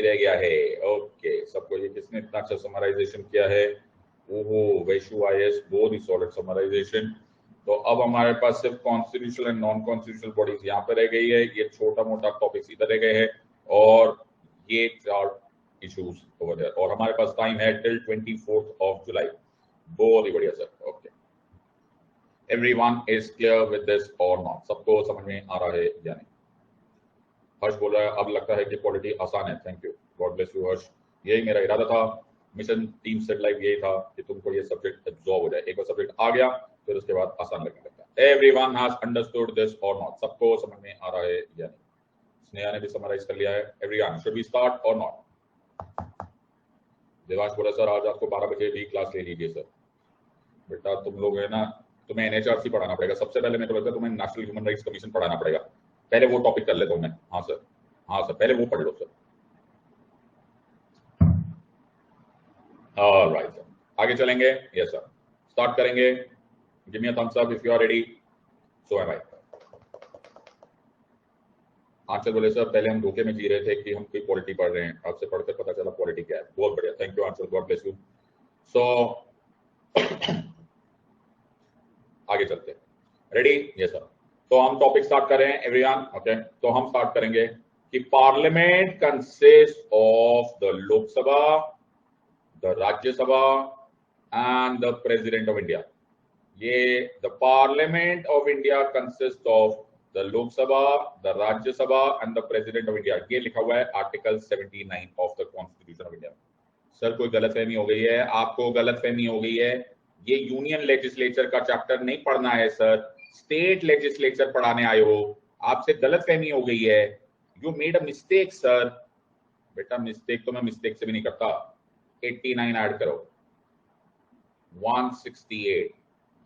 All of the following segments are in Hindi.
रह गया है। ओके, सबको ये किसने इतना अच्छा समराइजेशन किया है? ओहो, वैशु आईएएस, बहुत ही सॉलिड समराइजेशन। तो अब हमारे पास सिर्फ constitutional and non constitutional bodies यहाँ पे रह गई है, ये छोटा मोटा टॉपिक्स इधर रह गए हैं, और ये 4 इश्यूज ओवर देयर, और हमारे पास टाइम है टिल 24th of July। बहुत ही बढ़िया sir. Okay, everyone is clear with this और नॉट? सबको समझ में आ रहा है या नहीं? हर्ष बोल रहा है अब लगता है कि पॉलिटी आसान है। Thank you, God bless you Harsh. यही मेरा इरादा था, मिशन टीम सेट लाइव यही था कि तुमको ये सब्जेक्ट एब्जॉर्ब हो जाए। एक बार सब्जेक्ट आ गया फिर उसके बाद आसान लगने लगता है। एवरीवन हैज अंडरस्टूड दिस और नॉट? सबको समझ में आ रहा है या नहीं? स्नेहा ने भी समराइज कर लिया है। एवरीवन, शुड वी स्टार्ट और नॉट? देवांश बोला सर आज आपको 12 बजे भी क्लास ले लीजिए सर। बेटा तुम लोग है ना, तुम्हें एनएचआरसी पढ़ाना पड़ेगा सबसे पहले। मेरे को लगता है तुम्हें नेशनल ह्यूमन राइट्स कमीशन पढ़ाना पड़ेगा। पहले वो टॉपिक कर लेता हूं मैं। हाँ सर, हाँ सर, पहले वो पढ़ लो सर। ऑलराइट सर, आगे चलेंगे। यस सर, स्टार्ट करेंगे। Give me a thumbs up if you are ready. So am I. Answer बोले सर पहले हम धोखे में जी रहे थे कि हम कोई पॉलिटी पढ़ रहे हैं, आपसे पढ़कर पता चला पॉलिटी क्या है। बहुत बढ़िया, thank you answer, God bless you. So आगे चलते हैं। रेडी? Yes sir. तो हम टॉपिक स्टार्ट कर रहे हैं एवरीवन। ओके, तो हम स्टार्ट करेंगे कि parliament consist of the Lok Sabha, the Rajya Sabha and the president of India. ये the parliament of India consist of the Lok Sabha, the Rajya Sabha and the president of India. ये लिखा हुआ है article 79 of the constitution of India. Sir कोई गलतफहमी हो गई है, आपको गलतफहमी हो गई है। ये यूनियन लेजिस्लेचर का चैप्टर नहीं पढ़ना है सर, स्टेट लेजिस्लेचर पढ़ाने आए हो। आपसे गलतफहमी हो गई है। You made a mistake sir. बेटा मिस्टेक तो मैं मिस्टेक से भी नहीं करता। 89 ऐड करो, 168।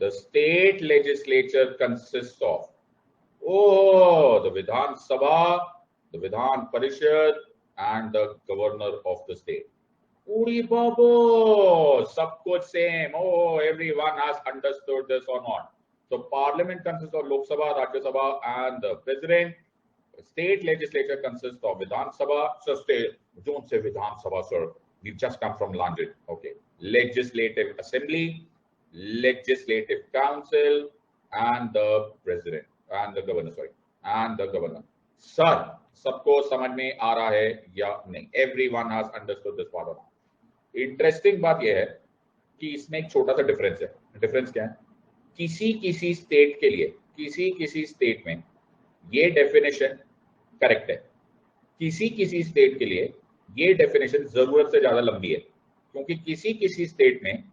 The state legislature consists of, oh, the Vidhan Sabha, the Vidhan Parishad, and the governor of the state. Uri Babo, sab kuch same. Oh, everyone has understood this or not? So parliament consists of Lok Sabha, Rajya Sabha, and the president. State legislature consists of Vidhan Sabha. So state, don't say Vidhan Sabha, sir. We've just come from London. Okay. Legislative Assembly, Legislative Council, and the president, and the governor, sorry, and the governor. Sir, सबको समझ में आ रहा है या नहीं? Everyone has understood this part or not? Interesting बात यह है कि इसमें एक छोटा सा डिफरेंस है। डिफरेंस क्या है? किसी किसी स्टेट के लिए, किसी किसी स्टेट में ये डेफिनेशन करेक्ट है, किसी किसी स्टेट के लिए ये डेफिनेशन जरूरत से ज्यादा लंबी है। क्योंकि किसी किसी स्टेट में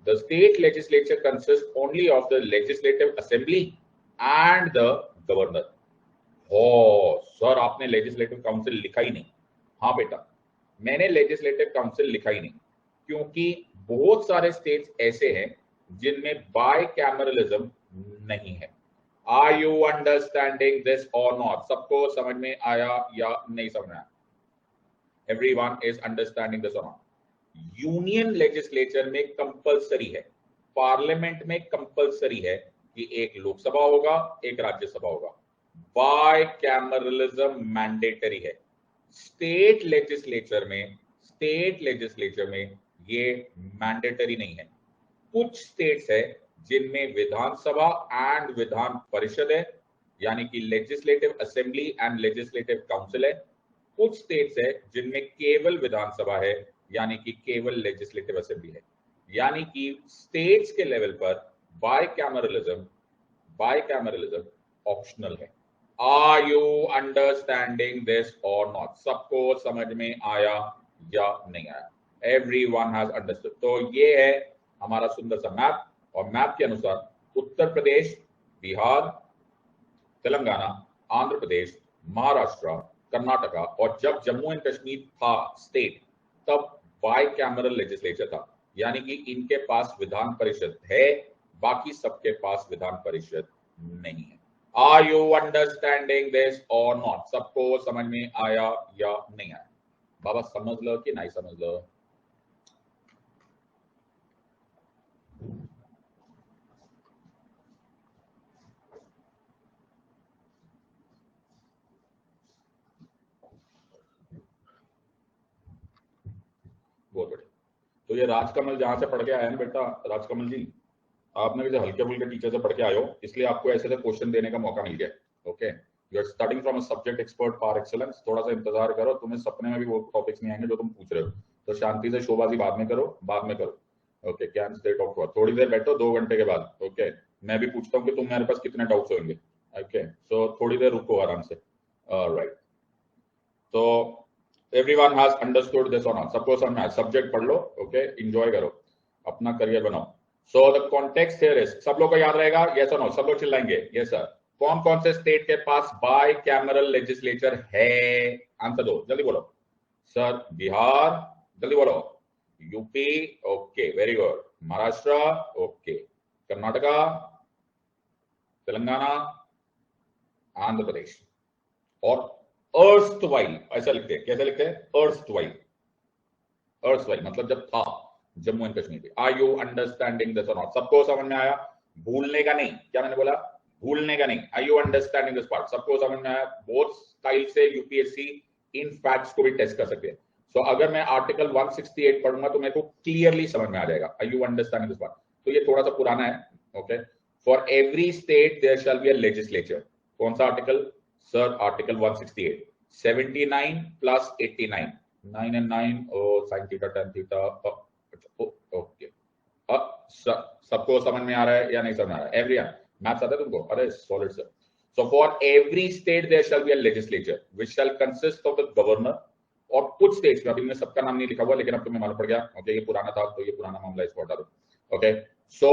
the state legislature consists only of the legislative assembly and the governor. Oh sir, आपने लेजिस्लेटिव काउंसिल लिखा ही नहीं। हाँ बेटा, मैंने लेजिस्लेटिव काउंसिल लिखा ही नहीं, क्योंकि बहुत सारे स्टेट्स ऐसे हैं जिनमें बाय कैमरलिज्म नहीं है। आर यू अंडरस्टैंडिंग दिस और नॉट? सबको समझ में आया या नहीं समझ में आया? एवरीवन इज अंडरस्टैंडिंग दिस और नॉट? यूनियन लेजिस्लेचर में कंपलसरी है, पार्लियामेंट में कंपलसरी है कि एक लोकसभा होगा, एक राज्यसभा होगा। बाय कैमरलिज्म मैंडेटरी है। स्टेट लेजिस्लेचर में ये मैंडेटरी नहीं है। कुछ स्टेट्स है जिनमें विधानसभा एंड विधान परिषद है, यानी कि legislative assembly and legislative council है। कुछ स्टेट्स है जिनमें केवल विधानसभा है, यानी कि केवल लेजिस्लेटिव असेंबली है। यानी कि स्टेट्स के लेवल पर बाय कैमरलिज्म ऑप्शनल है। आर यू अंडरस्टैंडिंग दिस और नॉट? सबको समझ में आया या नहीं आया? Everyone has understood. तो ये है हमारा सुंदर सा मैप, और मैप के अनुसार उत्तर प्रदेश, बिहार, तेलंगाना, आंध्र प्रदेश, महाराष्ट्र, कर्नाटका, और जब जम्मू एंड कश्मीर था स्टेट, तब बाय कैमरल लेजिस्लेचर था, यानी कि इनके पास विधान परिषद है, बाकी सबके पास विधान परिषद नहीं है। आर यू अंडरस्टैंडिंग दिस और नॉट? सबको समझ में आया या नहीं आया? बाबा समझ लो कि नहीं समझ लो? तो ये राजकमल जहां से पढ़ के आए हैं बेटा, राजकमल जी, आपने भी हल्के फुल्के टीचर से पढ़ के आए हो, इसलिए आपको ऐसे ऐसे क्वेश्चन देने का मौका मिल गया। Okay, you are starting from a subject expert par excellence, थोड़ा सा इंतजार करो, तुम्हें सपने में भी वो टॉपिक्स नहीं आएंगे जो तुम पूछ रहे हो, तो शांति से शोबाजी बाद में करो, बाद में करो। ओके, कैन स्टेट ऑफ थोड़ी देर बैठो 2 घंटे के बाद। ओके, मैं भी पूछता हूँ कि तुम मेरे पास कितने डाउट्स होंगे। ओके, सो थोड़ी देर रुको आराम से। ऑलराइट, तो एवरीवन हैज अंडरस्टूड दिस और नॉट? सबको समझ में आया? सब्जेक्ट पढ़ लो, ओके, एंजॉय करो, अपना करियर बनाओ। So the context here is, सब लोग को याद रहेगा? यस और नो? सब लोग चिल्लाएंगे यस सर। कौन कौन से स्टेट के पास बाय कैमरल लेजिस्लेचर है? आंसर दो, जल्दी बोलो। सर बिहार, जल्दी बोलो। UP, okay very good. Maharashtra, okay. Karnataka, Telangana, Andhra Pradesh. और अर्स्टवाइल ऐसा लिखते हैं, कैसे लिखते हैं? अर्स्टवाइल, अर्स्टवाइल मतलब जब था, Jammu and Kashmir. Are you understanding this और नॉट? सबको समझ में आया? भूलने का नहीं, क्या मैंने बोला? भूलने का नहीं। Are you understanding this part? सबको समझ में आया? बोथ स्टाइल से यूपीएससी इन फैक्ट्स को भी टेस्ट कर सकते हैं। सो अगर मैं आर्टिकल 168 पढ़ूंगा तो मेरे को क्लियरली समझ में आ जाएगा। Are you understanding this part? तो ये थोड़ा सा पुराना है। Okay, for every state there shall be a legislature. कौन सा article? Sir article 168, 79 plus 89, 9 and 9 sin theta tan theta. ओके, सबको समझ में आ रहा है या नहीं समझ में आ रहा है? एवरीवन, मैथ्स आता है तुमको? अरे solid sir. So for every state there shall be a legislature which shall consist of the governor. और कुछ स्टेट्स में, अभी मैं सबका नाम नहीं लिखा हुआ लेकिन अब तुम्हें मालूम पड़ गया। ओके, ये पुराना था तो ये पुराना मामला इसको हटा दो। ओके, सो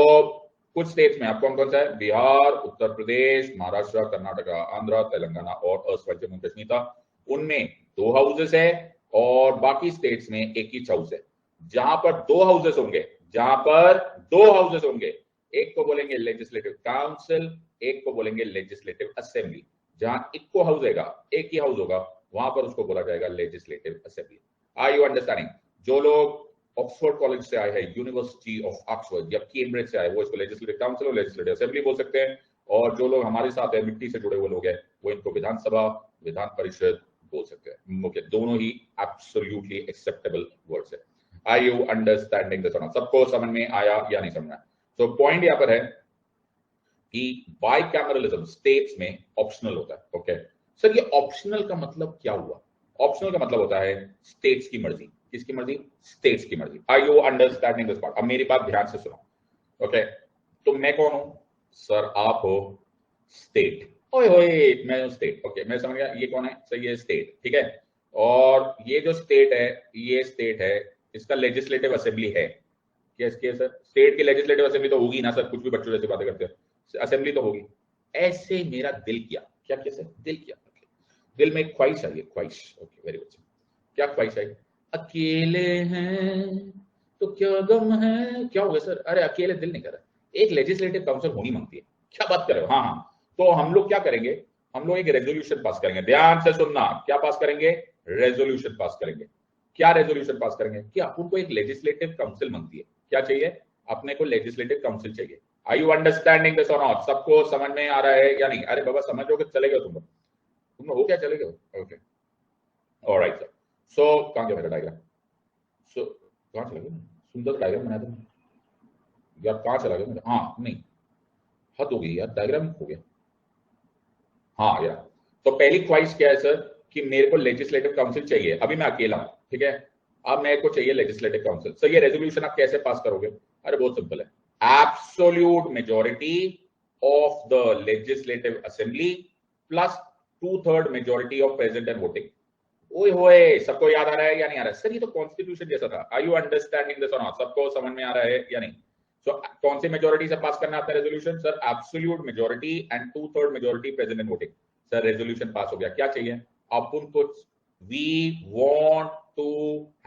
कुछ स्टेट्स में आप कौन कौन सा है? बिहार, उत्तर प्रदेश, महाराष्ट्र, कर्नाटका, आंध्र, तेलंगाना और जम्मू कश्मीर था। उनमें 2 हाउसेस है और बाकी स्टेट्स में 1 ईच हाउस है। जहां पर 2 हाउसेस होंगे, जहां पर 2 हाउसेस होंगे, एक को बोलेंगे लेजिस्लेटिव काउंसिल, एक को बोलेंगे लेजिस्लेटिव असेंबली। जहां इक्को हाउस होगा, एक ही हाउस होगा, वहां पर उसको बोला जाएगा legislative assembly. Are you understanding? जो लोग ऑक्सफोर्ड कॉलेज से आए हैं, यूनिवर्सिटी ऑफ ऑक्सफोर्ड या कैम्ब्रिज से आए, वो इसको लेजिस्लेटिव काउंसिल और लेजिस्लेटिव असेंबली बोल सकते हैं। और जो लोग हमारे साथ है, मिट्टी से जुड़े हुए लोग हैं, वो इनको विधानसभा, विधान परिषद बोल सकते हैं। ओके, दोनों ही एब्सोल्युटली एक्सेप्टेबल वर्ड्स है। Are you understanding this? सबको समझ में आया या नहीं समझ में आया? तो पॉइंट यहां पर है कि बाइकैमरलिज्म स्टेट्स में ऑप्शनल होता है। ओके सर, ये ऑप्शनल का मतलब क्या हुआ? ऑप्शनल का मतलब होता है स्टेट्स की मर्जी। किसकी मर्जी? स्टेट्स की मर्जी। Are you understanding this part? अब मेरी बात ध्यान से सुनो। ओके, तो मैं कौन हूं? सर आप हो स्टेट। ओए होए, मैं हूं स्टेट। ओके, मैं समझ गया। ये कौन है? सर ये स्टेट, ठीक है। और ये जो स्टेट है, ये स्टेट है, इसका लेजिस्लेटिव असेंबली है। क्या सर? स्टेट की लेजिस्लेटिव असेंबली तो होगी ना सर, कुछ भी बच्चों जैसी बातें करते हैं, असेंबली तो होगी। ऐसे मेरा दिल किया, क्या किया सर? दिल किया। दिल में एक ख्वाहिश आई है, ख्वाहिश। Okay very good. क्या ख्वाहिश आई? अकेले हैं तो क्या गम है। क्या हो गया सर? अरे अकेले दिल नहीं कर रहा, एक लेजिस्लेटिव काउंसिल होनी मांगती है। क्या बात कर रहे हो? हाँ हाँ, तो हम लोग क्या करेंगे? हम लोग एक रेजोल्यूशन पास करेंगे। ध्यान से सुनना, क्या पास करेंगे? रेजोल्यूशन पास करेंगे। क्या रेजोल्यूशन पास करेंगे? कि अपन को एक लेजिस्लेटिव काउंसिल मांगती है। क्या चाहिए? अपने को लेजिस्लेटिव काउंसिल चाहिए। आर यू अंडरस्टैंडिंग दिस और नॉट? सबको समझ में आ रहा है या नहीं? अरे बाबा समझोगे चलेगा, तुम हो क्या चलेगा? Okay alright sir. सो कहां गया मेरा डायग्राम? सो कहां चला गया? सुंदर डायग्राम बनाया था यार, कहां चला गया मेरा? हाँ नहीं, हद हो गई यार, डायग्राम हो गया। हाँ यार, तो पहली ख्वाहिश क्या है सर? कि मेरे को लेजिस्लेटिव काउंसिल चाहिए। अभी मैं अकेला हूं, ठीक है। अब मेरे को चाहिए लेजिस्लेटिव काउंसिल। सर ये रेजोल्यूशन आप कैसे पास करोगे? अरे बहुत सिंपल है। Absolute majority of the legislative assembly plus 2/3 majority of present and voting. ओए होए, सबको याद आ रहा है या नहीं आ रहा है? सर ये तो कॉन्स्टिट्यूशन जैसा था। आर यू अंडरस्टैंडिंग दिस और नॉट? सबको समझ में आ रहा है या नहीं? सो कौन सी मेजोरिटी से पास करना आपका resolution? Sir absolute majority and 2/3 majority present and voting. Sir resolution pass हो गया। क्या चाहिए अपन को? We want to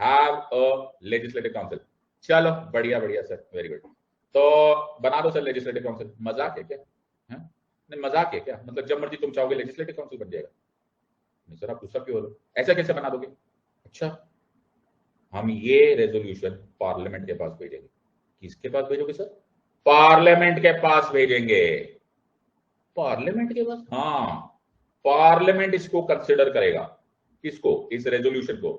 have a legislative council. चलो बढ़िया बढ़िया सर, वेरी गुड। तो बना दो सर लेजिस्लेटिव काउंसिल। मजाक है क्या? है? नहीं मजाक है क्या? मतलब जब मर्जी तुम चाहोगे लेजिस्लेटिव काउंसिल बन जाएगा? नहीं सर, आप गुस्सा क्यों हो रहे हो? ऐसा कैसे बना दोगे? अच्छा, हम ये रेजोल्यूशन पार्लियामेंट के पास भेजेंगे। किसके पास भेजोगे सर? पार्लियामेंट के पास भेजेंगे। पार्लियामेंट के पास? हाँ, पार्लियामेंट इसको कंसिडर करेगा। किसको? इस रेजोल्यूशन को।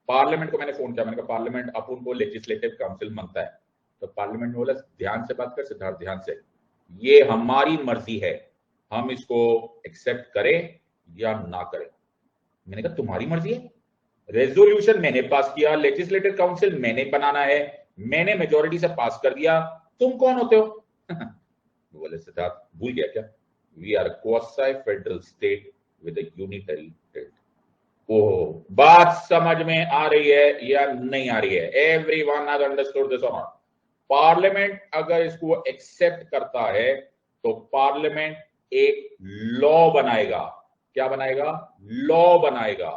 पार्लियामेंट को मैंने फोन किया, मैंने कहा पार्लियामेंट अपन को लेजिस्लेटिव काउंसिल मानता है, तो पार्लियामेंट ने बोला ध्यान से बात कर सिद्धार्थ, ध्यान से, ये हमारी मर्जी है, हम इसको एक्सेप्ट करें या ना करें। मैंने कहा तुम्हारी मर्जी है, रेजोल्यूशन मैंने पास किया, लेजिस्लेटिव काउंसिल मैंने बनाना है, मैंने मेजोरिटी से पास कर दिया, तुम कौन होते हो? बोले सिद्धार्थ भूल गया क्या, we are quasi federal state with a unitary territory. ओह, बात समझ में आ रही है या नहीं आ रही है? एवरीवन हैज अंडरस्टूड दिस और नॉट? पार्लियामेंट अगर इसको एक्सेप्ट करता है तो पार्लियामेंट एक लॉ बनाएगा। क्या बनाएगा? लॉ बनाएगा।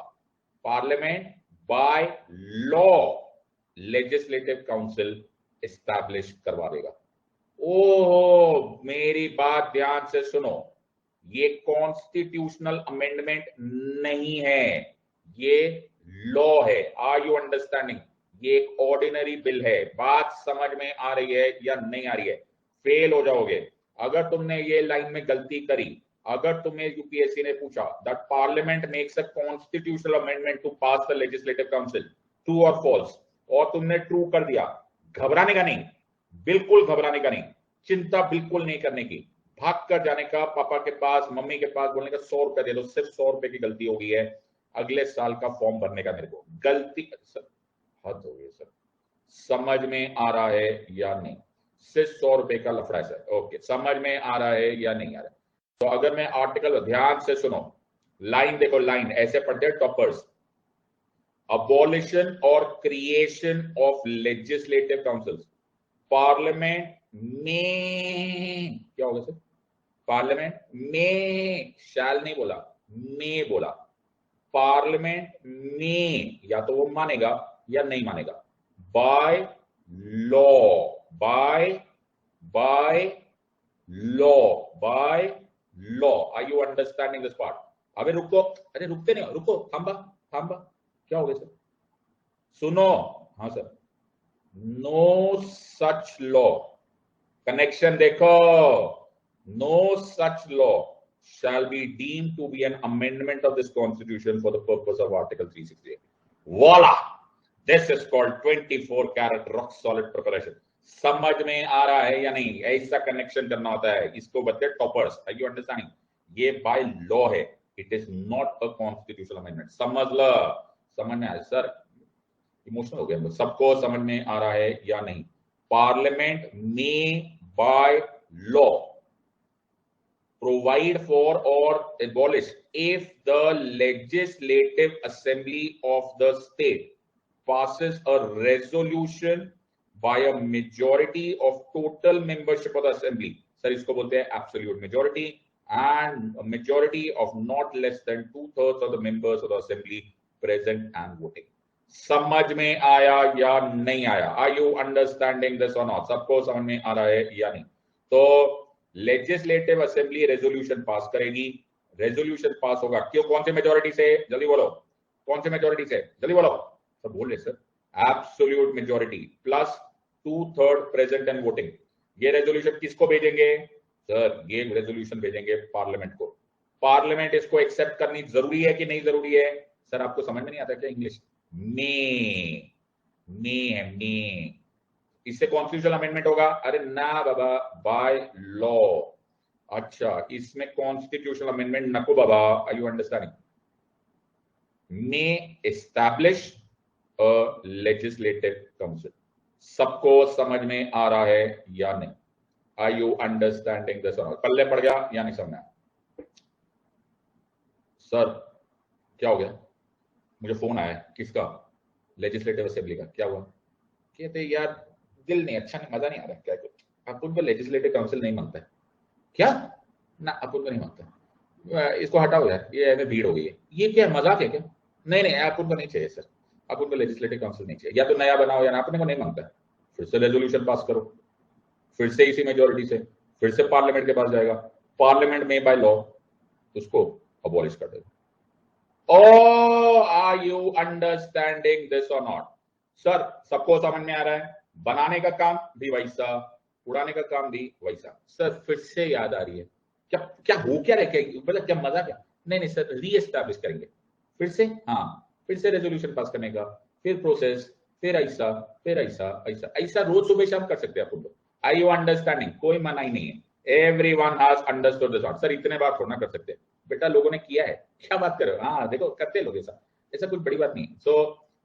Parliament by law legislative council establish करवा देगा। ओहो, मेरी बात ध्यान से सुनो, ये कॉन्स्टिट्यूशनल अमेंडमेंट नहीं है, ये लॉ है। Are you understanding? ये एक ऑर्डिनरी बिल है। बात समझ में आ रही है या नहीं आ रही है? फेल हो जाओगे अगर तुमने ये लाइन में गलती करी। अगर तुम्हें यूपीएससी ने पूछा that parliament makes a constitutional amendment to pass the legislative council, true और फॉल्स, और तुमने ट्रू कर दिया, घबराने का नहीं, बिल्कुल घबराने का नहीं, चिंता बिल्कुल नहीं करने की, भाग कर जाने का पापा के पास, मम्मी के पास, बोलने का 100 रुपए दे दो, सिर्फ 100 रुपए की गलती हो गई है, अगले साल का फॉर्म भरने का मेरे को। गलती हद हो गई सर, समझ में आ रहा है या नहीं? सिर्फ 100 रुपए का लफड़ा है सर। ओके, समझ में आ रहा है या नहीं आ रहा है? तो अगर मैं आर्टिकल, ध्यान से सुनो, लाइन देखो, लाइन ऐसे पढ़ते हैं टॉपर्स। अबॉलिशन और creation of legislative councils. Parliament में, क्या होगा सर? पार्लियामेंट में, शैल नहीं बोला, में बोला। पार्लियामेंट में या तो वो मानेगा या नहीं मानेगा। By law, by law, by law. Are you understanding this part? अबे रुको, अरे रुकते नहीं, रुको, थांबा थांबा, क्या हो गया सर? सुनो, हाँ sir, no such law, connection देखो, no such law shall be deemed to be an amendment of this constitution for the purpose of article 368. Voila, this is called 24 karat rock solid preparation. समझ में आ रहा है या नहीं? ऐसा कनेक्शन करना होता है, इसको बोलते हैं टॉपर्स। Are you understanding? ये बाय लॉ है, it is not a constitutional amendment. समझ लो, समझ में आया सर? इमोशनल हो गया, सबको समझ में आ रहा है या नहीं? पार्लियामेंट में by law provide for or abolish if the legislative assembly of the state passes a resolution by a majority of total membership of the assembly. Sir इसको बोलते हैं absolute majority, and a majority of not less than 2/3 of the members of the assembly present and voting. समझ में आया या नहीं आया? Are you understanding this or not? सबको समझ में आ रहा है या नहीं? तो लेजिस्लेटिव असेंबली रेजोल्यूशन पास करेगी, रेजोल्यूशन पास होगा क्यों? कौन से मेजोरिटी से? जल्दी बोलो, कौन से मेजोरिटी से? जल्दी बोलो, सब बोल रहे sir. Absolute majority plus 2/3 present and voting. ये रेजोल्यूशन किसको भेजेंगे सर? ये रेजोल्यूशन भेजेंगे पार्लियामेंट को। पार्लियामेंट इसको एक्सेप्ट करनी जरूरी है कि नहीं जरूरी है? सर आपको समझ में नहीं आता क्या इंग्लिश? में इससे कॉन्स्टिट्यूशनल अमेंडमेंट होगा? अरे ना बाबा, बाय लॉ। अच्छा, इसमें कॉन्स्टिट्यूशनल अमेंडमेंट नको बाबा। Are you understanding? May establish a legislative council. सबको समझ में आ रहा है या नहीं? Are you understanding this? पल्ले पड़ गया या नहीं समझ? सर क्या हो गया? मुझे फोन आया, किसका? लेजिस्लेटिव असेंबली का। क्या हुआ? कहते यार दिल नहीं अच्छा, नहीं, मजा नहीं आ रहा। क्या कुछ अपन को लेजिस्लेटिव काउंसिल नहीं मानता है क्या? ना, अपन को नहीं मानता, इसको हटाओ यार, ये हमें भीड़ हो गई है। ये क्या मजाक है क्या? नहीं नहीं, अपन को नहीं चाहिए सर, अपन को लेजिस्लेटिव काउंसिल नहीं चाहिए, या तो नया बनाओ या अपने को नहीं मानता है। फिर से रेजोल्यूशन पास करो, फिर से इसी मेजोरिटी से, फिर से पार्लियामेंट के पास जाएगा, पार्लियामेंट में बाय लॉ उसको अबॉलिश कर देगा। Oh, are you understanding this or not? Sir सबको समझ में आ रहा है? बनाने का काम भी वैसा, उड़ाने का काम भी वैसा। सर फिर से याद आ रही है, क्या क्या हो क्या रहे, मतलब क्या मजा क्या? नहीं नहीं सर, री एस्टैब्लिश करेंगे फिर से। हाँ, फिर से रेजोल्यूशन पास करने का, फिर प्रोसेस, फिर ऐसा, फिर ऐसा, ऐसा ऐसा रोज सुबह शाम कर सकते हैं अपन लोग। आई यू अंडरस्टैंडिंग? कोई मना ही नहीं है। Everyone has understood this. Sir इतने बार थोड़ा ना कर सकते, बेटा लोगों ने किया है, क्या बात करो। हाँ देखो करते लोग ऐसा, ऐसा कुछ बड़ी बात नहीं। सो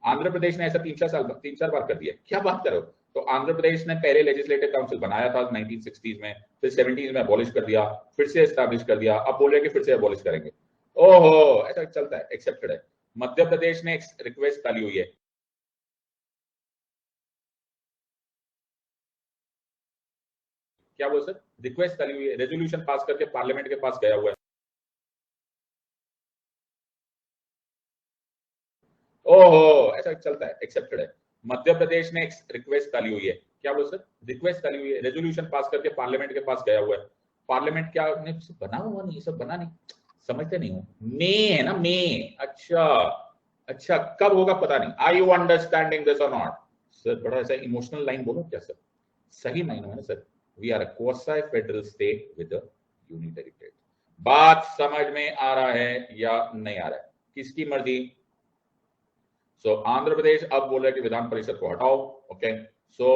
आंध्र प्रदेश ने ऐसा 3-4 बार कर दिया, क्या बात करो। तो आंध्र प्रदेश ने पहले लेजिस्लेटिव काउंसिल बनाया था 1960s में, फिर 70s में अबॉलिश कर दिया, फिर से एस्टैब्लिश कर दिया, अब बोल रहे हैं कि फिर से अबॉलिश करेंगे। ओहो, ऐसा चलता है, एक्सेप्टेड है। मध्य प्रदेश ने एक रिक्वेस्ट डाली हुई है। क्या वो सर रिक्वेस्ट डाली हुई है, रेजोल्यूशन पास करके पार्लियामेंट के पास गया हुआ है। ओहो, ऐसा चलता है, एक्सेप्टेड है। मध्य प्रदेश ने एक रिक्वेस्ट डाली हुई है। क्या वो सर रिक्वेस्ट डाली हुई है, रेजोल्यूशन पास करके पार्लियामेंट के पास गया हुआ है। पार्लियामेंट क्या बना हुआ नहीं, सब बना नहीं, समझते नहीं हो। मे है ना, मे। अच्छा, अच्छा कब होगा पता नहीं। आर यू अंडरस्टैंडिंग दिस और नॉट? सर बड़ा ऐसा इमोशनल लाइन बोलो क्या सर, सही मायनों में sir. We are a quasi federal state with a unitary state. बात समझ में आ रहा है या नहीं आ रहा है, किसकी मर्जी। सो आंध्र प्रदेश अब बोल रहे कि विधान परिषद को हटाओ। Okay, so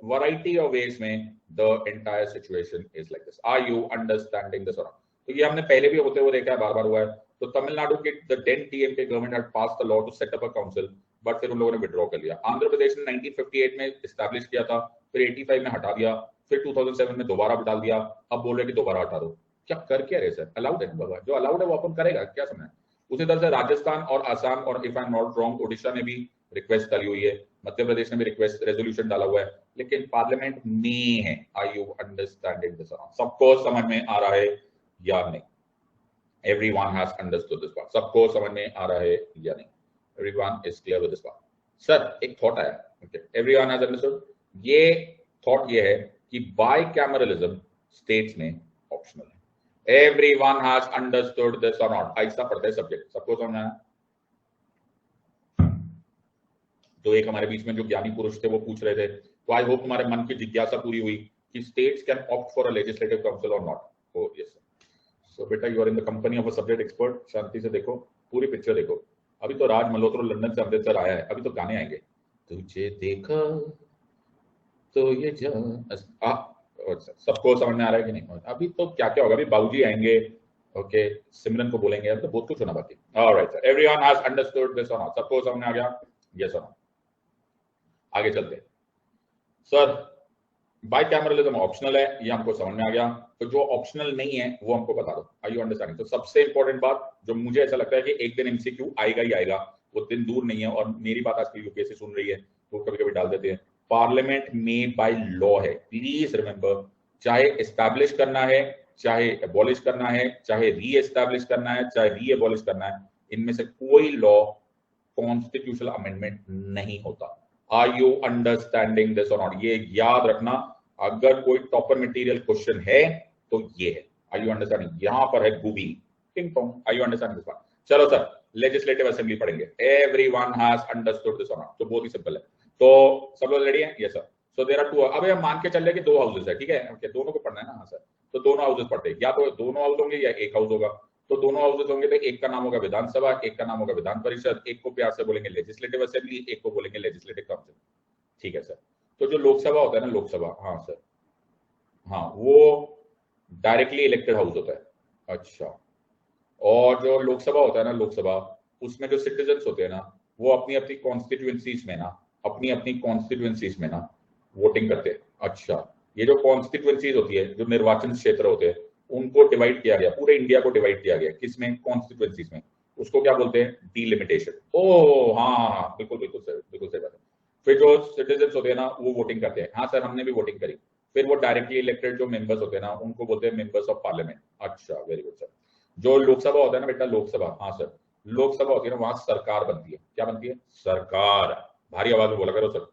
variety of ways में the entire situation is like this. Are you understanding this? तो ये हमने पहले भी होते हुए देखा है, बार बार हुआ है। तो तमिलनाडु के the then DMK government had passed the law to set up a council, but फिर उन लोगों ने विड्रॉ कर लिया। आंध्र प्रदेश ने 1958 में एस्टैब्लिश किया था, फिर 85 में हटा दिया, फिर 2007 में दोबारा डाल दिया, अब बोल रहे कि दोबारा हटा दो। क्या कर क्या रहे सर, अलाउड है ना बाबा, जो अलाउड है वो अपन करेगा, क्या समझ। उसी तरह से राजस्थान और आसाम और if I am not wrong Odisha ने भी रिक्वेस्ट डाली हुई है, मध्य प्रदेश ने भी रिक्वेस्ट रेजोल्यूशन डाला हुआ है, लेकिन पार्लियामेंट में है। Are you understanding this? सबको समझ में आ रहा है या नहीं? Everyone has understood this part. सबको समझ में आ रहा है या नहीं? Everyone is clear with this part? Sir एक थॉट आया। Okay, everyone has understood. ये थॉट ये है कि बाइकैमरलिज्म स्टेट्स में ऑप्शनल है। एवरीवन हैज अंडरस्टूड दिस और नॉट? ऐसा पढ़ते हैं सब्जेक्ट, सबको समझ आया? तो एक हमारे बीच में जो ज्ञानी पुरुष थे वो पूछ रहे थे, तो आई होप तुम्हारे मन की जिज्ञासा पूरी हुई कि states can opt for a legislative council or not. Oh yes sir. So बेटा you are in the company of a subject expert, शांति से देखो, पूरी पिक्चर देखो। अभी तो राज मल्होत्रा लंदन से अमृतसर आया है, अभी तो गाने आएंगे। तुझे देखा तो ये सबको समझ में आ रहा है कि नहीं? अभी तो क्या क्या होगा, अभी बाबूजी आएंगे, ओके, सिमरन को बोलेंगे, अभी तो बहुत कुछ होना बाकी। Alright sir, everyone has understood this और नॉट? सबको समझ में आ गया? यस और नो? आगे चलते हैं सर। बाइकैमरलिज्म ऑप्शनल है, ये हमको समझ में आ गया। तो जो ऑप्शनल नहीं है वो हमको बता दो। Are you understanding? तो सबसे इंपॉर्टेंट बात जो मुझे ऐसा लगता है कि एक दिन एमसीक्यू आएगा ही आएगा, वो दिन दूर नहीं है, और मेरी बात आजकल यूपीएससी सुन रही है तो कभी कभी डाल देते हैं। पार्लियामेंट में बाय लॉ है, प्लीज रिमेंबर। चाहे एस्टैब्लिश करना है, चाहे एबॉलिश करना है, चाहे री एस्टैब्लिश करना है, चाहे री एबॉलिश करना है, इनमें से कोई लॉ कॉन्स्टिट्यूशनल अमेंडमेंट नहीं होता। आर यू अंडरस्टैंडिंग दिस और नॉट? ये याद रखना, अगर कोई टॉपर मटेरियल क्वेश्चन है तो ये है। Are you understanding? यहां पर है गुबी, ping pong. Are you understanding this बात? चलो सर, लेजिस्लेटिव असेंबली पढ़ेंगे। एवरीवन हैज अंडरस्टूड दिस और नॉट? तो बहुत ही सिंपल है। तो सब लोग रेडी हैं? Yes sir. So there are two, अब हम मान के चल रहे कि दो हाउसेस है, ठीक है, ओके, दोनों को पढ़ना है ना? हाँ सर। तो दोनों हाउसेस पढ़ते हैं, या तो दोनों हाउस होंगे या एक हाउस होगा। तो दोनों हाउसेस होंगे तो एक का नाम होगा विधानसभा, एक का नाम होगा विधान परिषद, एक को प्यार से बोलेंगे लेजिस्लेटिव असेंबली, एक को बोलेंगे लेजिस्लेटिव काउंसिल। ठीक है सर। तो जो लोकसभा होता है ना, लोकसभा, हाँ सर, हाँ वो डायरेक्टली इलेक्टेड हाउस होता है। अच्छा, और जो लोकसभा होता है ना, लोकसभा, उसमें जो सिटीजन्स होते हैं ना, वो अपनी अपनी कॉन्स्टिट्यूएंसीज में ना, अपनी अपनी कॉन्स्टिट्यूएंसीज में ना वोटिंग करते हैं। अच्छा, ये जो कॉन्स्टिट्यूएंसीज होती है, जो निर्वाचन क्षेत्र होते हैं, उनको डिवाइड किया गया, पूरे इंडिया को डिवाइड किया गया, किसमें? कॉन्स्टिट्यूएंसीज में। उसको क्या बोलते हैं? डीलिमिटेशन। ओ हाँ हाँ, बिल्कुल बिल्कुल सर, बिल्कुल सही बात है। फिर जो सिटीजन्स होते हैं ना, वो वोटिंग करते हैं। हाँ सर, हमने भी वोटिंग करी। फिर वो डायरेक्टली इलेक्टेड जो मेंबर्स होते हैं ना, उनको बोलते हैं मेंबर्स ऑफ पार्लियामेंट। अच्छा, वेरी गुड सर। जो लोकसभा होता है ना बेटा, लोकसभा, हाँ सर, लोकसभा होती है ना, वहां सरकार बनती है। क्या बनती है? सरकार। भारी आवाज में बोला करो सर,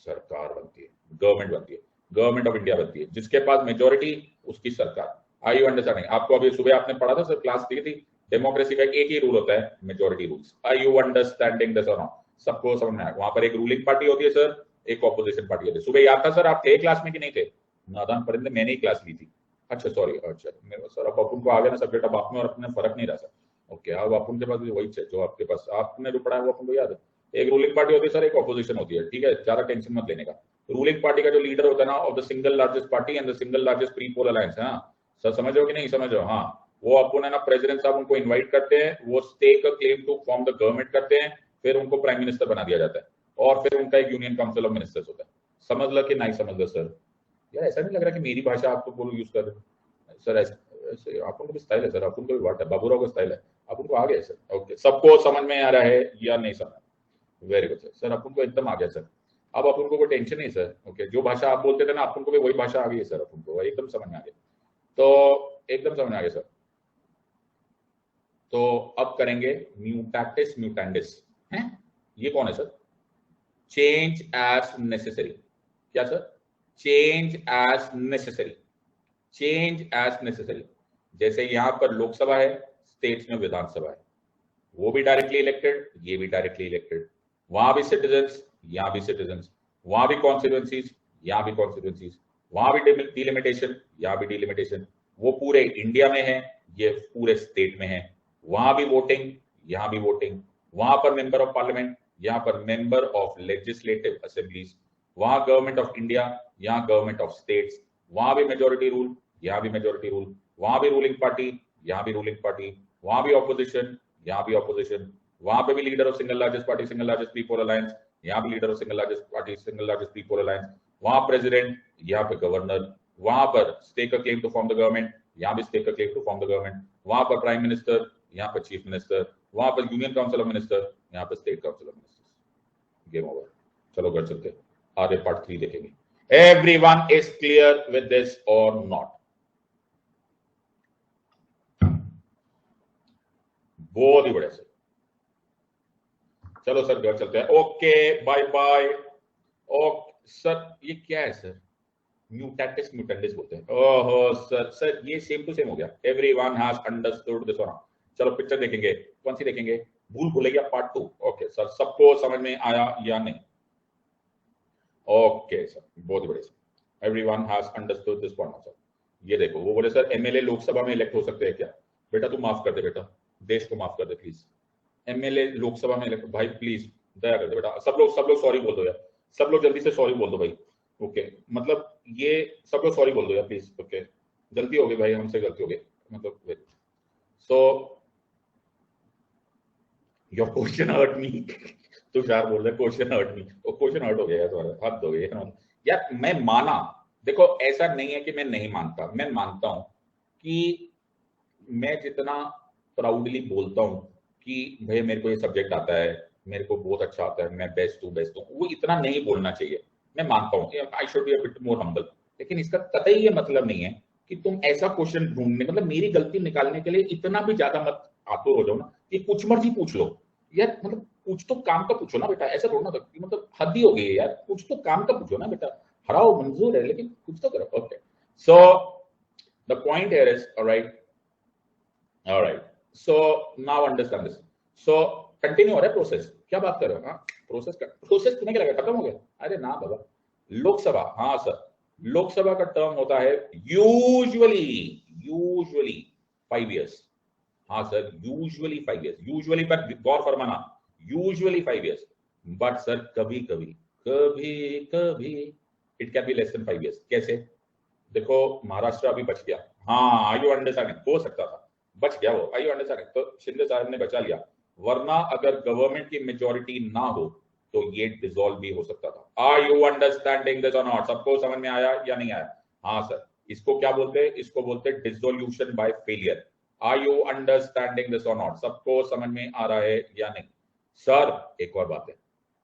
सरकार बनती है, गवर्नमेंट बनती है, गवर्नमेंट ऑफ इंडिया बनती है। जिसके पास मेजोरिटी, उसकी सरकार। आई यू अंडरस्टैंडिंग? आपको अभी सुबह आपने पढ़ा था सर, क्लास दी थी, डेमोक्रेसी का एक ही रूल होता है, majority rules. I you understanding this और नॉट? सबको समझ में आया? वहां पर एक रूलिंग पार्टी होती है सर, एक ऑपोजिशन पार्टी होती है। सुबह याद था सर? आप थे क्लास में कि नहीं थे? नादान परिंदे, मैंने ही क्लास ली थी। अच्छा सॉरी, अच्छा मेरे सर, अब अपन को आ गया ना सब्जेक्ट, अब आप में और अपने फर्क नहीं रहा सर। ओके, अब अपन के पास भी वही है जो आपके पास, आपने जो पढ़ा है वो अपन को याद है। एक रूलिंग पार्टी होती है सर, एक ऑपोजिशन होती है, ठीक है, ज्यादा टेंशन मत लेने का। रूलिंग पार्टी का जो लीडर होता है ना, of the single largest party and the single largest pre poll alliance, हाँ सर समझ हो कि नहीं समझ हो, हाँ वो अपन है ना, प्रेसिडेंट साहब उनको इन्वाइट करते हैं, वो stake a claim to form the government करते हैं, फिर उनको प्राइम मिनिस्टर बना दिया जाता है, और फिर उनका एक यूनियन काउंसिल ऑफ मिनिस्टर्स होता है। समझ लो कि नहीं समझ लो सर? यार ऐसा नहीं लग रहा कि मेरी भाषा आपको बोलो यूज कर रहे हो सर, ऐसे अपन को भी स्टाइल है सर, अपन को भी वाट है, बाबूराव का स्टाइल है, अपन को आ गया सर। ओके, सबको समझ में आ रहा है या नहीं समझ? वेरी गुड सर, अपन को एकदम आ गया सर। अब अपन को कोई टेंशन नहीं सर। ओके, जो भाषा आप बोलते थे ना, अपन को भी वही भाषा आ गई है सर, अपन को एकदम समझ में आ गया, तो एकदम समझ में आ गया सर। तो अब करेंगे म्यूटैक्टिस म्यूटेंडिस, हैं ये कौन है सर? चेंज एज नेसेसरी, क्या sir? Change as necessary, change as necessary. जैसे यहां पर लोकसभा है, स्टेट्स में विधानसभा है, वो भी डायरेक्टली इलेक्टेड, ये भी डायरेक्टली इलेक्टेड, वहां भी सिटीजन्स, यहां भी सिटीजन्स, वहां भी कॉन्स्टिट्यूएंसीज, यहां भी कॉन्स्टिट्यूएंसीज, वहां भी डिलिमिटेशन, यहां भी डिलिमिटेशन, वो पूरे इंडिया में है, ये पूरे स्टेट में है, वहां भी वोटिंग, यहां भी वोटिंग, वहां पर मेंबर ऑफ पार्लियामेंट, यहां पर मेंबर ऑफ लेजिस्लेटिव असेंबलीज, वहां गवर्नमेंट ऑफ इंडिया, यहां गवर्नमेंट ऑफ स्टेट्स, वहां भी मेजोरिटी रूल, यहां भी मेजोरिटी रूल, वहां भी रूलिंग पार्टी, यहां भी रूलिंग पार्टी, वहां भी ऑपोजिशन, यहां भी ऑपोजिशन, वहां पे भी leader of single largest party, single largest pre poll alliance, यहां भी leader of single largest party, single largest pre poll alliance, वहां प्रेसिडेंट, यहां पे गवर्नर, वहां पर stake a claim to form the government, यहां भी stake a claim to form the government, वहां पर प्राइम मिनिस्टर, यहां पर चीफ मिनिस्टर, वहां पर यूनियन काउंसिल ऑफ मिनिस्टर, यहां पर state council of ministers. Game over, चलो घर चलते, आगे पार्ट 3 देखेंगे। Everyone is clear with this और नॉट? बहुत ही बढ़िया सर, चलो सर घर चलते हैं, okay bye bye. Okay sir, ये क्या है सर? म्यूटैक्टिस म्यूटेंडिस बोलते हैं। ओहो सर, सर ये सेम टू सेम हो गया, everyone has understood this one. चलो पिक्चर देखेंगे, कौन सी देखेंगे? भूल भुलैया पार्ट 2। ओके सर, सबको समझ में आया या नहीं? ओके सर, बहुत ही बढ़िया sir, everyone has understood this one sir. ये देखो, वो बोले सर एमएलए लोकसभा में इलेक्ट हो सकते हैं क्या? बेटा तू माफ कर दे, बेटा देश को माफ कर दे प्लीज। एमएलए लोकसभा में इलेक्ट, भाई प्लीज दया कर दे बेटा, सब लोग सॉरी बोल दो यार, सब लोग जल्दी से सॉरी बोल दो भाई। ओके, मतलब ये सब लोग सॉरी बोल दो यार प्लीज। ओके, गलती हो गई भाई, हमसे गलती हो गई, मतलब so your question hurt me. Tushar बोल रहे क्वेश्चन हर्ट मी, वो क्वेश्चन हर्ट हो गया यार तुम्हारा, हद हो गई यार। मैं माना, देखो ऐसा नहीं है कि मैं नहीं मानता, मैं मानता हूं कि मैं जितना प्राउडली बोलता हूं कि भाई मेरे को ये सब्जेक्ट आता है, मेरे को बहुत अच्छा आता है, मैं बेस्ट हूँ, वो इतना नहीं बोलना चाहिए। मैं मानता हूँ I should be a bit more humble, लेकिन इसका कतई ये मतलब नहीं है कि तुम ऐसा क्वेश्चन ढूंढने, मतलब मेरी गलती निकालने के लिए इतना भी ज्यादा मत आतुर हो जाओ ना कि कुछ मर्जी पूछ लो यार। मतलब कुछ तो काम का पूछो ना बेटा, ऐसा थोड़ा ना मतलब हद ही हो गई है यार, कुछ तो काम का पूछो ना बेटा। हराओ मंजूर है, लेकिन कुछ तो करो। Okay, so the point here is alright, alright, so now understand this. So continue हो रहा है प्रोसेस, क्या बात कर रहे हो? हाँ प्रोसेस तुम्हें क्या लगा खत्म हो गया? अरे ना बाबा, लोकसभा, हाँ सर, लोकसभा का टर्म होता है यूजुअली यूजुअली 5 इयर्स। हाँ सर, यूजुअली 5 इयर्स, यूजुअली पर गौर फरमाना, यूजुअली 5 इयर्स, बट सर कभी कभी कभी कभी it can be less than 5 years. कैसे? देखो महाराष्ट्र अभी बच गया, हाँ आई यू अंडरस्टैंड, हो सकता था, बच गया वो, आई यू अंडरस्टैंड, तो शिंदे साहब ने बचा लिया, वरना अगर गवर्नमेंट की मेजोरिटी ना हो तो ये डिसॉल्व भी हो सकता था। आर यू अंडरस्टैंडिंग दिस और नॉट? सबको समझ में आया या नहीं आया? हाँ सर, इसको क्या बोलते हैं? इसको बोलते हैं dissolution by failure. Are you understanding this और नॉट? सबको समझ में आ रहा है या नहीं? सर एक और बात है,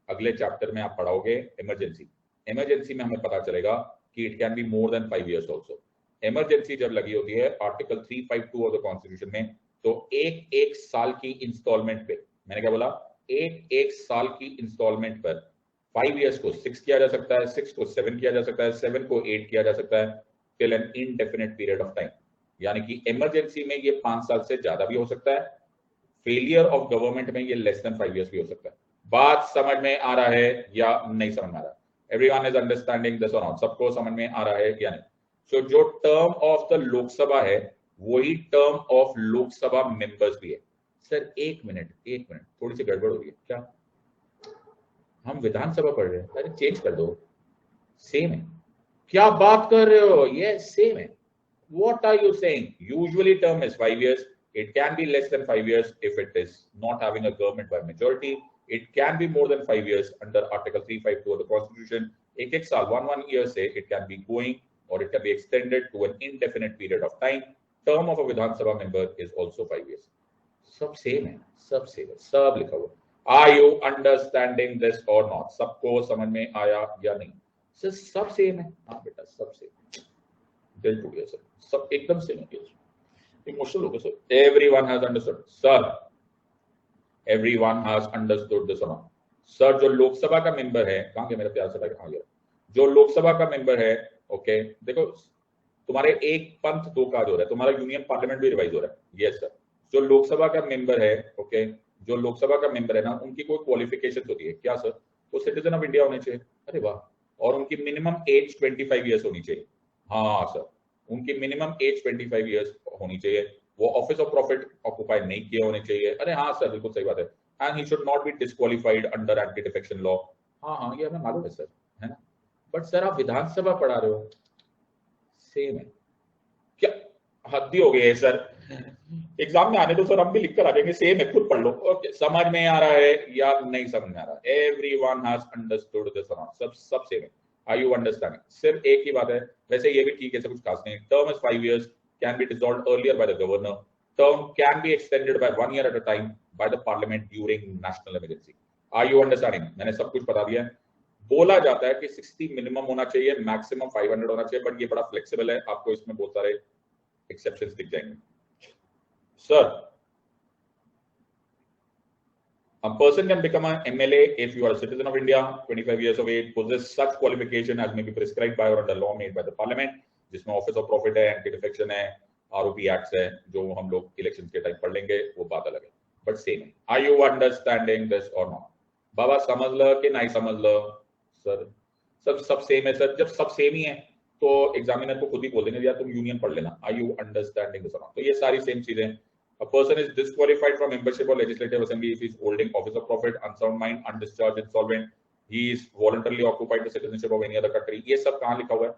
अगले चैप्टर में आप पढ़ाओगे इमरजेंसी, इमरजेंसी में हमें पता चलेगा कि it can be more than 5 years also. Emergency जब लगी होती है आर्टिकल 352 ऑफ द कॉन्स्टिट्यूशन में, तो एक एक साल की इंस्टॉलमेंट पे, मैंने क्या बोला, एक एक साल की इंस्टॉलमेंट पर 5 इयर्स को 6 किया जा सकता है, 6 को 7 किया जा सकता है, 7 को 8 किया जा सकता है, till an indefinite period of time. यानी कि इमरजेंसी में ये 5 साल से ज्यादा भी हो सकता है, फेलियर ऑफ गवर्नमेंट में ये लेस देन 5 इयर्स भी हो सकता है। बात समझ में आ रहा है या नहीं समझ में आ रहा है? एवरीवन इज अंडरस्टैंडिंग दिस और नॉट? सबको समझ में आ रहा है या नहीं? सो जो टर्म ऑफ द लोकसभा है वही टर्म ऑफ लोकसभा मेंबर्स भी है। सर एक मिनट थोड़ी सी गड़बड़ हो रही है क्या? हम विधानसभा पढ़ रहे हैं, अरे चेंज कर दो, सेम है। क्या बात कर रहे हो, ये सेम है। What are you saying? Usually term is 5 years. It can be less than 5 years if it is not having a government by majority. It can be more than 5 years under Article 352 of the Constitution. एक साल, one year से it can be going or it can be extended to an indefinite period of time. Term of a Vidhan Sabha member is also 5 years. सब सेम है, सब सेम है, सब लिखा हुआ। Are you understanding this or not? सबको समझ में आया या नहीं? सर सब सेम है। हाँ बेटा सब सेम। दिल टूट गया सर, सब एकदम सेम है। इमोशनल हो गया sir. Everyone has understood sir, everyone has understood this और सर। जो लोकसभा का मेंबर है, कहां गया मेरा प्यार से भाई, कहां गया? जो लोकसभा का मेंबर है, ओके देखो तुम्हारे एक पंथ दो काज हो रहा है, तुम्हारा यूनियन पार्लियामेंट भी रिवाइज हो रहा है। Yes sir. जो लोकसभा का मेंबर है, ओके जो लोकसभा का मेंबर है ना, उनकी कोई क्वालिफिकेशन होती है क्या सर? वो सिटीजन ऑफ इंडिया होने चाहिए। अरे वाह। और उनकी मिनिमम एज 25 ईयर्स होनी चाहिए। हाँ सर, उनकी मिनिमम एज 25 ईयर्स होनी चाहिए। वो ऑफिस ऑफ प्रॉफिट ऑक्युपाई नहीं किए होने चाहिए। अरे हाँ सर, बिल्कुल सही बात है। And he should not be disqualified under anti defection law. हाँ हाँ, ये हमें मालूम है सर, है ना। बट सर आप विधानसभा पढ़ा रहे हो, सेम है क्या? हद्दी हो गई है सर। एग्जाम में आने दो सर, हम भी लिख कर आ जाएंगे, सेम है, खुद पढ़ लो। ओके, समझ में आ रहा है या नहीं समझ में आ रहा है? एवरीवन हैज अंडरस्टूड दिस और नॉट? सब सेम है। Are you understanding? सिर्फ एक ही बात है, वैसे ये भी ठीक है, सब कुछ खास नहीं। Term is 5 years, can be dissolved earlier by the governor. Term can be extended by 1 year at a time by the parliament during national emergency. Are you understanding? मैंने सब कुछ बता दिया है। बोला जाता है कि 60 मिनिमम होना चाहिए, मैक्सिमम 500 होना चाहिए, बट ये बड़ा फ्लेक्सिबल है, आपको इसमें बहुत सारे एक्सेप्शंस दिख जाएंगे। Sir, a person can become an MLA if you are a citizen of India, 25 years of age, possess such qualification as may be prescribed by or under law made by the parliament, जिसमें ऑफिस ऑफ प्रॉफिट है, एंटी डिफेक्शन है, आरओपी एक्ट्स है, जो हम लोग इलेक्शन के टाइम पढ़ लेंगे, वो बात अलग है, बट सेम है। आर यू अंडरस्टैंडिंग दिस और नॉट? बाबा समझ लो कि नहीं समझ लो? सर सब सेम है सर। जब सब सेम ही है तो एग्जामिनर को खुद ही बोल देंगे यार तुम यूनियन पढ़ लेना। आर यू अंडरस्टैंडिंग दिस और नॉट? तो ये सारी सेम चीजें। A person is disqualified from membership of legislative assembly if he is holding office of profit, unsound mind, undischarged, insolvent, he is voluntarily occupied the citizenship of any other country। ये सब कहाँ लिखा हुआ है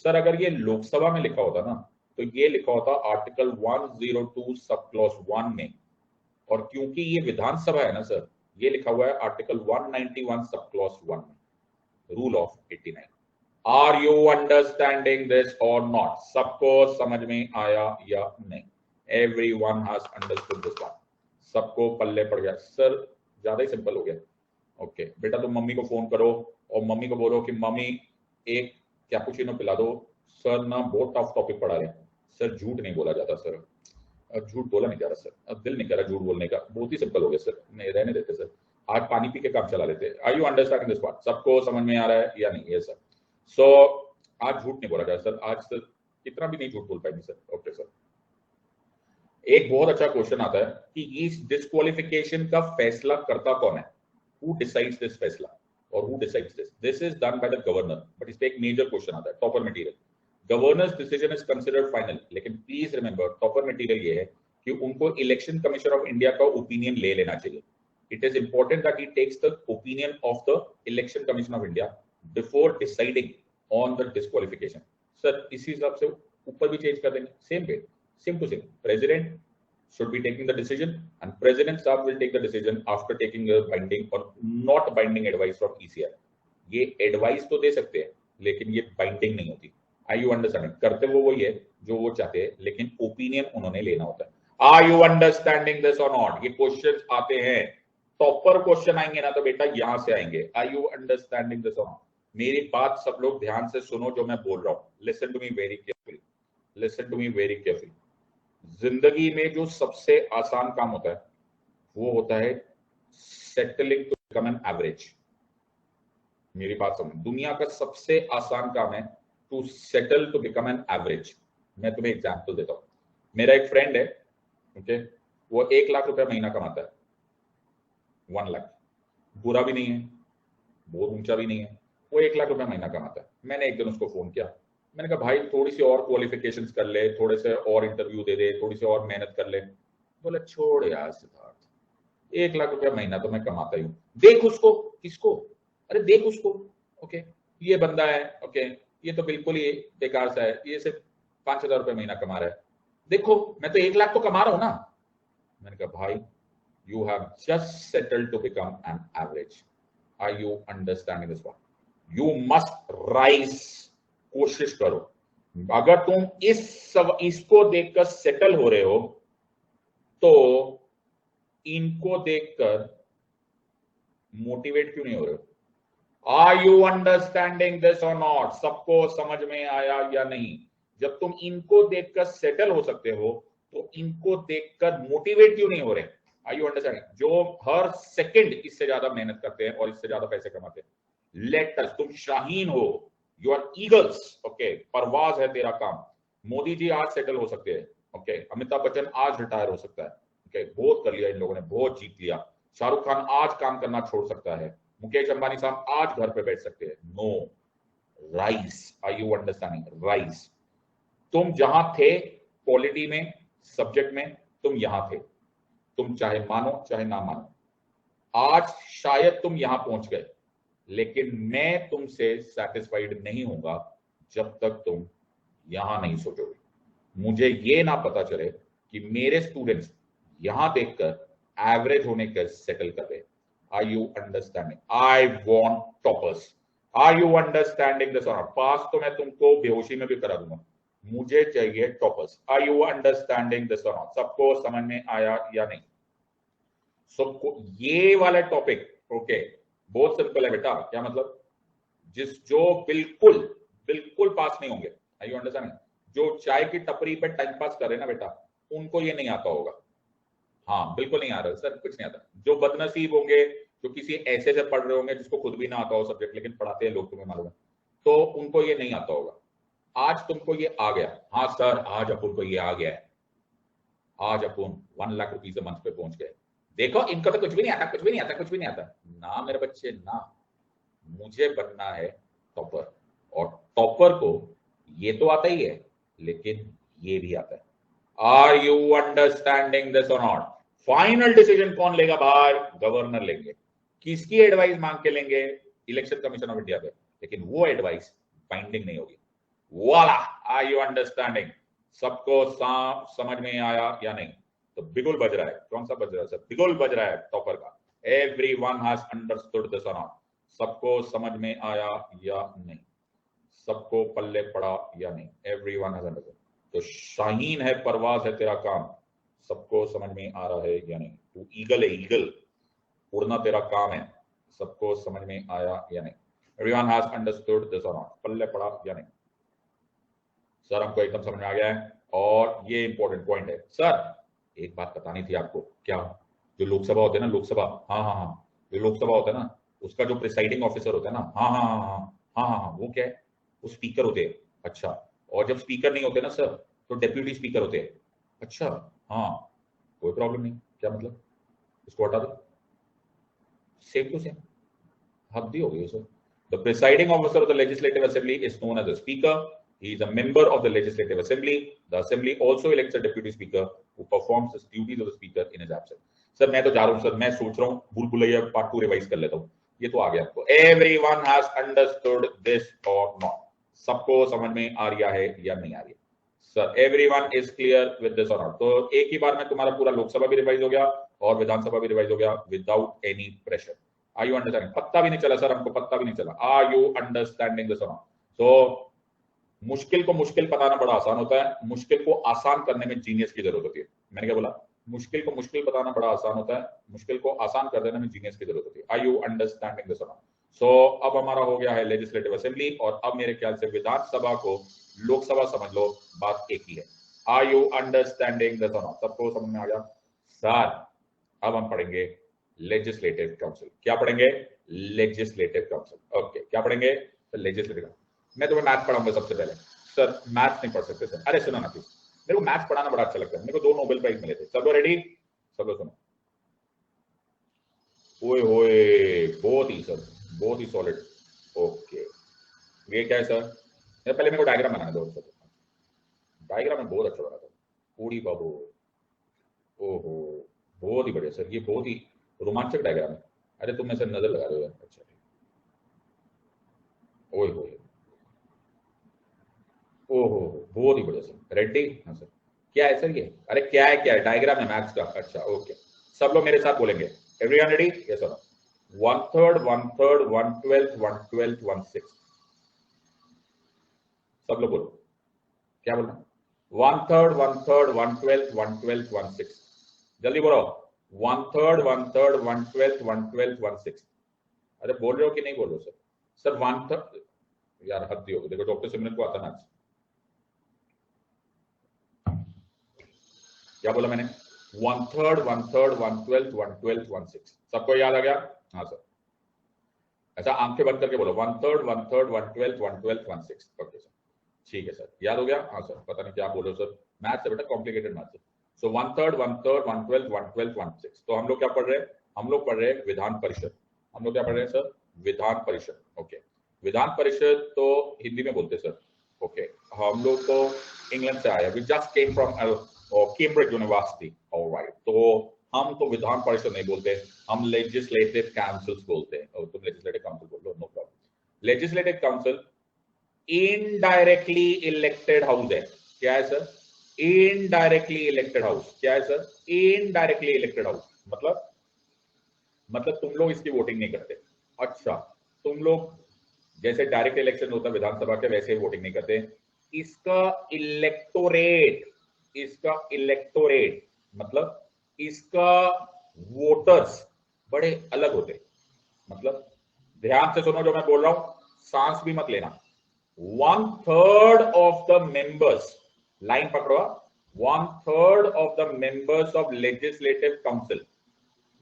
सर? अगर ये लोकसभा में लिखा होता ना, तो ये लिखा होता आर्टिकल 102 सब क्लॉज 1 में, और क्योंकि ये विधानसभा है ना सर, ये लिखा हुआ है आर्टिकल 191 सब क्लॉज 1 में, rule of 89। Are you understanding this और नॉट? सबको समझ में आया या नहीं? Everyone has understood this one। सबको पल्ले पड़ गया सर, ज्यादा ही सिंपल हो गया। ओके बेटा, तुम मम्मी को फोन करो और मम्मी को बोलो कि मम्मी एक कैपुचिनो पिला दो। सर ना बहुत टफ टॉपिक पढ़ा रहे हैं सर। झूठ नहीं बोला जाता सर, अब झूठ बोला नहीं जा रहा सर, अब दिल नहीं कर रहा झूठ बोलने का, बहुत ही सिंपल हो गया सर, नहीं रहने देते सर, आज पानी पी के काम चला लेते। Are you understanding this part? सबको समझ में आ रहा है या नहीं? ये सर। सो आज झूठ नहीं बोला जाए सर, आज सर इतना भी नहीं झूठ बोल पाएंगे सर। Okay sir. एक बहुत अच्छा क्वेश्चन आता है कि इस डिस्क्वालिफिकेशन का फैसला करता कौन है? हु डिसाइड्स दिस फैसला और who decides this? This is done by the governor. But इस पे एक मेजर क्वेश्चन आता है, topper material. Governor's decision is considered final, लेकिन प्लीज रिमेंबर टॉपर मटेरियल ये है कि उनको इलेक्शन कमीशन ऑफ इंडिया का ओपिनियन ले लेना चाहिए। It is important that he takes the opinion of the election commission of India before deciding on the disqualification. Sir इसी हिसाब से ऊपर भी चेंज कर देंगे, same way, same to same। President should be taking the decision and President Saab will take the decision after taking a binding or not binding advice from ECI। ये advice तो दे सकते हैं लेकिन ये binding नहीं होती। Are you understanding? करते वो वही है जो वो चाहते हैं, लेकिन opinion उन्होंने लेना होता है। Are you understanding this or not? ये questions आते हैं, टॉपर क्वेश्चन आएंगे ना तो बेटा यहां से आएंगे। Are you understanding this or not? मेरी बात सब लोग ध्यान से सुनो जो मैं बोल रहा हूँ। Listen to me very carefully। Listen to me very carefully। जिंदगी में जो सबसे आसान काम होता है वो होता है settling to become an average. मेरी बात समझ, दुनिया का सबसे आसान काम है to settle to become an average. मैं तुम्हें एग्जांपल देता हूं। मेरा एक फ्रेंड है, ओके, वो 1 लाख रुपया महीना कमाता है। 1 लाख बुरा भी नहीं है, बहुत ऊंचा भी नहीं है, वो 1 लाख रुपया महीना कमाता है। मैंने एक दिन उसको फोन किया, मैंने कहा भाई थोड़ी सी और क्वालिफिकेशंस कर ले, थोड़े से और इंटरव्यू दे दे, थोड़ी सी और मेहनत कर ले। बोला छोड़ यार सिद्धार्थ, 1 लाख रुपया महीना तो मैं कमाता ही हूँ। देख उसको, किसको? अरे देख उसको, ओके ये बंदा है, ओके ये तो बिल्कुल ही बेकार सा है, ये सिर्फ 5,000 रुपये महीना कमा रहा है, देखो मैं तो 1 लाख तो कमा रहा हूं ना। मैंने कहा भाई you have just settled to become an average, are you understanding this one, you must rise, कोशिश करो। अगर तुम इसको देखकर सेटल हो रहे हो तो इनको देखकर मोटिवेट क्यों नहीं हो रहे हो? आर यू अंडरस्टैंडिंग दिस और नॉट? सबको समझ में आया या नहीं? जब तुम इनको देखकर सेटल हो सकते हो तो इनको देखकर मोटिवेट क्यों नहीं हो रहे? Are you understanding? जो हर सेकंड इससे ज्यादा मेहनत करते हैं और इससे ज्यादा पैसे कमाते हैं। लेट अस, तुम शाहीन हो, यू आर ईगल्स, ओके, परवाज है तेरा काम। मोदी जी आज सेटल हो सकते हैं, ओके, अमिताभ बच्चन आज रिटायर हो सकता है, ओके, बहुत कर लिया इन लोगों ने, बहुत जीत लिया। शाहरुख खान आज काम करना छोड़ सकता है, मुकेश अंबानी साहब आज घर पे बैठ सकते हैं। No, rise, are you understanding? Rise. तुम जहां थे पॉलिटी में, सब्जेक्ट में, तुम यहां थे, तुम चाहे मानो चाहे ना मानो, आज शायद तुम यहां पहुंच गए, लेकिन मैं तुमसे सेटिस्फाइड नहीं होऊंगा जब तक तुम यहां नहीं सोचोगे। मुझे ये ना पता चले कि मेरे स्टूडेंट्स यहां देखकर एवरेज होने का सेटल कर रहे। Are you understanding? I want toppers. Are you understanding this? पास तो मैं तुमको बेहोशी में भी करा दूंगा, मुझे चाहिए toppers. Are you understanding this? सबको समझ में आया या नहीं? सबको ये वाला टॉपिक, ओके, बहुत सिंपल है बेटा। क्या मतलब? जो बिल्कुल बिल्कुल पास नहीं होंगे, आर यू अंडरस्टैंडिंग? जो चाय की टपरी पे टाइम पास कर रहे ना बेटा, उनको ये नहीं आता होगा। हाँ बिल्कुल नहीं आ रहा सर, कुछ नहीं आता। जो बदनसीब होंगे, जो किसी ऐसे से पढ़ रहे होंगे जिसको खुद भी ना आता हो सब्जेक्ट, लेकिन पढ़ाते हैं लोग, तुम्हें मालूम है, तो उनको ये नहीं आता होगा। आज तुमको ये आ गया, हाँ सर आज अपन को ये आ गया है, आज अपन 1 लाख रुपीज मंथ पे पहुंच गए। देखो इनको तो कुछ भी नहीं आता, कुछ भी नहीं आता, कुछ भी नहीं आता। ना मेरे बच्चे ना, मुझे बनना है टॉपर, और टॉपर को ये तो आता ही है, लेकिन ये भी आता है। आर यू अंडरस्टैंडिंग दिस और नॉट? फाइनल डिसीजन कौन लेगा भाई? गवर्नर लेंगे। किसकी एडवाइस मांग के लेंगे? इलेक्शन कमीशन ऑफ इंडिया पे, लेकिन वो एडवाइस बाइंडिंग नहीं होगी। वाला, आर यू अंडरस्टैंडिंग? सबको समझ में आया या नहीं? तो बिगुल बज रहा है। कौन सा बज रहा है सर? बिगुल बज रहा है टॉपर का। एवरीवन हैज अंडरस्टूड दिस और नॉट? सबको समझ में आया या नहीं? सबको पल्ले पड़ा या नहीं? Everyone has understood. तो शाहीन है, परवाज है तेरा काम, सबको समझ में आ रहा है या नहीं? तू ईगल है, ईगल, उड़ना तेरा काम है, सबको समझ में आया या नहीं? एवरीवन हैज अंडरस्टूड दिस और नॉट? पल्ले पड़ा या नहीं? सर हमको एकदम समझ में आ गया है, और ये इंपॉर्टेंट पॉइंट है सर, एक बात बतानी थी आपको। क्या? जो लोकसभा होते हैं ना, लोकसभा, हाँ हाँ हाँ, जो लोकसभा होता है ना, उसका जो प्रिसाइडिंग ऑफिसर होता है ना, हाँ हाँ हाँ हाँ हाँ हाँ हाँ, वो क्या है? वो स्पीकर होते हैं। अच्छा, और जब स्पीकर नहीं होते ना सर, तो डेप्यूटी स्पीकर होते हैं। अच्छा, हाँ, कोई प्रॉब्लम नहीं। क्या मतलब? इसको हटा दो, सेम टू सेम, हद ही हो गई sir. The presiding officer of the Legislative Assembly is known as the Speaker. He is a member of the Legislative Assembly. The Assembly also elects a Deputy Speaker who performs the duties of the Speaker in his absence. Sir मैं तो जा रहा हूँ सर, मैं सोच रहा हूँ भूल भुलैया पार्ट 2 रिवाइज कर लेता हूँ। ये तो आ गया आपको। Everyone has understood this or not? सबको समझ में आ रहा है या नहीं आ रही? Sir everyone is clear with this और नॉट? तो एक ही बार में तुम्हारा पूरा लोकसभा भी रिवाइज हो गया और विधानसभा भी रिवाइज हो गया without any pressure. Are you understanding? पत्ता भी नहीं चला सर, हमको पत्ता भी नहीं चला। आर यू अंडरस्टैंडिंग दिस और नॉट? सो मुश्किल को मुश्किल बताना बड़ा आसान होता है, मुश्किल को आसान करने में जीनियस की जरूरत होती है। मैंने क्या बोला? मुश्किल को मुश्किल बताना बड़ा आसान होता है, मुश्किल को आसान कर देने में जीनियस की जरूरत होती है। आर यू अंडरस्टैंडिंग दिस और नॉट? सो अब हमारा हो गया है लेजिस्लेटिव असेंबली, और अब मेरे ख्याल से विधानसभा को लोकसभा समझ लो, बात एक ही है। आर यू अंडरस्टैंडिंग दिस और नॉट? सबको समझ में आ गया? सर अब हम पढ़ेंगे लेजिस्लेटिव काउंसिल। क्या पढ़ेंगे? Legislative council. ओके, क्या पढ़ेंगे? लेजिस्लेटिव। मैं तुम्हें मैथ पढ़ाऊंगा सबसे पहले। सर मैथ्स नहीं पढ़ सकते सर? अरे सुनो ना प्लीज, मेरे को मैथ्स पढ़ाना बड़ा अच्छा लगता है, मेरे को 2 नोबेल प्राइज मिले थे। सब लोग रेडी? सब लोग सुनो। ओए होए, बहुत ही सर, बहुत ही सॉलिड। ओके, ये क्या है सर? पहले मेरे को डायग्राम बनाना दो। डायग्राम में बहुत अच्छा बना था, पूरी बाबू। ओहो, बहुत ही बढ़िया सर, ये बहुत ही रोमांचक डायग्राम है। अरे तुम ऐसे नजर लगा रहे हो? अच्छा, ओए होए, ओहो, बहुत ही बढ़िया सर। रेड्डी, हाँ सर। क्या है सर ये? अरे क्या है, क्या है? डायग्राम है मैथ्स का। अच्छा ओके, सब लोग मेरे साथ बोलेंगे। Everyone ready? Yes sir. 1/3, 1/3, 1/12, 1/12, 1/6। सब लोग बोलो, क्या बोलना? 1/3, 1/3, 1/12, 1/12, 1/6। जल्दी बोलो। 1/3, 1/3, 1/12, 1/12, 1/6। अरे बोल रहे हो कि नहीं बोल रहे हो सर? सर 1/3, यार हद ही होगी। देखो डॉक्टर सिमरन को आता मैथ्स। क्या बोला मैंने? 1/3, 1/3, 1/12, 1/12, 1/6। सबको याद आ गया? हाँ सर। ऐसा आंखें बंद करके बोलो, 1/3, 1/3, 1/12, 1/12, 1/6। ओके सर, ठीक है सर, याद हो गया? हाँ सर, पता नहीं क्या बोलो सर, मैथ्स है बेटा, कॉम्प्लिकेटेड मैथ्स है। सो 1/3, 1/3, 1/12, 1/12, 1/6। तो हम लोग क्या पढ़ रहे हैं? हम लोग पढ़ रहे हैं विधान परिषद। हम लोग क्या पढ़ रहे हैं सर? विधान परिषद। ओके, विधान परिषद तो हिंदी में बोलते हैं सर। ओके, हम लोग तो इंग्लैंड से आए, we just came from Cambridge University. Alright, तो हम तो विधान परिषद नहीं बोलते, हम लेजिस्लेटिव काउंसिल्स बोलते हैं। और तुम लेजिस्लेटिव काउंसिल बोल लो, no problem. Legislative council indirectly elected house है। क्या है सर? Indirectly elected house. क्या है सर? Indirectly elected house. मतलब तुम लोग इसकी वोटिंग नहीं करते। अच्छा, तुम लोग जैसे डायरेक्ट इलेक्शन होता है विधानसभा के, वैसे वोटिंग नहीं करते। इसका इलेक्टोरेट, इसका इलेक्टोरेट मतलब इसका वोटर्स बड़े अलग होते। मतलब ध्यान से सुनो जो मैं बोल रहा हूं, सांस भी मत लेना। 1/3 of the members, लाइन पकड़ो, 1/3 of the members of legislative council,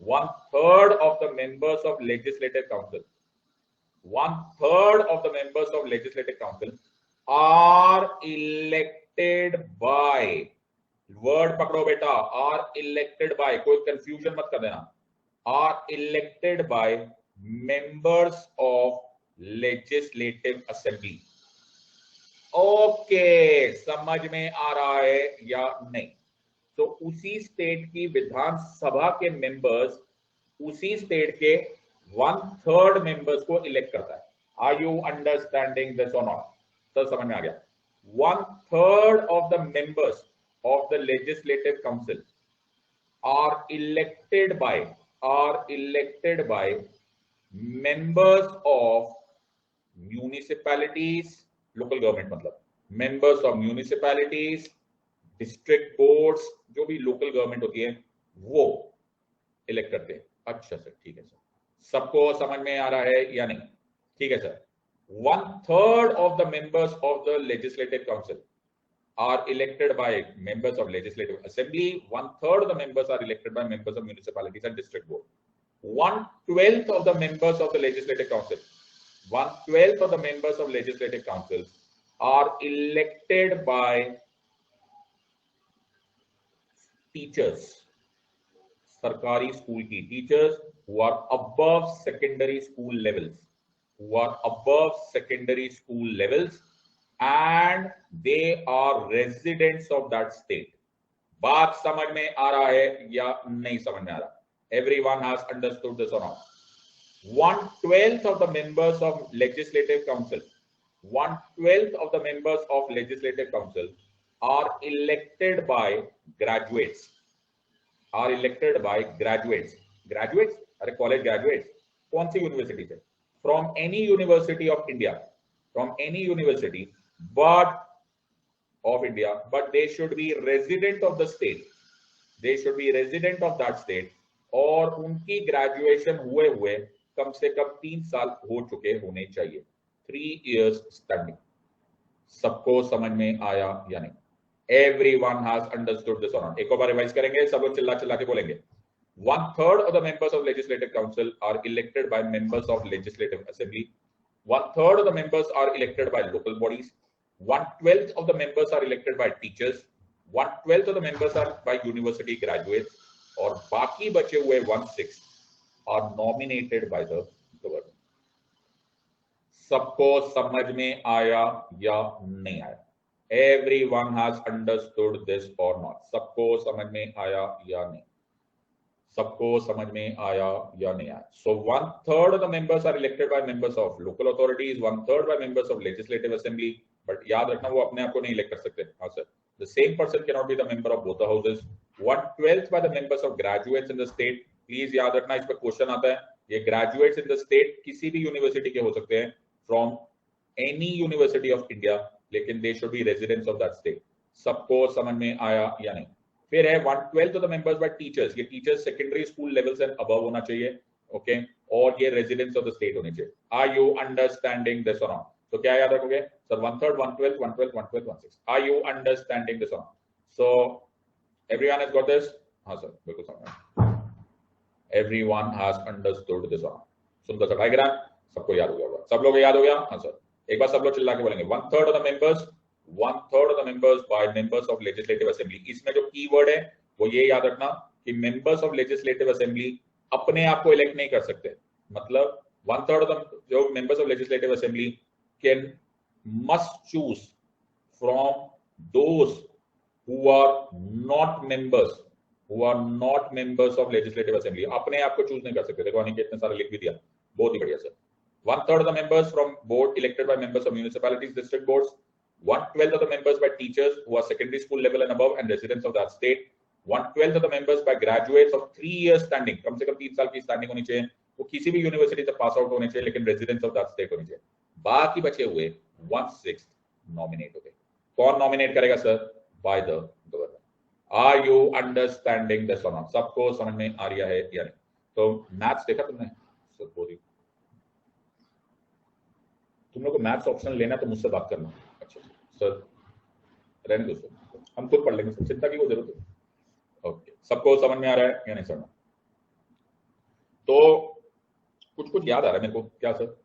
1/3 of the members of legislative council, 1/3 of the members of legislative council are elected by, word पकड़ो बेटा, आर इलेक्टेड बाय, कोई कंफ्यूजन मत कर देना, are elected by members of legislative assembly. Okay, समझ में आ रहा है या नहीं? तो उसी स्टेट की विधानसभा के मेंबर्स उसी स्टेट के 1/3 मेंबर्स को इलेक्ट करता है। आर यू अंडरस्टैंडिंग दिस और नॉट? सर समझ में आ गया। 1/3 of the members of the legislative council are elected by members of municipalities, local government मतलब members of municipalities, district boards, जो भी local government होती है वो elect करते हैं। अच्छा सर, ठीक है सर, सबको समझ में आ रहा है या नहीं? ठीक है sir. 1/3 of the members of the legislative council are elected by members of legislative assembly. 1/3 of the members are elected by members of municipalities and district board. 1/12 of the members of the legislative council, 1/12 of the members of legislative councils are elected by teachers, सरकारी स्कूल की teachers who are above secondary school levels, who are above secondary school levels and they are residents of that state. बात समझ में आ रहा है या नहीं समझ में आ रहा? Everyone has understood this or not? 1/12 of the members of legislative council, 1/12 of the members of legislative council are elected by graduates, are elected by graduates. Graduates, अरे कॉलेज ग्रेजुएट्स कौन सी यूनिवर्सिटी से? From any university of India, from any university but of India, but they should be resident of the state, they should be resident of that state, और उनकी ग्रेजुएशन हुए कम से कम 3 साल हो चुके होने चाहिए, 3 years स्टडी। सबको समझ में आया या नहीं? Everyone has understood this or not? एक और बार रिवाइज करेंगे, सब लोग चिल्ला चिल्ला के बोलेंगे। 1/3 of the members of legislative council are elected by members of legislative assembly. 1/3 of the members are elected by local bodies. 1/12 of the members are elected by teachers. 1/12 of the members are by university graduates. और बाकी बचे हुए 1/6 are nominated by the government. सबको समझ में आया या नहीं आया? Everyone has understood this or not? सबको समझ में आया या नहीं? सबको समझ में आया या नहीं आया? So 1/3 of the members are elected by members of local authorities, 1/3 by members of legislative assembly. But याद रखना वो अपने आप को नहीं elect कर सकते. हाँ sir. The same person cannot be the member of both the houses. 1/12 by the members of graduates in the state. Please याद रखना, इस पर क्वेश्चन आता है. ये graduates in the state किसी भी यूनिवर्सिटी के हो सकते हैं, from any university of India, लेकिन they should be residents of that state. सबको समझ में आया या नहीं? फिर है 1/12 of the members by teachers. ये टीचर्स सेकेंडरी स्कूल लेवल से अबव होना चाहिए, ओके, और ये रेजिडेंट्स ऑफ द स्टेट होने चाहिए. आर यू अंडरस्टैंडिंग दिस और नॉट? तो क्या याद रखोगे sir? 1/3, 1/12, 1/12, 1/12, 1/6. Are you understanding this और not? So everyone has got this? हाँ सर, बिल्कुल समझ. एवरीवन हैज अंडरस्टूड दिस और नॉट? सुंदर सा डायग्राम सबको याद हो गया होगा. सब लोग याद हो गया? हाँ सर. एक बार सब लोग चिल्ला के बोलेंगे 1/3 of the members, 1/3 of the members by members of legislative assembly. इसमें जो कीवर्ड है वो ये याद रखना कि members of legislative assembly अपने आप को इलेक्ट नहीं कर सकते. मतलब 1/3 of the जो members of legislative assembly can must choose from those who are not members of legislative assembly. अपने आप को चूज नहीं कर सकते. देखो अनिकेत ने सारा लिख भी दिया, बहुत ही बढ़िया sir. 1/3 of the members from board elected by members of municipalities, district boards. 1/12 of the members by teachers who are secondary school level and above and residents of that state. 1/12 of the members by graduates of 3 years standing. कम से कम 3 साल की स्टैंडिंग होनी चाहिए. वो किसी भी यूनिवर्सिटी से पास आउट होने चाहिए, लेकिन रेजिडेंट्स ऑफ दैट स्टेट होनी चाहिए. बाकी बचे हुए 1/6 नॉमिनेट हो गए. कौन नॉमिनेट करेगा sir? By the governor. Are you understanding this और नॉट? सबको समझ में आ रहा है या नहीं? तो मैथ्स देखा तुमने सर? बोली तुम लोग को मैथ्स ऑप्शनल लेना तो मुझसे बात करना. अच्छा सर, रहने दो सर, हम खुद पढ़ लेंगे, चिंता की कोई जरूरत नहीं. ओके, सबको समझ में आ रहा है या नहीं समझ? तो कुछ याद आ रहा है मेरे को. क्या सर?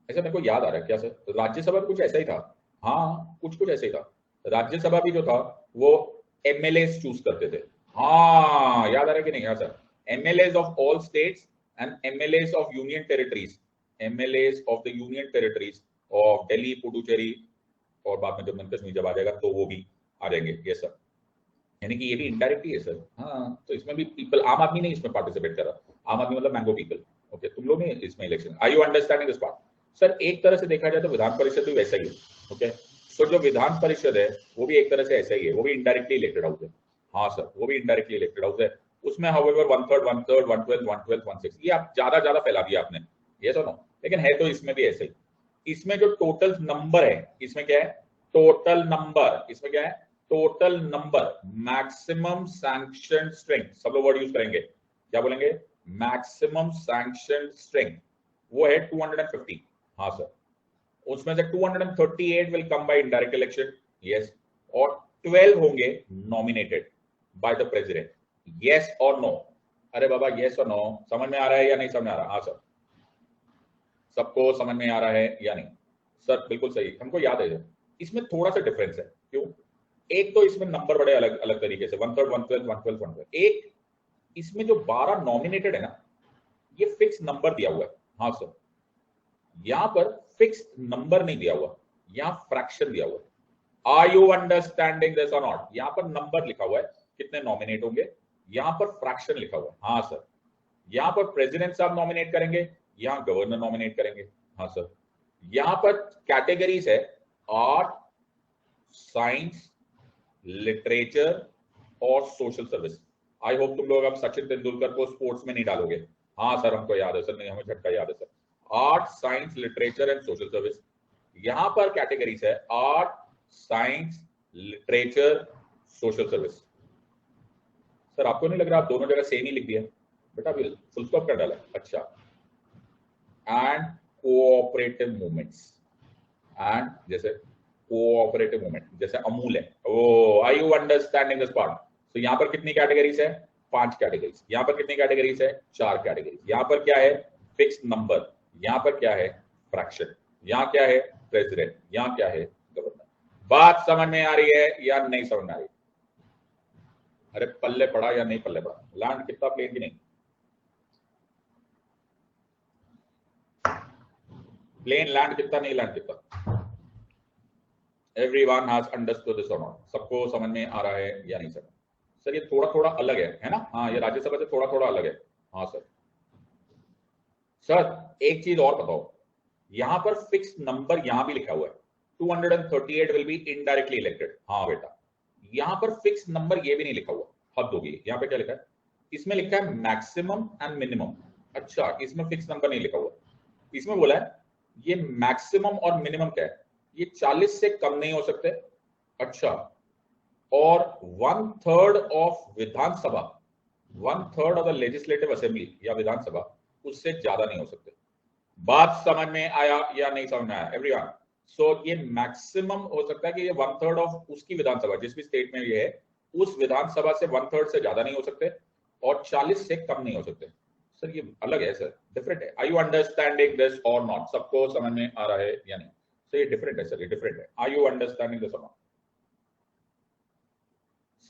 ऐसा मेरे को याद आ रहा है. क्या सर? राज्यसभा में कुछ ऐसा ही था. हाँ, कुछ ऐसा ही था. राज्यसभा भी जो था वो एमएलए चूज करते थे. हाँ, याद आ रहा है कि नहीं? हाँ sir. MLA of all states and MLA of union territories. MLAs of the union territories of Delhi, Puducherry, और बाद में जब जम्मू कश्मीर जब आ जाएगा तो वो भी आ जाएंगे. ये सर, यानी कि ये भी इनडायरेक्टली है सर. हाँ, तो इसमें भी पीपल, आम आदमी नहीं इसमें पार्टिसिपेट कर रहा. आम आदमी मतलब मैंगो पीपल. ओके, तुम लोग नहीं इसमें election. Are you understanding this part? Sir एक तरह से देखा जाए तो विधान परिषद भी वैसा ही है. ओके, सो जो विधान परिषद है वो भी एक तरह से ऐसा ही है. वो भी इनडायरेक्टली इलेक्टेड हाउस है. हाँ सर, वो भी इनडायरेक्टली इलेक्टेड हाउस है. उसमें हाउएवर 1/3, 1/3, 1/12, 1/12, 1/6, ये आप ज्यादा फैला दिया आपने. ये तो नो, लेकिन है तो इसमें भी ऐसे ही. इसमें जो टोटल नंबर है, इसमें क्या है? Total number. इसमें क्या है? Total number. Maximum sanction strength. सब लोग वर्ड यूज करेंगे. क्या बोलेंगे? Maximum sanction strength. वो है 250. हाँ सर. उसमें से 238 will come by indirect election. Yes. और 12 होंगे nominated by the president. Yes और नो? अरे बाबा, यस और नो समझ में आ रहा है या नहीं समझ में आ रहा? हाँ सर. सबको समझ में आ रहा है या नहीं? सर बिल्कुल सही, हमको याद है. इसमें थोड़ा सा डिफरेंस है. क्यों? एक तो इसमें नंबर बड़े अलग अलग तरीके से, 1/3, 1/12, 1/12, 1/12. एक इसमें जो 12 नॉमिनेटेड है ना, ये फिक्स नंबर दिया हुआ है. हाँ सर, यहां पर फिक्स नंबर नहीं दिया हुआ, यहां फ्रैक्शन दिया हुआ है. आर यू अंडरस्टैंडिंग दिस और नॉट? यहां पर नंबर लिखा हुआ है कितने नॉमिनेट होंगे, यहां पर फ्रैक्शन लिखा हुआ है. हाँ सर. यहां पर प्रेसिडेंट साहब नॉमिनेट करेंगे, यहां गवर्नर नॉमिनेट करेंगे. हाँ सर. यहां पर कैटेगरीज है आर्ट, साइंस, लिटरेचर और सोशल सर्विस. आई होप तुम लोग अब सचिन तेंदुलकर को स्पोर्ट्स में नहीं डालोगे. हाँ सर, हमको याद है सर. नहीं, हमें झटका याद है sir. Art, science, literature and social service. यहां पर कैटेगरीज है art, science, literature, social service. Sir आपको नहीं लग रहा आप दोनों जगह सेम ही लिख दिया? बेटा अभी फुल स्टॉप कर डाला. अच्छा. And cooperative movements. एंड जैसे कोऑपरेटिव मूवमेंट जैसे अमूल है. Oh, are you understanding this part? तो यहां पर कितनी कैटेगरीज है? 5 कैटेगरीज. यहां पर कितनी कैटेगरीज है? 4 कैटेगरीज. यहां पर क्या है? Fix number. यहां पर क्या है? फ्रैक्शन. यहां क्या है? प्रेसिडेंट. यहां क्या है? गवर्नर. बात समझ में आ रही है या नहीं समझ में आ रही? अरे पल्ले पड़ा या नहीं पल्ले पड़ा? लैंड कितना प्लेन की नहीं? प्लेन लैंड कितना, नहीं लैंड कितना? Everyone has understood this or not? सबको समझ में आ रहा है या नहीं सर? सर ये थोड़ा थोड़ा अलग है ना? हाँ, ये राज्यसभा से थोड़ा थोड़ा अलग है। हाँ सर। सर एक चीज और बताओ, यहां पर फिक्स नंबर यहां भी लिखा हुआ है, 238 विल बी इनडायरेक्टली इलेक्टेड। हाँ बेटा, यहां पर फिक्स नंबर ये भी नहीं लिखा हुआ, हद होगी। यहां पे क्या लिखा है? इसमें लिखा है मैक्सिमम एंड मिनिमम। अच्छा, इसमें फिक्स नंबर नहीं लिखा हुआ। इसमें बोला है ये मैक्सिमम और मिनिमम क्या है, ये 40 से कम नहीं हो सकते। अच्छा, और 1/3 of Vidhan Sabha, 1/3 of the legislative assembly या विधानसभा, उससे ज्यादा नहीं हो सकते। बात समझ में आया या नहीं समझ में आया एवरीवन? सो ये मैक्सिमम हो सकता है कि ये 1/3 ऑफ उसकी विधानसभा, जिस भी स्टेट में ये है, उस विधानसभा से 1/3 से ज्यादा नहीं हो सकते, और 40 से कम नहीं हो सकते। सर ये अलग है सर, डिफरेंट है। आर यू अंडरस्टैंडिंग दिस और नॉट? सबको समझ में आ रहा है या नहीं? सर ये डिफरेंट है सर, ये डिफरेंट है। आर यू अंडरस्टैंडिंग दिस और नॉट?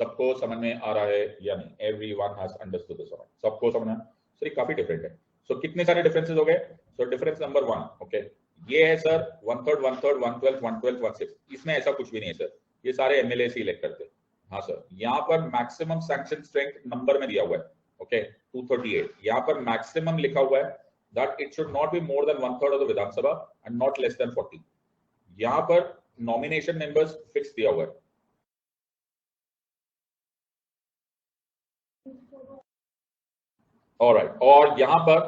सबको समझ में आ रहा है या नहीं? एवरीवन हैज अंडरस्टूड दिस और नॉट? सबको समझ में? सर ये काफी डिफरेंट है। सो कितने सारे डिफरेंसेस हो गए? सो डिफरेंस नंबर 1, ओके, ये है सर 1/3, 1/3, 1/12, 1/12, 1/6। इसमें ऐसा कुछ भी नहीं है सर, ये सारे एमएलए से इलेक्ट करते हैं। हाँ सर, यहाँ पर मैक्सिमम सैंक्शन स्ट्रेंथ नंबर में दिया हुआ है, ओके, 238। यहाँ पर मैक्सिमम लिखा हुआ है that it should not be more than 1/3 of the Vidhan Sabha and not less than 40। यहाँ पर नॉमिनेशन मेंबर्स फिक्स दिया हुआ है। ऑलराइट, और यहाँ पर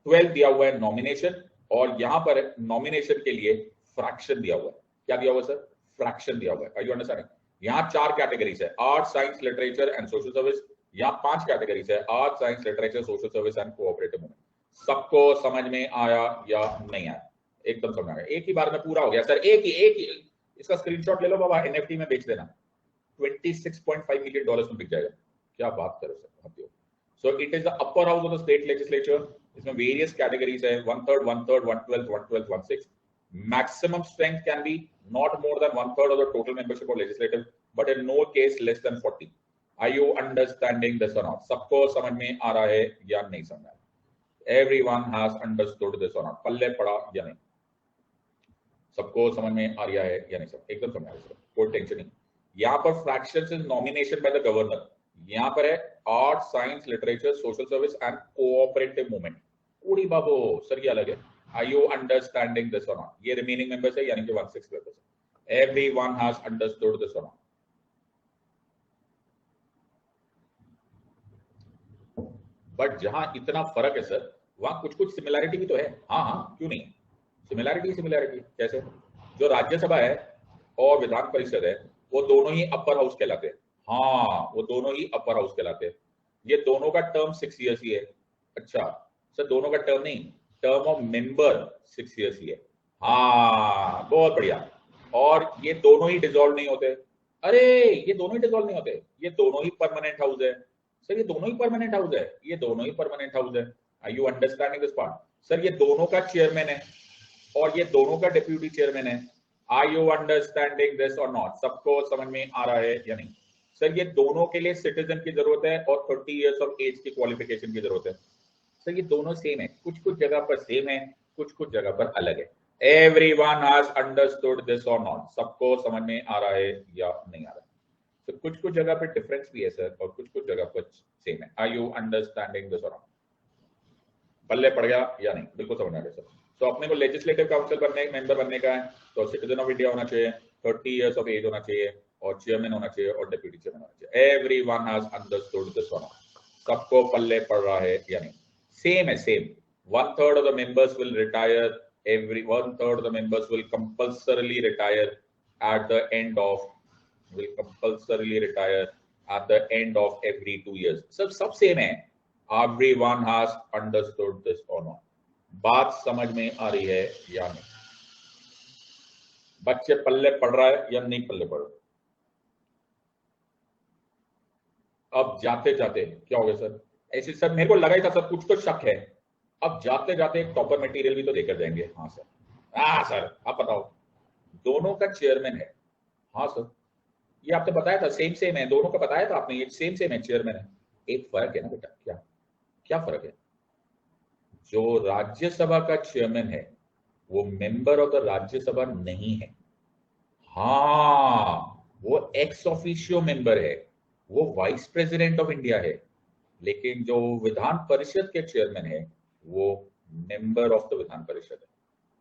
12 दिया हुआ है नॉमिनेशन, और यहाँ पर नॉमिनेशन के लिए फ्रैक्शन दिया हुआ है। क्या दिया हुआ है सर? फ्रैक्शन दिया हुआ है। Are you understanding? यहाँ 4 कैटेगरीज है, art, science, literature and social service. यहाँ 5 कैटेगरीज है, art, science, literature, social service and cooperative movement. सबको समझ में आया या नहीं आया? एकदम समझ में आया। एक ही बार में पूरा हो गया सर, एक ही इसका स्क्रीनशॉट ले लो बाबा, एनएफटी में बेच देना, $26.5 मिलियन में बिक जाएगा। क्या बात करो sir. So it is the upper house of the state legislature. इसमें वेरियस कैटेगरीज है, 1/3, 1/3, 1/12, 1/12, 1/6। Maximum strength can be not more than 1/3 of the total membership of legislative, but in no case less than 40। Are you understanding this और नॉट? सबको समझ में आ रहा है या नहीं समझ में आ रहा? Everyone has understood this or not? पल्ले पड़ा या नहीं? सबको समझ में आ रहा है या नहीं? सब एकदम समझ आ रहा है, कोई टेंशन नहीं। यहाँ पर fractions is nomination bye the governor. यहाँ पर है art, science, literature, social service and cooperative movement. उड़ी बाबू सर ये अलग है। आर यू अंडरस्टैंडिंग दिस और नॉट? ये रिमेनिंग मेंबर्स है, यानी कि 1/6 मेंबर्स है। एवरीवन हैज अंडरस्टूड दिस और नॉट? बट जहां इतना फर्क है सर, वहां कुछ कुछ सिमिलैरिटी भी तो है। हाँ हाँ, क्यों नहीं? सिमिलैरिटी सिमिलैरिटी कैसे? जो राज्यसभा है और विधान परिषद है, वो दोनों ही अपर हाउस कहलाते हैं। हाँ, वो दोनों ही अपर हाउस कहलाते हैं। ये दोनों का टर्म 6 ईयर्स ही है। अच्छा सर, दोनों का टर्म नहीं, term of member 6 years he है। हाँ बहुत बढ़िया। और ये दोनों ही डिसॉल्व नहीं होते। अरे ये दोनों ही डिसॉल्व नहीं होते, ये दोनों ही परमानेंट हाउस है सर। ये दोनों ही परमानेंट हाउस है, ये दोनों ही परमानेंट हाउस है। Are you understanding this part? Sir ये दोनों का चेयरमैन है और ये दोनों का डिप्यूटी चेयरमैन है। आर यू अंडरस्टैंडिंग दिस और नॉट? सबको समझ में आ रहा है या नहीं? सर ये दोनों के लिए सिटीजन की जरूरत है और 30 इयर्स ऑफ एज की क्वालिफिकेशन की जरूरत है। सर ये दोनों सेम है, कुछ कुछ जगह पर सेम है, कुछ कुछ जगह पर अलग है। एवरीवन हैज अंडरस्टूड दिस और नॉट? सबको समझ में आ रहा है या नहीं आ रहा? तो कुछ कुछ जगह पर डिफरेंस भी है सर, और कुछ कुछ जगह पर सेम है। आर यू अंडरस्टैंडिंग दिस और नॉट? पल्ले पड़ गया या नहीं? बिल्कुल समझ आ गया सर। तो अपने को लेजिस्लेटिव काउंसिल बनने, मेंबर बनने का है, तो सिटीजन ऑफ इंडिया होना चाहिए, 30 इयर्स ऑफ एज होना चाहिए, और चेयरमैन होना चाहिए, और डिप्यूटी चेयरमैन होना चाहिए। Everyone has understood this one? सबको पल्ले पड़ रहा है या नहीं? सेम है, same. 1/3 of the members will retire, every 1/3 of the members will compulsorily retire at the end of every 2 years। सब सेम है। Everyone has understood this or not? बात समझ में आ रही है या नहीं? बच्चे पल्ले पड़ रहा है या नहीं पल्ले पड़ रहा? अब जाते जाते क्या हो गया सर? ऐसे सर मेरे को लगा ही था सर, कुछ तो शक है। अब जाते जाते एक टॉपर मटेरियल भी तो देकर जाएंगे। हाँ सर, हाँ सर, आप बताओ। दोनों का चेयरमैन है। हाँ सर, ये आपने बताया था, सेम सेम है, दोनों का बताया था आपने, ये सेम सेम है, चेयरमैन है। एक फर्क है ना बेटा, क्या क्या फर्क है? जो राज्यसभा का चेयरमैन है वो मेंबर ऑफ द राज्यसभा नहीं है। हाँ, वो एक्स ऑफिशियो मेंबर है। वो वाइस प्रेसिडेंट ऑफ इंडिया है, लेकिन जो विधान परिषद के चेयरमैन है वो मेंबर ऑफ द विधान परिषद है।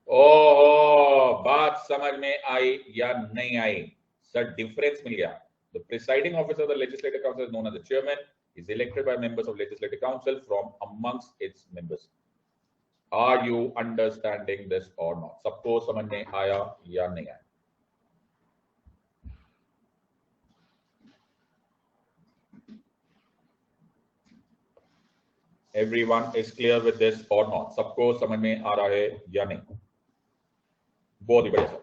ओहो, बात समझ में आई या नहीं आई? सर डिफरेंस मिल गया। The presiding officer of the legislative council is known as the chairman, is elected by members of legislative council from amongst its members. Are you understanding this और नॉट? सबको समझ में आया या नहीं आया? Everyone is clear with this or not? सबको समझ में आ रहा है या नहीं? बहुत ही बढ़िया सर।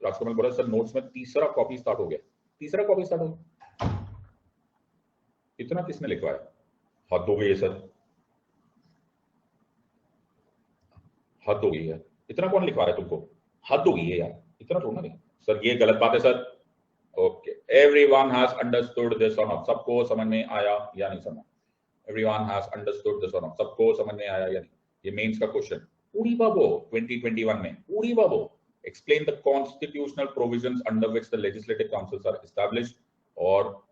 राजकमल बोला सर नोट्स में तीसरा कॉपी स्टार्ट हो गया। तीसरा कॉपी स्टार्ट हो गया? इतना किसने लिखवाया? हद हो गई है सर, हद हो गई है। इतना कौन लिखवा रहा है तुमको? हद हो गई है यार, इतना थोड़ा नहीं सर, ये गलत बात है sir. Okay, everyone has understood this और नॉट? सबको समझ में आया या नहीं समझ? एवरीवन हैज अंडरस्टूड दिस और नॉट? सबको समझ में आया या नहीं? ये मेंस का क्वेश्चन। उड़ी बाबो 2021 में, उड़ी बाबो explain the constitutional provisions under which the legislative councils are established. और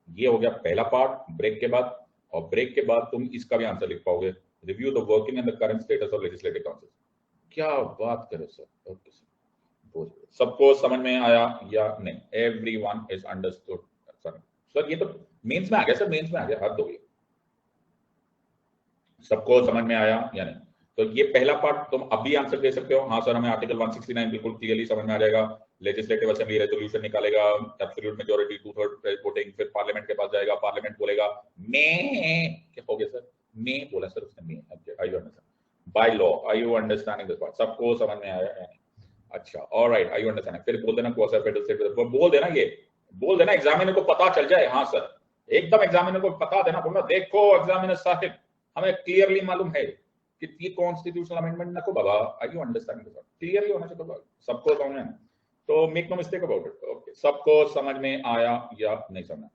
ये हो गया पहला पार्ट ब्रेक के बाद, और ब्रेक के बाद तुम इसका भी आंसर लिख पाओगे। Review the working and the current status of legislative council. क्या बात करें सर। ओके सर, सबको समझ में आया या नहीं? Everyone is understood. Sir sir ये तो मेंस में आ गया सर, मेंस में आ गया, हद हो गई। सबको समझ में आया या नहीं? तो ये पहला पार्ट तुम अभी आंसर दे सकते हो। हाँ सर, हमें आर्टिकल 169 बिल्कुल क्लियरली समझ में आ जाएगा। लेजिस्लेटिव असेंबली रेजोल्यूशन निकालेगा, एब्सोल्यूट मेजॉरिटी 2/3 वोटिंग, फिर पार्लियामेंट के पास जाएगा, पार्लियामेंट बोलेगा मैं क्या हो गया सर, मैं बोला सर उसने मैं। I you understand by law? I you understanding this part? सबको समझ में आया या नहीं? अच्छा, ऑलराइट, आई यू अंडरस्टैंड। फिर बोल देना क्वासी फेडरल स्टेट, बोल देना, ये बोल देना एग्जामिनर को पता चल जाए। हाँ सर, एकदम एग्जामिनर को बता देना, बोलना देखो एग्जामिनर साहिब, हमें क्लियरली मालूम है कि ये कॉन्स्टिट्यूशनल अमेंडमेंट ना को बाबा। I you understanding this? Clearly होना चाहिए बाबा, सबको समझ में। तो make no mistake about it. Okay, सबको समझ में आया या नहीं समझ?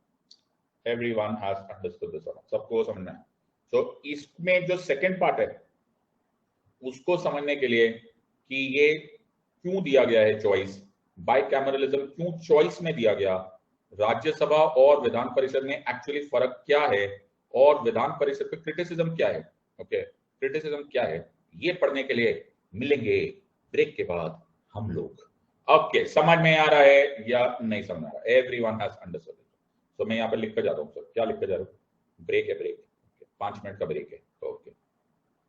Everyone has understood this? सबको समझ में आया? तो इसमें जो सेकंड पार्ट है उसको समझने के लिए कि ये क्यों दिया गया है चॉइस, बाइकैमरलिज्म क्यों चॉइस में दिया गया, राज्यसभा और विधान परिषद में एक्चुअली फर्क क्या है, और विधान परिषद पे क्रिटिसिज्म क्या है, ओके क्रिटिसिज्म क्या है, ये पढ़ने के लिए मिलेंगे ब्रेक के बाद हम लोग। ओके, समझ में आ रहा है या नहीं समझ आ रहा? Everyone has understood. तो मैं यहाँ पे लिख कर जा रहा हूँ सर, क्या लिख कर जा रहा हूँ? ब्रेक है, ब्रेक, 5 मिनट का ब्रेक है। ओके,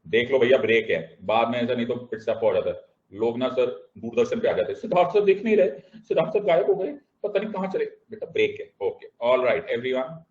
देख लो भैया ब्रेक है, बाद में ऐसा नहीं तो फिर से हो जाता है। लोग ना सर दूरदर्शन पे आ जाते हैं, सिद्धार्थ सर दिख नहीं रहे, सिद्धार्थ सर गायब हो गए, पता नहीं कहाँ चले। बेटा ब्रेक है। Okay, all right everyone.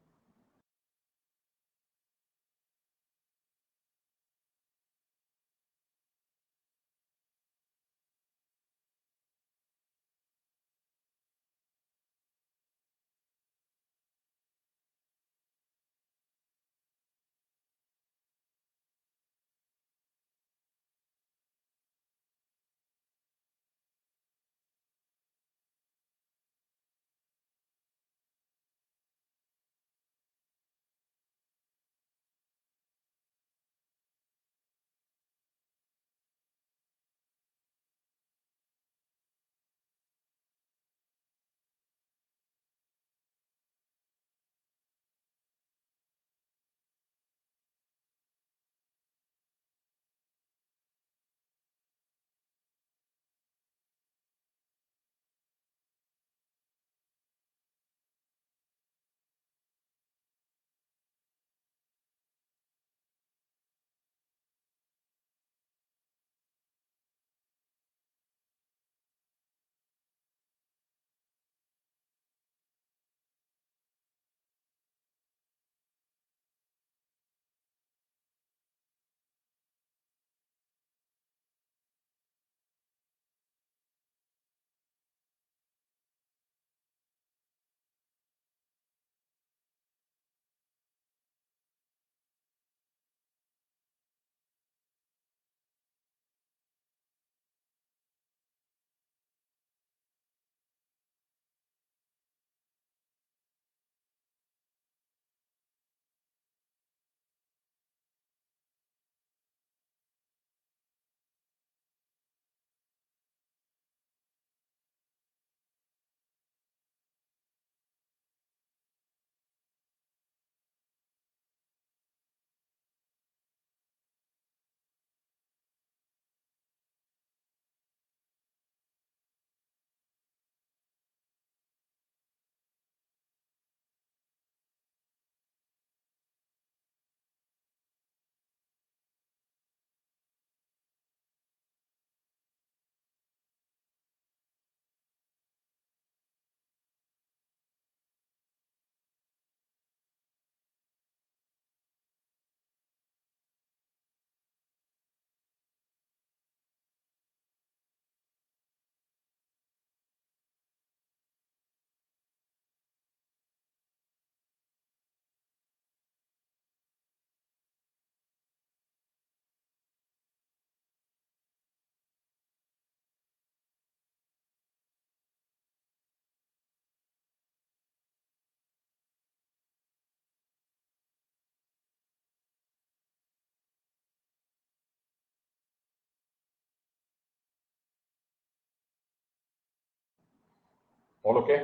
All okay?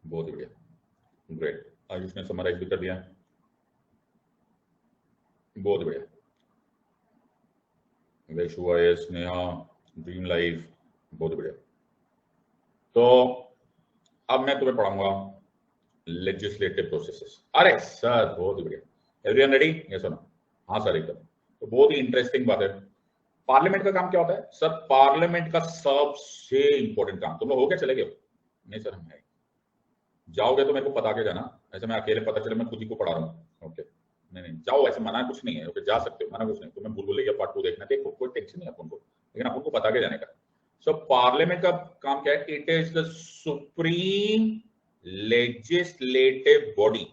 बहुत ही बढ़िया, ग्रेट। आयुष ने समराइज भी कर दिया, बहुत ही बढ़िया। वैशु, स्नेहा, ड्रीम लाइफ, बहुत ही बढ़िया। तो अब मैं तुम्हें पढ़ाऊंगा लेजिस्लेटिव प्रोसेसेस। अरे सर बहुत ही बढ़िया। Everyone ready? ये सुनो। हाँ सर एकदम। तो बहुत ही इंटरेस्टिंग बात है। पार्लियामेंट का काम क्या होता है सर? पार्लियामेंट का सबसे इंपॉर्टेंट काम, तुम लोग हो क्या, चले गए? नहीं सर हम है। जाओगे तो मेरे को पता के जाना, ऐसे मैं अकेले पता चले मैं खुद ही को पढ़ा रहा हूँ। ओके नहीं नहीं जाओ, ऐसे मना कुछ नहीं है। ओके जा सकते हो, मना कुछ नहीं। तुम्हें बुलबुले या पार्ट 2 देखना देखो, कोई टेंशन नहीं है अपन को, लेकिन अपन को पता के जाने का। सो पार्लियामेंट का काम क्या है? It is the supreme legislative body.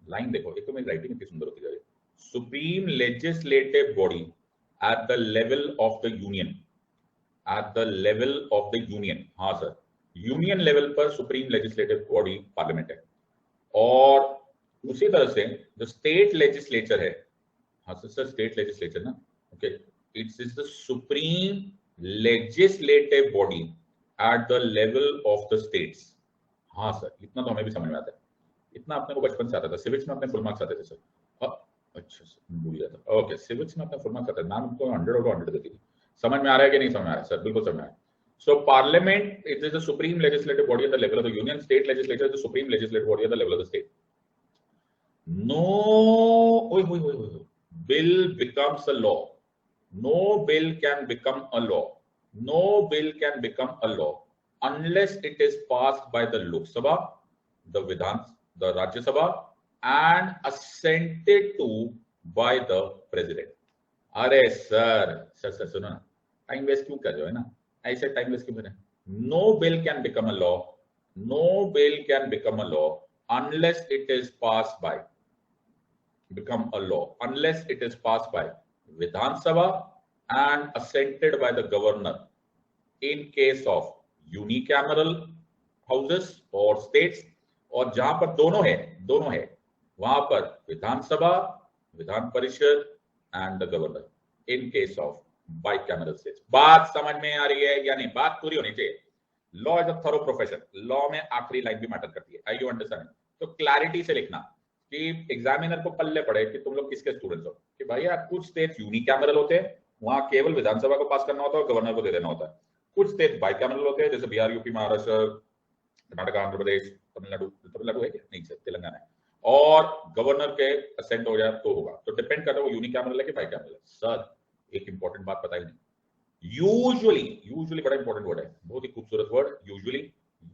Line देखो, एक तो मेरी राइटिंग इतनी सुंदर होती जा रही है। Supreme legislative body at the level of the union, at the level of the union. हाँ सर, यूनियन लेवल पर सुप्रीम लेजिस्लेटिव बॉडी पार्लियामेंट है। और उसी तरह से जो स्टेट लेजिस्लेचर है, हाँ सर स्टेट लेजिस्लेचर ना, okay, it's is the supreme legislative body at the level of the states. हाँ सर, इतना तो हमें भी समझ में आता है, इतना अपने को बचपन से आता था। सिविक्स में अपने फुल मार्क्स आते थे सर। अच्छा सर भूल गया था। ओके सिविक्स में अपने फुल मार्क्स आते थे, मैम तो 100 और 100 देती थी। समझ में आ रहा है कि नहीं समझ में आ रहा है? सर बिल्कुल समझ में आ रहा है। So Parliament, it is the supreme legislative body at the level of the union. State legislature is the supreme legislative body at the level of the state. No bill becomes a law. No bill can become a law. No bill can become a law unless it is passed by the Lok Sabha, the Vidhan, the Rajya Sabha, and assented to by the president. अरे सर सुनो ना, टाइम वेस्ट क्यों कर रहे हो? है ना, ऐसे टाइम वेस्ट क्यों करें? No bill can become a law, no bill can become a law unless it is pass by, become a law unless it is passed by Vidhan Sabha and assented by the governor in case of unicameral houses or states, और जहां पर दोनों है वहां पर विधानसभा, Vidhan Parishad and the governor in case of bicameral states. बात समझ में आ रही है या नहीं? बात पूरी होनी चाहिए। Law is a thorough profession, law में आखिरी लाइन भी मैटर करती है। आई यू अंडरस्टैंड? तो क्लैरिटी से लिखना कि एग्जामिनर को पल्ले पड़े कि तुम लोग किसके स्टूडेंट्स हो, कि भाई यार कुछ स्टेट्स यूनिकैमरल होते हैं, वहां केवल विधानसभा को पास करना होता है और गवर्नर को दे देना होता है। कुछ स्टेट बाइकैमरल होते हैं, जैसे बिहार, यूपी, महाराष्ट्र, कर्नाटक, आंध्र प्रदेश, तमिलनाडु है क्या? नहीं सर तेलंगाना है। और गवर्नर के असेंट हो जाए तो होगा। तो डिपेंड करता है वो यूनिकैमरल है कि बाइकैमरल है। सर एक इंपॉर्टेंट बात पता ही नहीं, यूजुअली बड़ा इंपॉर्टेंट वर्ड है, बहुत ही खूबसूरत word,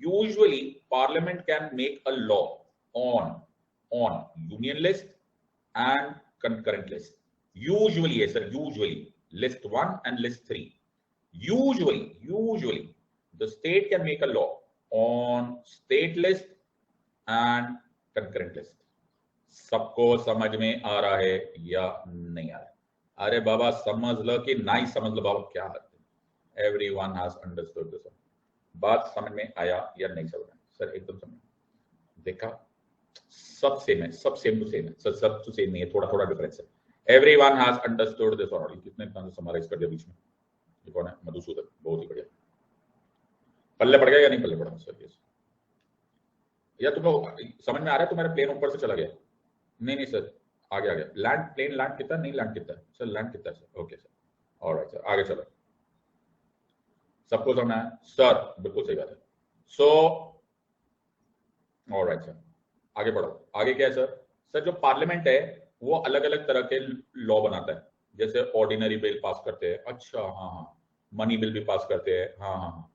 usually parliament can make a law on union list and concurrent list. Usually yes sir, usually list 1 and list 3. Usually the state can make a law on state list and concurrent list. सबको समझ में आ रहा है या नहीं आ रहा है? अरे बाबा समझ लो कि नहीं समझ लो बाबा, क्या है? Everyone has understood this. बात समझ में आया या नहीं समझ में? सर एकदम समझ, देखा सब सेम है, सब सेम टू सेम है सर, सब टू सेम नहीं है, थोड़ा थोड़ा डिफरेंस है। Everyone has understood this already. कितने इतना समराइज कर दिया बीच में? ये कौन है? मधुसूदन, बहुत ही बढ़िया। पल्ले पड़ गया या नहीं पल्ले पड़ा सर? ये या तुम लोग समझ में आ रहा है? तुम्हारा प्लेन ऊपर से चला गया? नहीं सर आगे आ गया। लैंड प्लेन लैंड कितना? नहीं लैंड कितना है सर? लैंड कितना है sir? Okay sir, alright sir, आगे चलो। सबको समझना है सर? बिल्कुल सही बात है। सो ऑलराइट सर, आगे बढ़ो। आगे क्या है सर? सर जो पार्लियामेंट है वो अलग अलग तरह के लॉ बनाता है, जैसे ऑर्डिनरी बिल पास करते हैं। अच्छा हाँ, मनी बिल भी पास करते हैं। हाँ,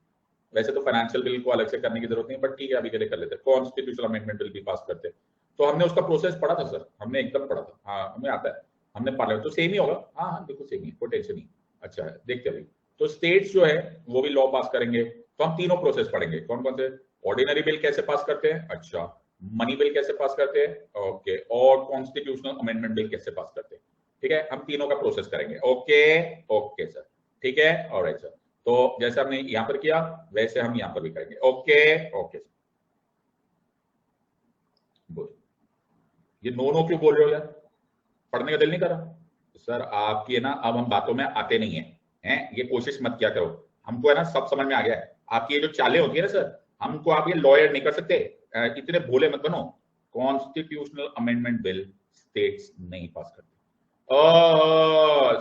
वैसे तो फाइनेंशियल बिल को अलग से करने की जरूरत नहीं, बट ठीक है अभी के लिए कर लेते हैं। कॉन्स्टिट्यूशनल अमेंडमेंट बिल भी पास करते हैं। तो हमने उसका प्रोसेस पढ़ा था सर, हमने एकदम पढ़ा था। हाँ हमें आता है, हमने पार्लियामेंट तो सेम ही होगा। हाँ बिल्कुल सेम ही है, कोई टेंशन नहीं। अच्छा है, देखते अभी। तो स्टेट्स जो है वो भी लॉ पास करेंगे, तो हम तीनों प्रोसेस पढ़ेंगे। कौन कौन से? ऑर्डिनरी बिल कैसे पास करते हैं, अच्छा, मनी बिल कैसे पास करते हैं, ओके, और कॉन्स्टिट्यूशनल अमेंडमेंट बिल कैसे पास करते हैं। ठीक है, हम तीनों का प्रोसेस करेंगे। ओके सर, ठीक है, ऑलराइट सर। तो जैसे हमने यहां पर किया वैसे हम यहां पर भी करेंगे। Okay sir. बोल, ये नो क्यों बोल रहे हो यार? पढ़ने का दिल नहीं कर रहा? सर आपकी है ना, अब हम बातों में आते नहीं है, हैं, ये कोशिश मत किया करो। हमको है ना सब समझ में आ गया है। आपकी ये जो चालें होती है ना सर, हमको आप ये लॉयर नहीं कर सकते, इतने भोले मत बनो। कॉन्स्टिट्यूशनल अमेंडमेंट बिल स्टेट्स नहीं पास करते।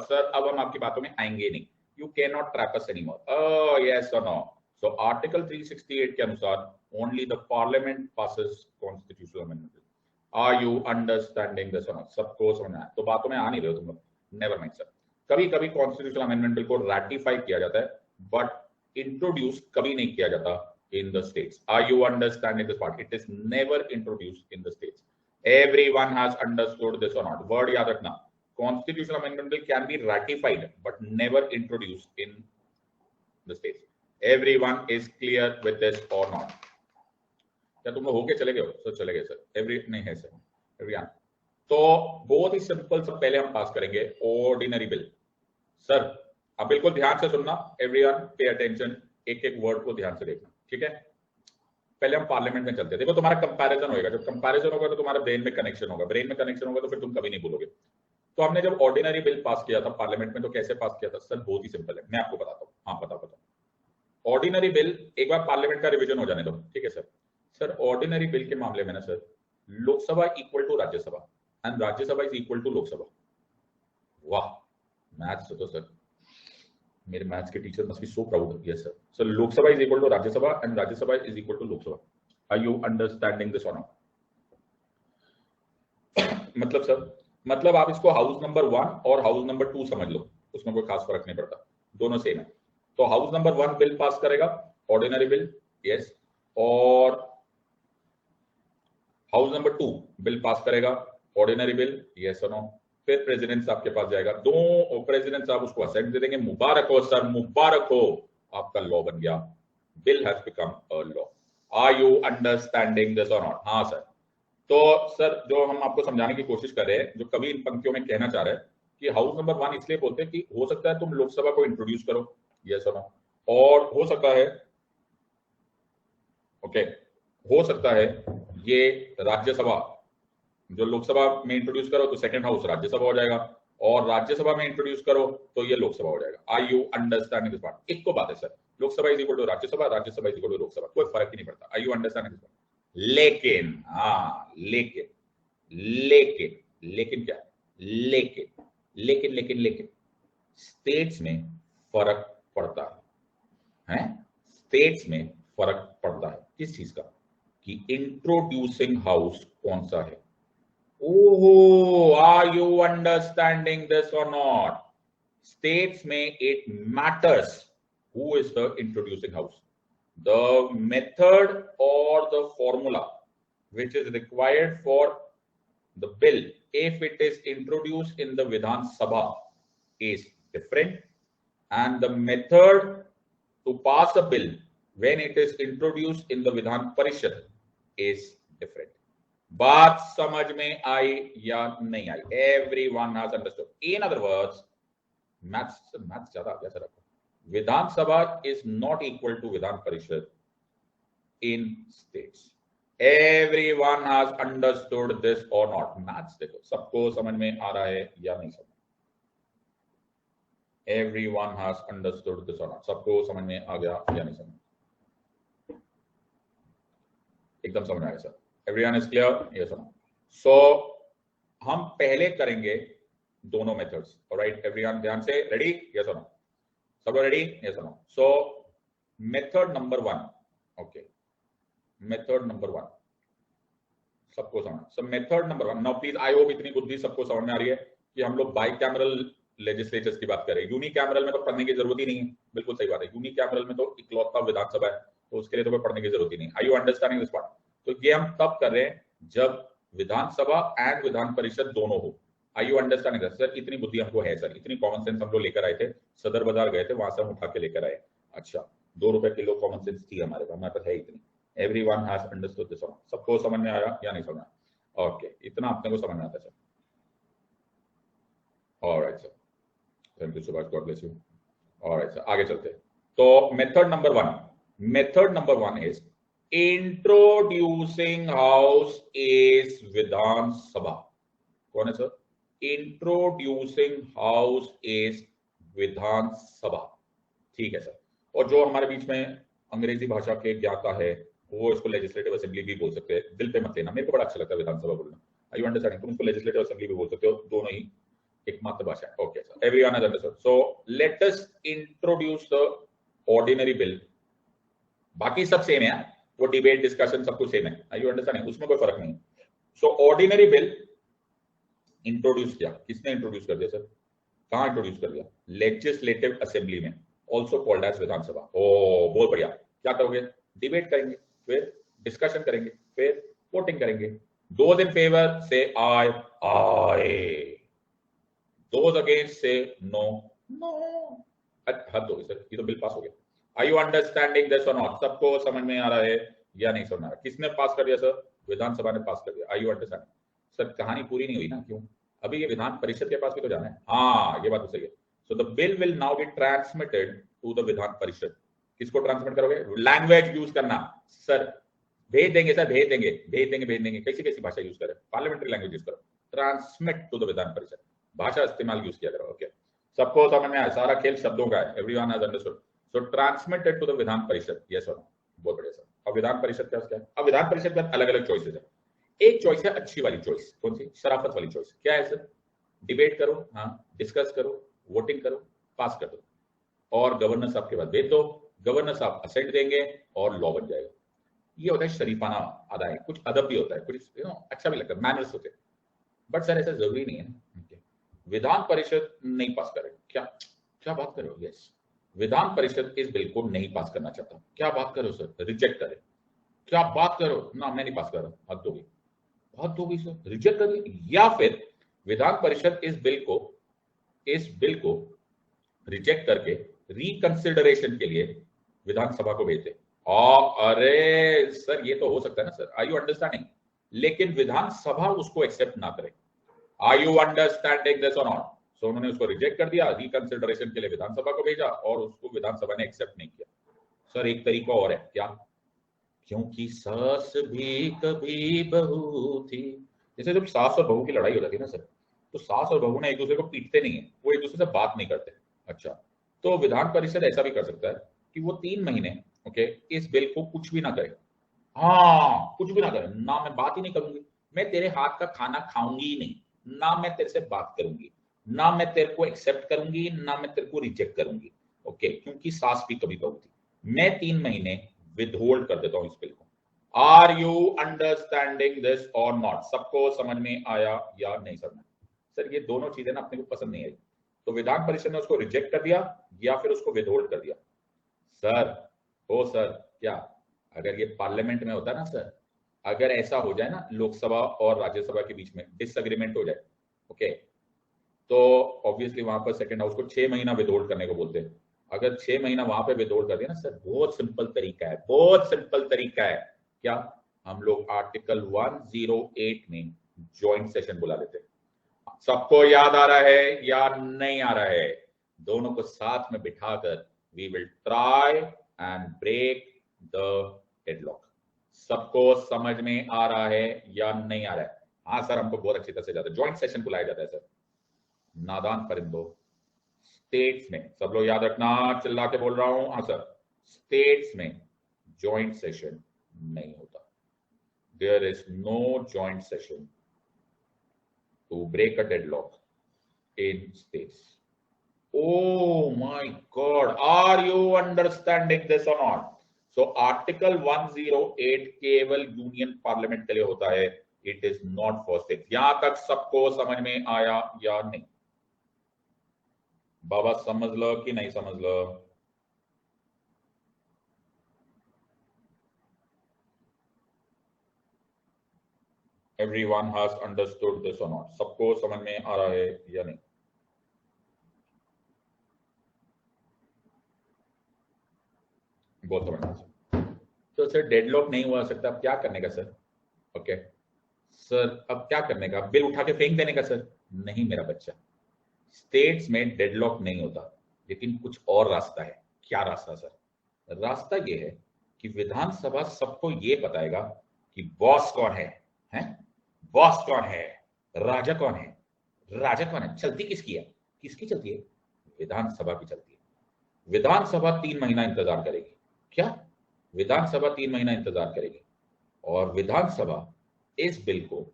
सर अब हम आपकी बातों में आएंगे नहीं। You can not trap us anymore. Yes और नो? सो आर्टिकल 368 के अनुसार only the parliament passes constitutional amendment bill. Are you understanding this और नॉट? सबको समझ में आया? तो बातों में आ नहीं रहे हो तुम लोग, नेवर माइंड सर। कभी कभी कॉन्स्टिट्यूशनल अमेंडमेंट बिल को रैटिफाई किया जाता है, बट इंट्रोड्यूस कभी नहीं किया जाता in the states. Are you understanding this part? It is never introduced in the states. Everyone has understood this or not? Word yaad rakhna. Constitutional amendment bill can be ratified but never introduced in the states. Everyone is clear with this or not? क्या तुम लोग होके चले गए हो? सर चले गए सर। एवरी नहीं है सर, एवरीवन। तो बहुत ही सिंपल, सब पहले हम पास करेंगे ऑर्डिनरी बिल। सर अब बिल्कुल ध्यान से सुनना, एवरीवन पे अटेंशन, एक एक वर्ड को ध्यान से देखना, ठीक है? पहले हम पार्लियामेंट में चलते हैं। देखो तुम्हारा कंपैरिजन होगा, जब कंपैरिजन होगा तो तुम्हारा ब्रेन में कनेक्शन होगा, ब्रेन में कनेक्शन होगा तो फिर तुम कभी नहीं भूलोगे। तो हमने जब ऑर्डिनरी बिल पास किया था पार्लियामेंट में, तो कैसे पास किया था सर? बहुत ही सिंपल है, मैं आपको बताता हूँ। हाँ बताओ। ऑर्डिनरी बिल एक बार पार्लियामेंट का रिविजन हो जाने दो, ठीक है सर? सर ऑर्डिनरी बिल के मामले में ना sir, Lok Sabha equal to Rajya Sabha and Rajya Sabha is equal to Lok Sabha. वाह, मैथ्स तो सर, मेरे मैथ्स के teacher must be so proud. Yes sir. So Lok Sabha is equal to Rajya Sabha and Rajya Sabha is equal to Lok Sabha. Are you understanding this और नॉट? मतलब सर, मतलब आप इसको हाउस नंबर 1 और हाउस नंबर 2 समझ लो, उसमें कोई खास फर्क नहीं पड़ता, दोनों सेम है। तो हाउस नंबर 1 बिल पास करेगा ऑर्डिनरी बिल, यस, और हाउस नंबर 2 बिल पास करेगा ऑर्डिनरी बिल, यस और नो? फिर प्रेसिडेंट साहब के पास जाएगा, दो प्रेसिडेंट साहब उसको असेंट दे देंगे। मुबारक हो सर, मुबारक हो, आपका लॉ बन गया, bill has become a law. Are you understanding this और नॉट? हाँ सर। तो सर जो हम आपको समझाने की कोशिश कर रहे हैं, जो कवि इन पंक्तियों में कहना चाह रहे हैं कि हाउस नंबर 1 इसलिए बोलते हैं कि हो सकता है तुम लोकसभा को इंट्रोड्यूस करो, यस और नो, और हो सकता है, ओके, हो सकता है ये राज्यसभा, जो लोकसभा में इंट्रोड्यूस करो तो सेकंड हाउस राज्यसभा हो जाएगा, और राज्यसभा में इंट्रोड्यूस करो तो ये लोकसभा हो जाएगा। Are you understanding this part? एक को बात है sir, Lok Sabha is equal to Rajya Sabha, Rajya Sabha is equal to Lok Sabha, कोई फर्क ही नहीं पड़ता। Are you understanding this part? लेकिन लेकिन लेकिन लेकिन क्या? लेकिन स्टेट्स में फर्क पड़ता है, स्टेट्स में फर्क पड़ता है। किस चीज का? कि इंट्रोड्यूसिंग हाउस कौन सा है। Oh, are you understanding this or not? States में it matters who is the introducing house. The method or the formula which is required for the bill if it is introduced in the Vidhan Sabha is different, and the method to pass a bill when it is introduced in the Vidhan Parishad is different. बात समझ में आई या नहीं आई? Everyone has understood? In other words, maths ज्यादा आ गया सर आपको। Vidhan Sabha is not equal to Vidhan Parishad in states. Everyone has understood this और नॉट? मैथ्स देखो, सबको समझ में आ रहा है या नहीं समझ? एवरीवन हैज अंडरस्टूड दिस और नॉट? सबको समझ में आ गया या नहीं समझ? एकदम समझ में आया sir? Everyone is clear? Yes or no? So हम पहले करेंगे दोनों मेथड्स, ऑलराइट? एवरीवन ध्यान से, रेडी? यस और नो? सब रेडी? यस और no? So method number 1, okay, method number 1 सबको समझ? So method number 1, now please, I hope इतनी बुद्धि सबको समझ में आ रही है कि हम लोग बाई कैमरल लेजिस्लेचर्स की बात कर रहे हैं। यूनिकैमरल में तो पढ़ने की जरूरत ही नहीं है, बिल्कुल सही बात है। यूनिकैमरल में तो इकलौता विधानसभा है, तो उसके लिए तो पढ़ने की जरूरत ही नहीं। Are you understanding this part? तो ये हम तब कर रहे हैं जब विधानसभा एंड विधान परिषद दोनों हो। Are you understanding this? Sir इतनी बुद्धि हमको है सर, इतनी कॉमन सेंस हम लोग लेकर आए थे, सदर बाजार गए थे, वहां से हम उठा के लेकर आए। अच्छा, 2 रुपए किलो कॉमन सेंस थी हमारे पास है इतनी। Everyone has understood this? सबको समझ में आया या नहीं समझ? ओके, इतना अपने को समझ में आता है sir? Alright sir, thank you so much, god bless you. Alright sir, आगे चलते हैं। तो method number 1 is introducing house is Vidhan Sabha. कौन है sir? Introducing house is Vidhan Sabha, ठीक है सर। और जो हमारे बीच में अंग्रेजी भाषा के ज्ञाता है वो इसको लेजिस्लेटिव असेंबली भी बोल सकते हैं, दिल पे मत लेना, मेरे को बड़ा अच्छा लगता है विधानसभा बोलना। आई यू अंडरस्टैंड? तुम इसको लेजिस्लेटिव असेंबली भी बोल सकते हो, दोनों ही एकमात्र भाषा है। Okay sir, everyone has understood. So let us introduce the ordinary bill. बाकी सब सेम है, वो डिबेट डिस्कशन सब कुछ सेम है, आई यू अंडरस्टैंड? उसमें कोई फर्क नहीं। सो ऑर्डिनरी बिल इंट्रोड्यूस किया, किसने इंट्रोड्यूस कर दिया सर? कहां इंट्रोड्यूस कर दिया? लेजिस्लेटिव असेंबली में, ऑल्सो कॉल्ड एज विधानसभा। ओ बहुत बढ़िया। क्या करोगे? डिबेट करेंगे, फिर डिस्कशन करेंगे, फिर वोटिंग करेंगे। दोज इन फेवर से आय आय, दोज अगेंस्ट से नो नो। हद हो गई सर, ये तो बिल पास हो गया। आर यू अंडरस्टैंडिंग दिस और नॉट? सबको समझ में आ रहा है या नहीं समझ में आ रहा? किसने पास कर दिया सर? विधानसभा ने पास कर दिया। Are you understanding? सर कहानी पूरी नहीं हुई ना, क्यों? अभी ये विधान परिषद के पास भी तो जाना है। हाँ ये बात तो सही है। So the bill will now be transmitted to the Vidhan Parishad. किसको ट्रांसमिट करोगे? लैंग्वेज यूज करना सर, भेज देंगे सर, भेज देंगे, भेज देंगे, भेज देंगे। कैसी कैसी भाषा यूज करें? पार्लियामेंट्री लैंग्वेज यूज करो। ट्रांसमिट टू द विधान परिषद, भाषा इस्तेमाल यूज किया करो। ओके, सबको समझ में आया? सारा खेल शब्दों का है। Everyone has understood. So transmitted to the Vidhan Parishad, yes और नो? बहुत बढ़िया सर। अब विधान परिषद क्या है? अब विधान परिषद में अलग अलग चॉइसेस है। एक चॉइस है अच्छी वाली चॉइस, कौन सी? शराफत वाली चॉइस। क्या है सर? डिबेट करो, हाँ डिस्कस करो, वोटिंग करो, पास कर दो, और गवर्नर साहब के बाद भेज दो, गवर्नर साहब असेंट देंगे और लॉ बन जाएगा। ये होता है शरीफाना अदा है, कुछ अदब भी होता है, कुछ अच्छा भी लगता है, मैनर्स होते हैं। बट सर ऐसा जरूरी नहीं है ना। विधान परिषद नहीं पास करे, क्या क्या बात कर रहे हो? यस, विधान परिषद इस बिल को नहीं पास करना चाहता। क्या बात करो सर? रिजेक्ट करे। क्या बात करो ना, मैं नहीं पास कर रहा। हद होगी, हद होगी सर, रिजेक्ट करिए। या फिर विधान परिषद इस बिल को रिजेक्ट करके रिकंसिडरेशन के लिए विधानसभा को भेज दे। अरे सर ये तो हो सकता है ना सर, आर यू अंडरस्टैंडिंग? लेकिन विधानसभा उसको एक्सेप्ट ना करे। आर यू अंडरस्टैंडिंग दिस और नॉट? सो उन्होंने उसको रिजेक्ट कर दिया, रिकंसिडरेशन के लिए विधानसभा को भेजा, और उसको विधानसभा ने एक्सेप्ट नहीं किया। सर एक तरीका और है, क्या? क्योंकि सास भी कभी बहू थी। जैसे जब सास और बहू की लड़ाई हो जाती है ना सर, तो सास और बहू ने एक दूसरे को पीटते नहीं है, वो एक दूसरे से बात नहीं करते। अच्छा, तो विधान परिषद ऐसा भी कर सकता है कि वो 3 महीने ओके इस बिल को कुछ भी ना करे। हाँ कुछ भी ना करे, ना मैं बात ही नहीं करूंगी, मैं तेरे हाथ का खाना खाऊंगी ही नहीं, ना मैं तेरे से बात करूंगी, ना मैं तेरे को एक्सेप्ट करूंगी, ना मैं तेरे को रिजेक्ट करूंगी। ओके, क्योंकि सास भी कभी बहू थी। मैं 3 महीने विदहोल्ड कर देता हूं इस बिल को। आर यू अंडरस्टैंडिंग दिस और नॉट? सबको समझ में आया या नहीं समझ में? सर ये दोनों चीजें ना अपने को पसंद नहीं आई, तो विधान परिषद ने उसको रिजेक्ट कर दिया या फिर उसको विदहोल्ड कर दिया। सर ओ सर, क्या अगर ये पार्लियामेंट में होता ना सर, अगर ऐसा हो जाए ना लोकसभा और राज्यसभा के बीच में डिसएग्रीमेंट हो जाए, ओके, तो ऑब्वियसली वहां पर सेकंड हाउस को 6 महीना विदहोल्ड करने को बोलते हैं। अगर 6 महीना वहां पे विदहोल्ड कर दिया ना सर, बहुत सिंपल तरीका है, बहुत सिंपल तरीका है। क्या? हम लोग आर्टिकल 108 में ज्वाइंट सेशन बुला लेते हैं। सबको याद आ रहा है या नहीं आ रहा है? दोनों को साथ में बिठाकर we will try and break the deadlock. सबको समझ में आ रहा है या नहीं आ रहा है? हाँ सर हमको बहुत अच्छी तरह से जाता है, ज्वाइंट सेशन बुलाया जाता है सर। नादान परिंदो, स्टेट्स में, सब लोग याद रखना, चिल्ला के बोल रहा हूं, हाँ सर, स्टेट्स में ज्वाइंट सेशन नहीं होता। There is no joint session to break a deadlock in states. Oh my God, are you understanding this or not? So Article 108 केवल यूनियन पार्लियामेंट के लिए होता है, it is not for state. यहां तक सबको समझ में आया या नहीं? बाबा समझ लो कि नहीं समझ लो? Everyone has understood this or not? सबको समझ में आ रहा है या नहीं? बहुत समझ। तो सर डेडलॉक नहीं हुआ सकता, अब क्या करने का सर? ओके सर, अब क्या करने का? बिल उठा के फेंक देने का सर? नहीं मेरा बच्चा, स्टेट्स में डेडलॉक नहीं होता, लेकिन कुछ और रास्ता है। क्या रास्ता सर? रास्ता ये है कि विधानसभा सबको ये बताएगा कि बॉस कौन है, हैं? बॉस कौन है, राजा कौन है, राजा कौन है, चलती किसकी है? किसकी चलती है? विधानसभा की चलती है। विधानसभा 3 महीना इंतजार करेगी। क्या? विधानसभा 3 महीना इंतजार करेगी और विधानसभा इस बिल को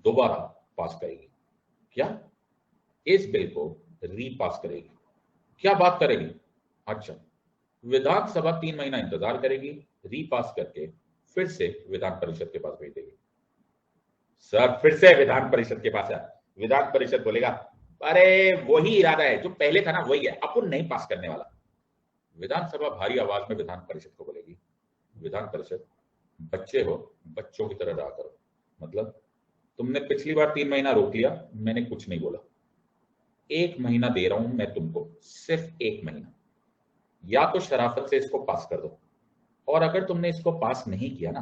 दोबारा पास करेगी। क्या? इस बिल को रीपास करेगी। क्या बात करेगी? अच्छा, विधानसभा 3 महीना इंतजार करेगी, रीपास करके फिर से विधान परिषद के पास भेज देगी। सर फिर से विधान परिषद के पास है। विधान परिषद बोलेगा अरे वही इरादा है जो पहले था ना, वही है, अपन नहीं पास करने वाला। विधानसभा भारी आवाज में विधान परिषद को बोलेगी, विधान परिषद बच्चे हो, बच्चों की तरह रहा करो। मतलब तुमने पिछली बार 3 महीना रोक लिया, मैंने कुछ नहीं बोला। 1 महीना दे रहा हूं मैं तुमको, सिर्फ 1 महीना। या तो शराफत से इसको पास कर दो, और अगर तुमने इसको पास नहीं किया ना,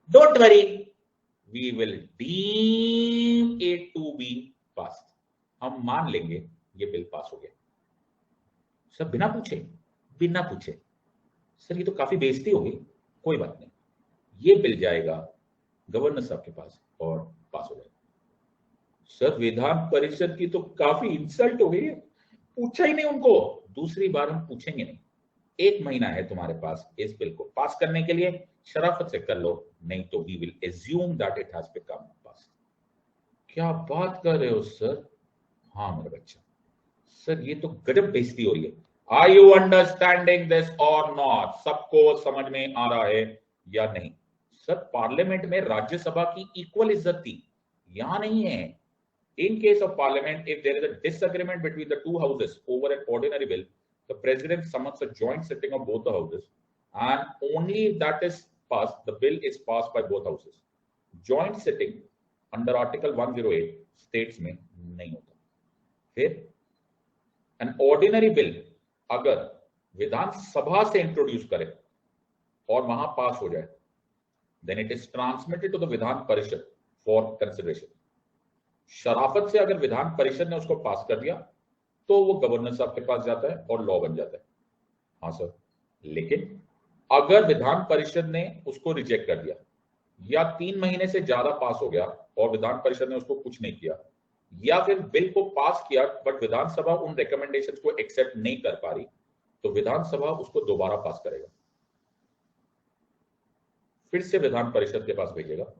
don't worry, we will deem it to be pass. हम मान लेंगे ये बिल पास हो गया। सब बिना पूछे, बिना पूछे। सर ये तो काफी बेइज्जती होगी। कोई बात नहीं, ये बिल जाएगा गवर्नर साहब के पास और पास हो जाएगा। सर विधान परिषद की तो काफी इंसल्ट हो गई है, पूछा ही नहीं उनको। दूसरी बार हम पूछेंगे नहीं। 1 महीना है तुम्हारे पास इस बिल को पास करने के लिए, शराफत से कर लो, नहीं तो we will assume that it has become pass. क्या बात कर रहे हो सर? हाँ मेरा बच्चा। सर ये तो गजब बेइज्जती हो रही है। आर यू अंडरस्टैंडिंग दिस और नॉट? सबको समझ में आ रहा है या नहीं? सर पार्लियामेंट में राज्यसभा की इक्वल इज्जत थी, यहां नहीं है। In case of parliament, if there is a disagreement between the two houses over an ordinary bill, the president summons a joint sitting of both the houses, and only if that is passed, the bill is passed by both houses. Joint sitting under Article 108 states में नहीं होता। फिर an ordinary bill अगर विधानसभा से इंट्रोड्यूस करे और वहां पास हो जाए, then it is transmitted to the Vidhan Parishad for consideration. शराफत से अगर विधान परिषद ने उसको पास कर दिया तो वो गवर्नर साहब के पास जाता है और लॉ बन जाता है। हाँ सर, लेकिन अगर विधान परिषद ने उसको रिजेक्ट कर दिया या 3 महीने से ज्यादा पास हो गया और विधान परिषद ने उसको कुछ नहीं किया, या फिर बिल को पास किया बट विधानसभा उन रिकमेंडेशंस को एक्सेप्ट नहीं कर पा रही, तो विधानसभा उसको दोबारा पास करेगा, फिर से विधान परिषद के पास भेजेगा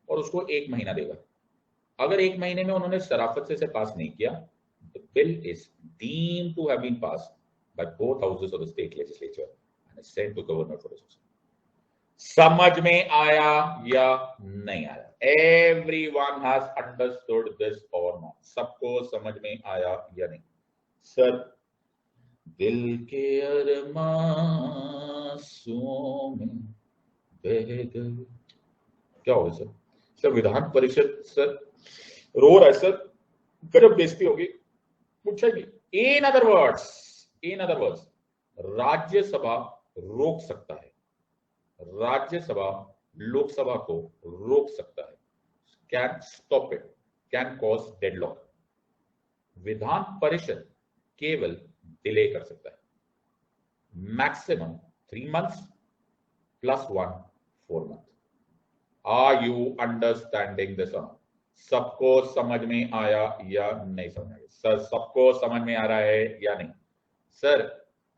और उसको 1 महीना देगा। अगर 1 महीने में उन्होंने शराफत से इसे पास नहीं किया, the bill is deemed to have been passed by both houses of the state legislature and is sent to governor for decision. समझ में आया या नहीं आया? Everyone has understood this or not? सबको समझ में आया या नहीं? सर दिल के अरमां में बह गए, क्या हो sir? Sir Vidhan Parishad sir रो रहा है सर, गजब बेइज्जती होगी, पूछा नहीं। इन अदर वर्ड्स राज्यसभा रोक सकता है, राज्यसभा लोकसभा को रोक सकता है, can stop it, can cause deadlock. Vidhan Parishad केवल डिले कर सकता है, maximum 3 months +1 4 months। Are you understanding this? सबको समझ में आया या नहीं समझ आया? सर सबको समझ में आ रहा है या नहीं? सर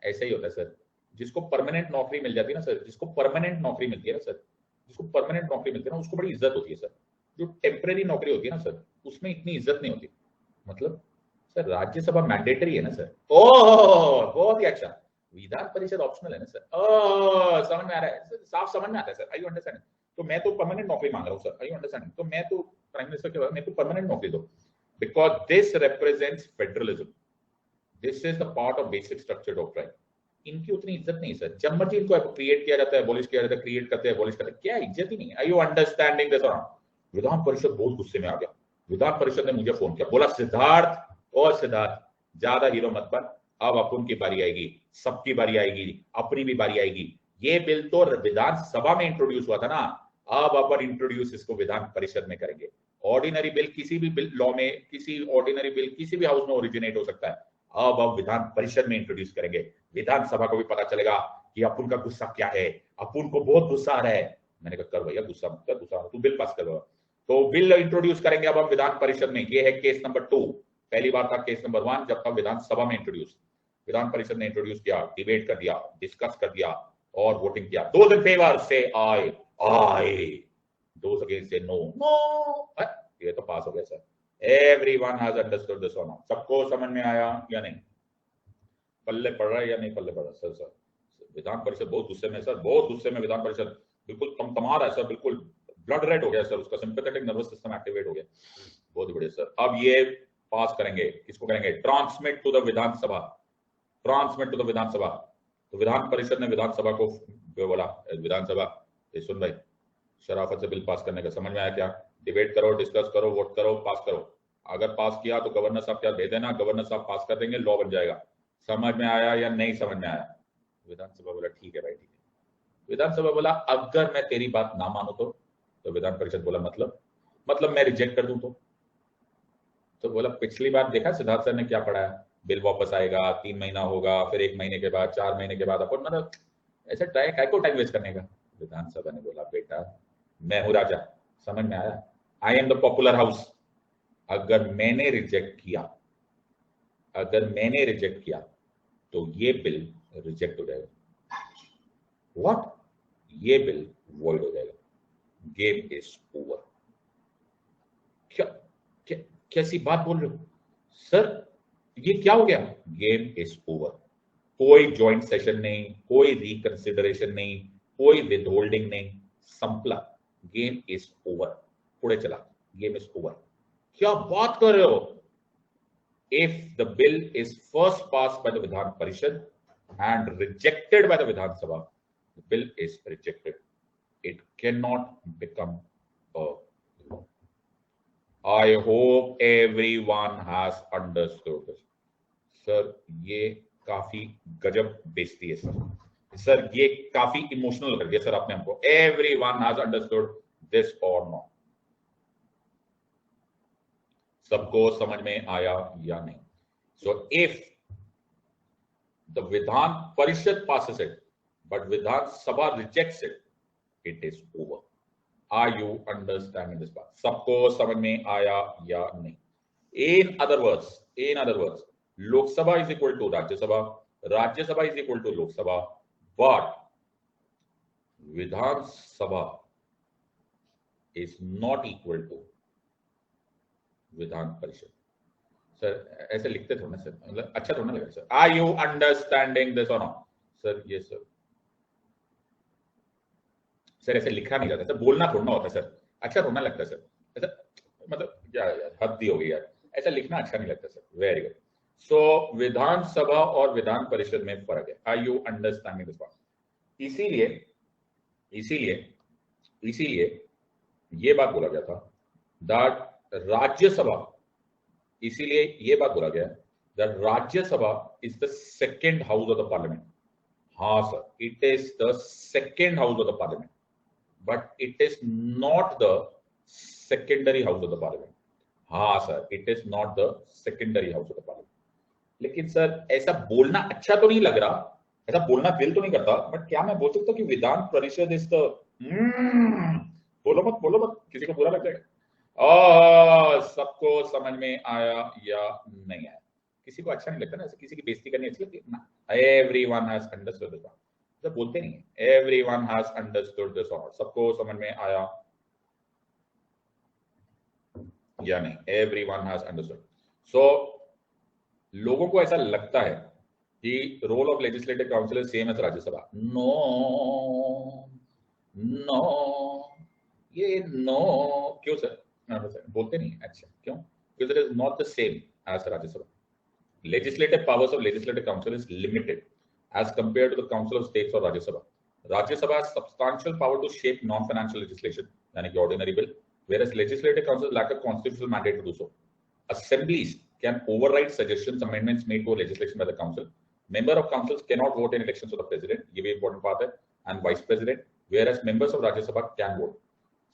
ऐसा ही होता है सर, जिसको परमानेंट नौकरी मिल जाती है ना सर, जिसको परमानेंट नौकरी मिलती है ना सर, जिसको परमानेंट नौकरी मिलती है ना, उसको बड़ी इज्जत होती है सर। जो टेम्परेरी नौकरी होती है ना सर, उसमें इतनी इज्जत नहीं होती। मतलब सर राज्यसभा मैंडेटरी है ना सर। ओह बहुत ही अच्छा। विधान परिषद ऑप्शनल है ना सर। ओह समझ में आ रहा है सर, साफ समझ में आता है सर। I you understand? तो मैं तो परमानेंट नौकरी मांग रहा हूँ सर। I you understand? तो मैं तो प्राइम मिनिस्टर के बाद मेरे को परमानेंट नौकरी दो, because this represents federalism, this is the part of basic structure doctrine. इनकी उतनी इज्जत नहीं सर, जब मर्जी इनको क्रिएट किया जाता है, एबॉलिश किया जाता है, क्रिएट करते हैं, एबॉलिश करते हैं, क्या इज्जत ही नहीं है। आई you understanding this? Vidhan Parishad बहुत गुस्से में आ गया। विधान परिषद ने मुझे फोन किया, बोला सिद्धार्थ, और सिद्धार्थ ज्यादा हीरो मत बन, अब अपन की बारी आएगी, सबकी बारी आएगी, अपनी भी बारी आएगी। ये बिल तो विधानसभा में इंट्रोड्यूस हुआ था ना, अब अपन इंट्रोड्यूस इसको विधान परिषद में करेंगे। ऑर्डिनरी बिल किसी भी बिल लॉ में, किसी ऑर्डिनरी बिल किसी भी हाउस में ओरिजिनेट हो सकता है, अब विधान परिषद में इंट्रोड्यूस करेंगे। विधानसभा को भी पता चलेगा कि अपन का गुस्सा क्या है, अपन को बहुत गुस्सा आ रहा है। मैंने कहा कर भैया, गुस्सा मत कर, गुस्सा तू बिल पास कर। तो बिल इंट्रोड्यूस करेंगे अब हम विधान परिषद में। ये है केस नंबर 2। पहली बार था केस नंबर 1 जब था विधानसभा में इंट्रोड्यूस। विधान परिषद ने इंट्रोड्यूस किया, डिबेट कर दिया, डिस्कस कर दिया और वोटिंग किया। दोज इन फेवर से आई, दोज अगेंस्ट से नो, ये तो पास हो गया sir. Everyone has understood this और नॉट? सबको समझ में आया या नहीं? पल्ले पड़ रहा है या नहीं पल्ले पड़ रहा? सर विधान परिषद बहुत गुस्से में सर, बहुत गुस्से में विधान परिषद, बिल्कुल तमतमा रहा है सर, बिल्कुल ब्लड रेड हो गया सर, उसका सिंपैथेटिक नर्वस सिस्टम एक्टिवेट हो गया। बहुत बढ़िया सर। अब ये पास करेंगे, किसको करेंगे? Transmit to the Vidhan Sabha, transmit to the Vidhan Sabha. तो विधान परिषद ने विधानसभा को बोला, विधानसभा सुन भाई, शराफत से बिल पास करने का, समझ में आया क्या? डिबेट करो, डिस्कस करो, वोट करो, पास करो। अगर पास किया तो गवर्नर साहब क्या दे देना, गवर्नर साहब पास कर देंगे, लॉ बन जाएगा। समझ में आया या नहीं समझ में आया? विधानसभा बोला ठीक है भाई, ठीक है। विधानसभा बोला अगर मैं तेरी बात ना मानू तो विधान परिषद बोला मतलब मैं रिजेक्ट कर दूं तो बोला पिछली बार देखा सिद्धार्थ सर ने क्या पढ़ाया, बिल वापस आएगा, 3 महीना होगा, फिर 1 महीने के बाद, 4 महीने के बाद, अपन मतलब ऐसे टाइम वेस्ट करने का। विधानसभा ने बोला बेटा मैं हूं राजा, समझ में आया? I am the popular house. अगर मैंने रिजेक्ट किया तो ये बिल रिजेक्ट हो जाएगा। व्हाट? ये बिल वॉइड हो जाएगा। Game is over. कैसी बात बोल रहे हो सर, ये क्या हो गया? Game is over. कोई ज्वाइंट सेशन नहीं, कोई रिकंसिडरेशन नहीं, कोई विदहोल्डिंग नहीं, संपला, गेम इज ओवर, पुढे चला, गेम इज ओवर। क्या बात कर रहे हो? If the bill is first passed by the Vidhan Parishad and rejected by the Vidhan Sabha, the bill is rejected. It cannot become a law. I hope everyone has understood this. Sir, ये काफी गजब बेइज्जती है सर, ये काफी इमोशनल कर दिया सर आपने हमको। Everyone has understood this or not? सबको समझ में आया या नहीं? So if the Vidhan Parishad passes it, but Vidhan Sabha rejects it, it is over. Are you understanding this part? सबको समझ में आया या नहीं? In other words, Lok Sabha is equal to Rajya Sabha, Rajya Sabha is equal to Lok Sabha, but Vidhan Sabha is not equal to Vidhan Parishad. Sir ऐसे लिखते थोड़ा ना सर, मतलब अच्छा थोड़ा ना लगा sir. Are you understanding this और नॉट? सर ये सर ऐसे लिखा नहीं जाता सर, बोलना थोड़ा होता है सर, अच्छा थोड़ा लगता है सर, ऐसा मतलब क्या यार, हद ही हो गई यार, ऐसा लिखना अच्छा नहीं लगता sir. Very good. So Vidhan Sabha और विधान परिषद में फर्क है। Are you understanding this part? इसीलिए ये बात बोला गया था दैट राज्यसभा, इसीलिए ये बात बोला गया that Rajya Sabha is the second house of the parliament. हाँ sir, it is the second house of the parliament, but it is not the secondary house of the parliament. हाँ sir, it is not the secondary house of the parliament. लेकिन सर ऐसा बोलना अच्छा तो नहीं लग रहा, ऐसा बोलना दिल तो नहीं करता, बट क्या मैं बोल सकता हूँ कि विधान परिषद इज द, बोलो मत, किसी को बुरा लग जाएगा। सबको समझ में आया या नहीं आया? किसी को अच्छा नहीं लगता ना, ऐसे किसी की बेइज्जती करनी अच्छी लगती है ना? एवरीवन हैज अंडरस्टूड दिस, तो बोलते नहीं है एवरीवन हैज अंडरस्टूड दिस, और सबको समझ में आया या नहीं? Everyone has understood. सो लोगों को ऐसा लगता है कि role of legislative council is same as Rajya Sabha. No, ये नो क्यों सर? बोलते नहीं? अच्छा क्यों? Because it is not the same as Rajya Sabha. Legislative powers of Legislative Council is limited as compared to the Council of States or Rajya Sabha. Rajya Sabha has substantial power to shape non-financial legislation, यानी कि ordinary bill, whereas Legislative Council lack a constitutional mandate to do so. Assemblies can override suggestions, amendments made to legislation by the Council. Member of Councils cannot vote in elections of the President, ये भी important part है, and Vice President, whereas members of Rajya Sabha can vote.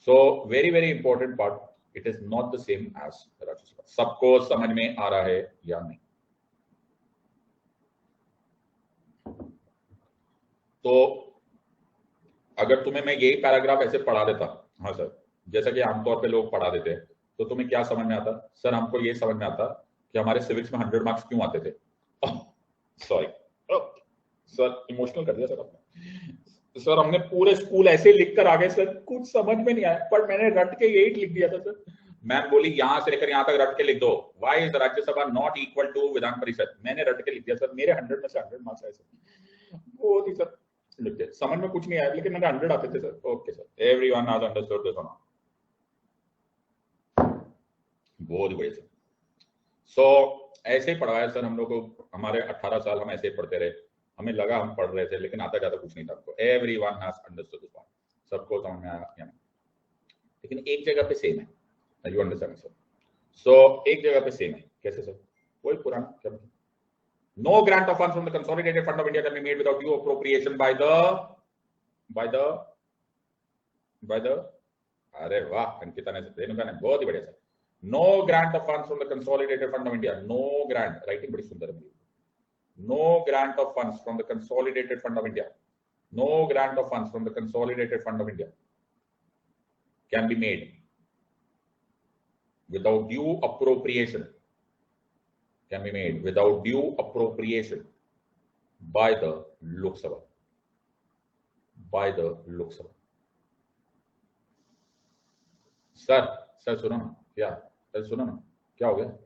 So very important part. It is not the same as Rajya Sabha. सबको समझ में आ रहा है या नहीं? तो अगर तुम्हें मैं यही पैराग्राफ ऐसे पढ़ा देता, हाँ सर, जैसा कि आमतौर पे लोग पढ़ा देते हैं, तो तुम्हें क्या समझ में आता? सर हमको ये समझ में आता कि हमारे सिविक्स में 100 मार्क्स क्यों आते थे। सॉरी सर, इमोशनल कर दिया सर आपने। सर हमने पूरे स्कूल ऐसे लिख कर आ गए सर, कुछ समझ में नहीं आया, पर मैंने रट के 8 लिख दिया था सर। मैम बोली यहां से लेकर यहां तक रट के लिख दो, why is Rajya Sabha not equal to Vidhan Parishad. मैंने रट के लिख दिया सर, मेरे 100 में से 100 मार्क्स आए सर। वो थी सर, लिख दिया, समझ में कुछ नहीं आया, लेकिन मेरे 100 आते थे sir. Okay sir, everyone has understood this one. बहुत ही बढ़िया सर। सो ऐसे ही पढ़ाया सर हम लोग को, हमारे 18 साल हम ऐसे ही पढ़ते रहे, हमें लगा हम पढ़ रहे थे, लेकिन आता जाता कुछ नहीं था हमको। Everyone has understood this one, सबको समझ में आया या नहीं? लेकिन एक जगह पे सेम है, यू अंडरस्टैंड सर? सो एक जगह पे सेम है, कैसे सर? वही पुराना क्या मतलब? No grant of funds from the consolidated fund of India can be made without due appropriation by the अरे वाह अंकिता ने, रेणुका ने, बहुत ही बढ़िया sir. No grant of funds from the consolidated fund of India, no grant, writing बड़ी सुंदर है। No grant of funds from the consolidated fund of India. No grant of funds from the consolidated fund of India can be made without due appropriation. Can be made without due appropriation by the Lok Sabha. By the Lok Sabha. Sir सुनो ना, क्या सर सुनो ना, क्या हो गया?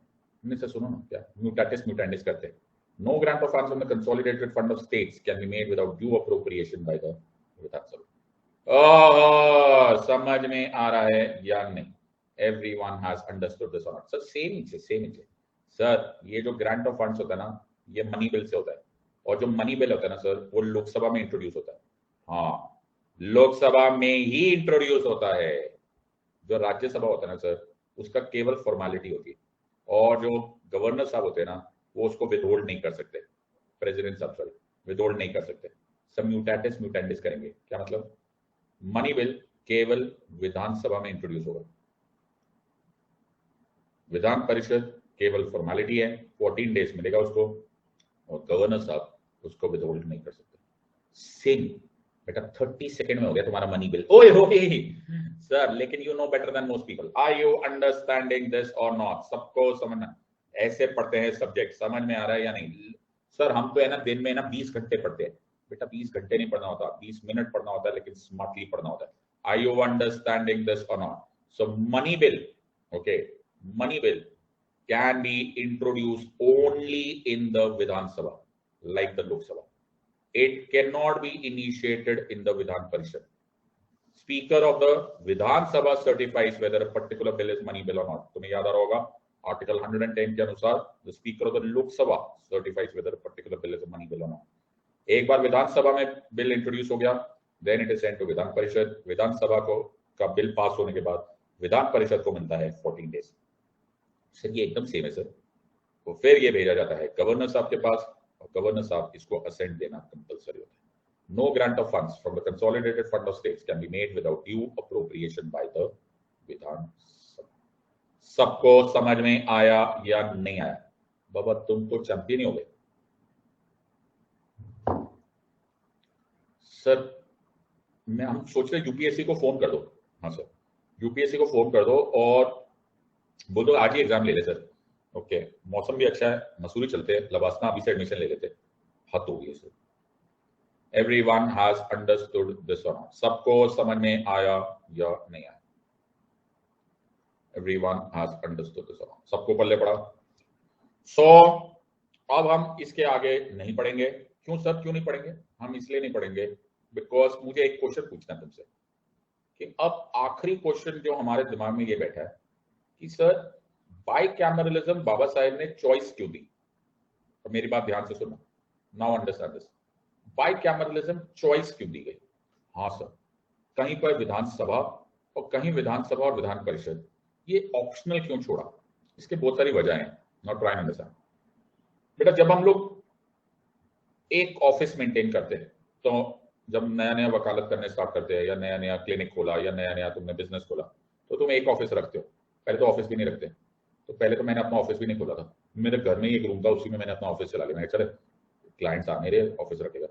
नहीं सर सुनो ना, क्या म्यूटेटिस म्यूटेंडिस करते हैं। No grant of funds from the consolidated fund of states can be made without due appropriation by the Vidhan Sabha. समझ में आ रहा है या नहीं? Everyone has understood this or not? Sir same ही है सर। ये जो ग्रांट ऑफ फंड्स होता है ना, ये मनी बिल से होता है, और जो मनी बिल होता है ना सर, वो लोकसभा में इंट्रोड्यूस होता है। हाँ, लोकसभा में ही इंट्रोड्यूस होता है। जो राज्यसभा होता है ना सर, उसका केवल फॉर्मेलिटी होती है, और जो गवर्नर साहब होते हैं ना, वो उसको विदहोल्ड नहीं कर सकते, प्रेसिडेंट साहब सॉरी विदहोल्ड नहीं कर सकते, सब म्यूटेटिस म्यूटेंडिस करेंगे। क्या मतलब? मनी बिल केवल विधानसभा में इंट्रोड्यूस होगा, विधान परिषद केवल फॉर्मेलिटी है, 14 डेज मिलेगा उसको, और गवर्नर साहब उसको विदहोल्ड नहीं कर सकते। सेम बेटा, 30 सेकंड में हो गया तुम्हारा मनी बिल। ओए सर, लेकिन you know better than most people. Are you understanding this और नॉट? सबको समझना, ऐसे पढ़ते हैं सब्जेक्ट, समझ में आ रहा है या नहीं? सर हम तो है ना दिन में ना 20 घंटे पढ़ते हैं। बेटा 20 घंटे नहीं पढ़ना होता, 20 मिनट पढ़ना होता है, लेकिन स्मार्टली पढ़ना होता है। आर यू अंडरस्टैंडिंग दिस और not? So money bill, okay, money bill can be introduced only in the Vidhan Sabha like the Lok Sabha. It cannot be initiated in the Vidhan Parishad. Speaker of the Vidhan Sabha certifies whether a particular bill is money bill or not. तुम्हें याद आ रहा होगा आर्टिकल 110 के अनुसार the Speaker of the Lok Sabha certifies whether a particular bill is a money bill or not. एक बार विधानसभा में बिल इंट्रोड्यूस हो गया, then it is sent to Vidhan Parishad. विधानसभा को का बिल पास होने के बाद विधान परिषद को मिलता है 14 डेज। सर ये एकदम सेम है सर। तो फिर ये भेजा जाता है गवर्नर साहब के पास, और गवर्नर साहब इसको असेंट देना कंपलसरी होता है। No grant of funds from the consolidated fund of states can be made without due appropriation by the Vidhan Sabha. सबको समझ में आया या नहीं आया? बाबा तुम तो चैंपियन ही हो गए। सर हम सोच रहे यूपीएससी को फोन कर दो। हाँ सर, यूपीएससी को फोन कर दो और बोल दो आज ही एग्जाम ले ले सर। ओके, मौसम भी अच्छा है, मसूरी चलते हैं, लबासना अभी से एडमिशन ले लेते। हद हो गई sir. Everyone has understood this और नॉट? सबको समझ में आया या नहीं आया? एवरीवन हैज अंडरस्टूड दिस और नॉट? सबको पल्ले पड़ा? सो अब हम इसके आगे नहीं पढ़ेंगे। क्यों सर, क्यों नहीं पढ़ेंगे? हम इसलिए नहीं पढ़ेंगे बिकॉज मुझे एक क्वेश्चन पूछना है तुमसे कि अब आखिरी क्वेश्चन जो हमारे दिमाग में ये बैठा है कि सर बाइकैमरलिज्म बाबा साहेब ने चॉइस क्यों दी? तो मेरी बात ध्यान से सुनो, now understand this. Bicameralism choice क्यों दी गई? हाँ सर, कहीं पर विधानसभा और कहीं विधानसभा और विधान परिषद, ये ऑप्शनल क्यों छोड़ा? इसके बहुत सारी वजह हैं, नॉट ट्राई अंडरस्टैंड। बेटा जब हम लोग एक ऑफिस मेंटेन करते हैं, तो जब नया नया वकालत करने स्टार्ट करते हैं या नया नया क्लिनिक खोला या नया नया तुमने बिजनेस खोला, तो तुम एक ऑफिस रखते हो। पहले तो ऑफिस भी नहीं रखते, तो पहले तो मैंने अपना ऑफिस भी नहीं खोला था। मेरे घर में ही एक रूम था, उसी में मैंने अपना ऑफिस चला लिया। मैंने चले क्लाइंट्स आ मेरे, ऑफिस रखेगा।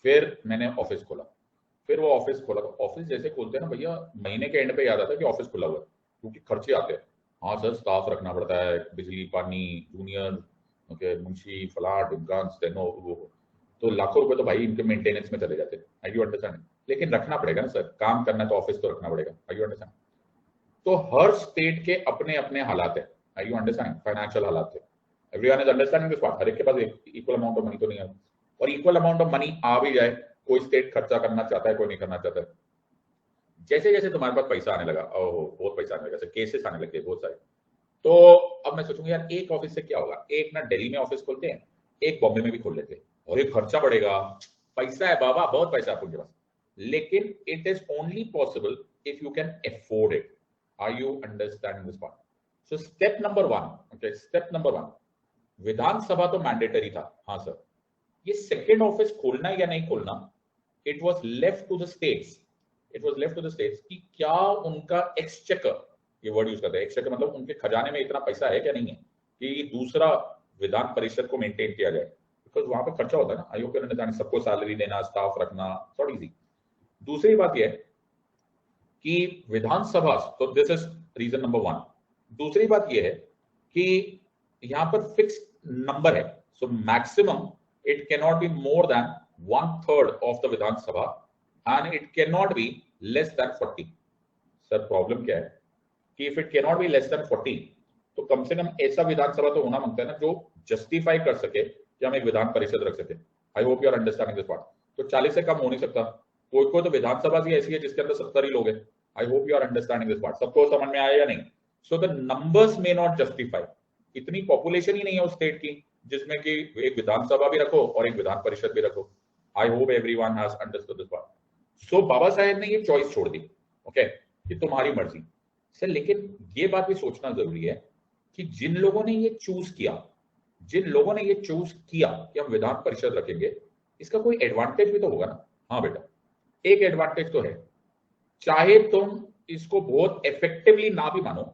फिर मैंने ऑफिस खोला, फिर वो ऑफिस खोला, तो ऑफिस जैसे खोलते हैं ना भैया, महीने के एंड पे याद आता है कि ऑफिस खुला हुआ है, क्योंकि खर्चे आते हैं। हाँ सर, स्टाफ रखना पड़ता है, बिजली पानी, जूनियर, ओके, मुंशी फला ढिमकान स्टेनो वो, तो लाखों रुपए तो भाई इनके मेंटेनेंस में चले जाते हैं। आई यू अंडरस्टैंड? लेकिन रखना पड़ेगा ना सर, काम करना तो ऑफिस तो रखना पड़ेगा। आई यू अंडरस्टैंड? तो हर स्टेट के अपने अपने हालात है। आई यू अंडरस्टैंड? फाइनेंशियल हालात है। Everyone is understanding this part. हर एक के पास इक्वल अमाउंट ऑफ मनी तो नहीं है, और इक्वल अमाउंट ऑफ मनी आ भी जाए, कोई स्टेट खर्चा करना चाहता है, कोई नहीं करना चाहता है। जैसे जैसे तुम्हारे पास पैसा आने लगा, ओहो बहुत पैसा आने लगा, केसेस आने लगे बहुत सारे, तो अब मैं सोचूंगा यार एक ऑफिस से क्या होगा, एक ना दिल्ली में ऑफिस खोलते हैं, एक बॉम्बे में भी खोल लेते हैं, और एक खर्चा बढ़ेगा। पैसा है बाबा, बहुत पैसा है आपके पास, लेकिन it is only possible if you can afford it. Are you understanding this part? So step number one, okay, step number one, Vidhan Sabha तो मैंडेटरी था, हाँ सर। ये सेकेंड ऑफिस खोलना या नहीं खोलना, it was left to the states. It was left to the states कि क्या उनका एक्सचेकर, ये वर्ड यूज करते हैं एक्सचेकर, मतलब उनके खजाने में इतना पैसा है क्या नहीं है कि दूसरा विधान परिषद को मेंटेन किया जाए, बिकॉज वहां पे खर्चा होता है ना। आयोग के अंदर सबको सैलरी देना, स्टाफ रखना, नॉट इजी। दूसरी बात यह है कि विधानसभा, तो this is reason number one. दूसरी बात यह है कि यहां पर फिक्स नंबर है, so maximum it can not be more than 1/3 of the Vidhan Sabha and it can not be less than 40। Sir problem क्या है कि if it can not be less than 40, तो कम से कम ऐसा विधानसभा तो होना मांगता है ना जो जस्टिफाई कर सके कि हम एक विधान परिषद रख सके। I hope you are understanding this part. तो 40 से कम हो नहीं सकता। कोई कोई तो विधानसभा भी ऐसी है जिसके अंदर 70 ही लोग हैं। I hope you are understanding this part. सबको समझ में आया या नहीं? So the numbers may not justify. इतनी पॉपुलेशन ही नहीं है उस स्टेट की जिसमें कि एक विधानसभा भी रखो और एक विधान परिषद भी रखो। I hope everyone has understood this part. So Baba Saheb ने ये चॉइस छोड़ दी, ओके, कि तुम्हारी मर्जी सर। लेकिन ये बात भी सोचना जरूरी है कि जिन लोगों ने ये चूज किया, जिन लोगों ने ये चूज किया कि हम विधान परिषद रखेंगे, इसका कोई एडवांटेज भी तो होगा ना। हाँ बेटा, एक एडवांटेज तो है, चाहे तुम इसको बहुत इफेक्टिवली ना भी मानो,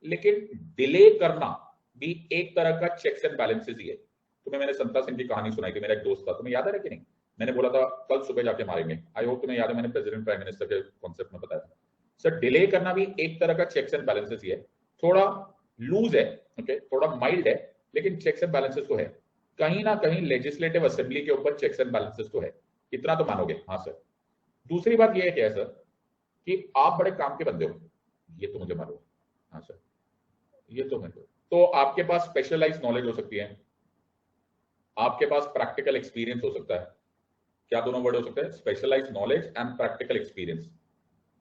लेकिन डिले करना भी एक तरह का चेक्स एंड बैलेंसेस ही है। तुम्हें मैंने संता सिंह की कहानी सुनाई थी, मेरा एक दोस्त था, तुम्हें याद है कि नहीं? मैंने बोला था कल सुबह जाके मारेंगे। आई होप तुम्हें याद है, मैंने प्रेसिडेंट प्राइम मिनिस्टर के कॉन्सेप्ट में बताया था। सर डिले करना भी एक तरह का चेक्स एंड बैलेंसेस ही है। थोड़ा लूज है, ओके, थोड़ा माइल्ड है, लेकिन चेक्स एंड बैलेंसेस तो है। कहीं ना कहीं लेजिस्लेटिव असेंबली के ऊपर चेक्स एंड बैलेंसेस तो है, इतना तो मानोगे? हाँ सर। दूसरी बात यह है क्या है सर कि आप बड़े काम के बंदे हो, ये तो मुझे मालूम। हाँ सर, ये तो मेरे को, तो आपके पास स्पेशलाइज नॉलेज हो सकती है, आपके पास प्रैक्टिकल एक्सपीरियंस हो सकता है। क्या दोनों वर्ड हो सकते हैं? Specialise knowledge and practical experience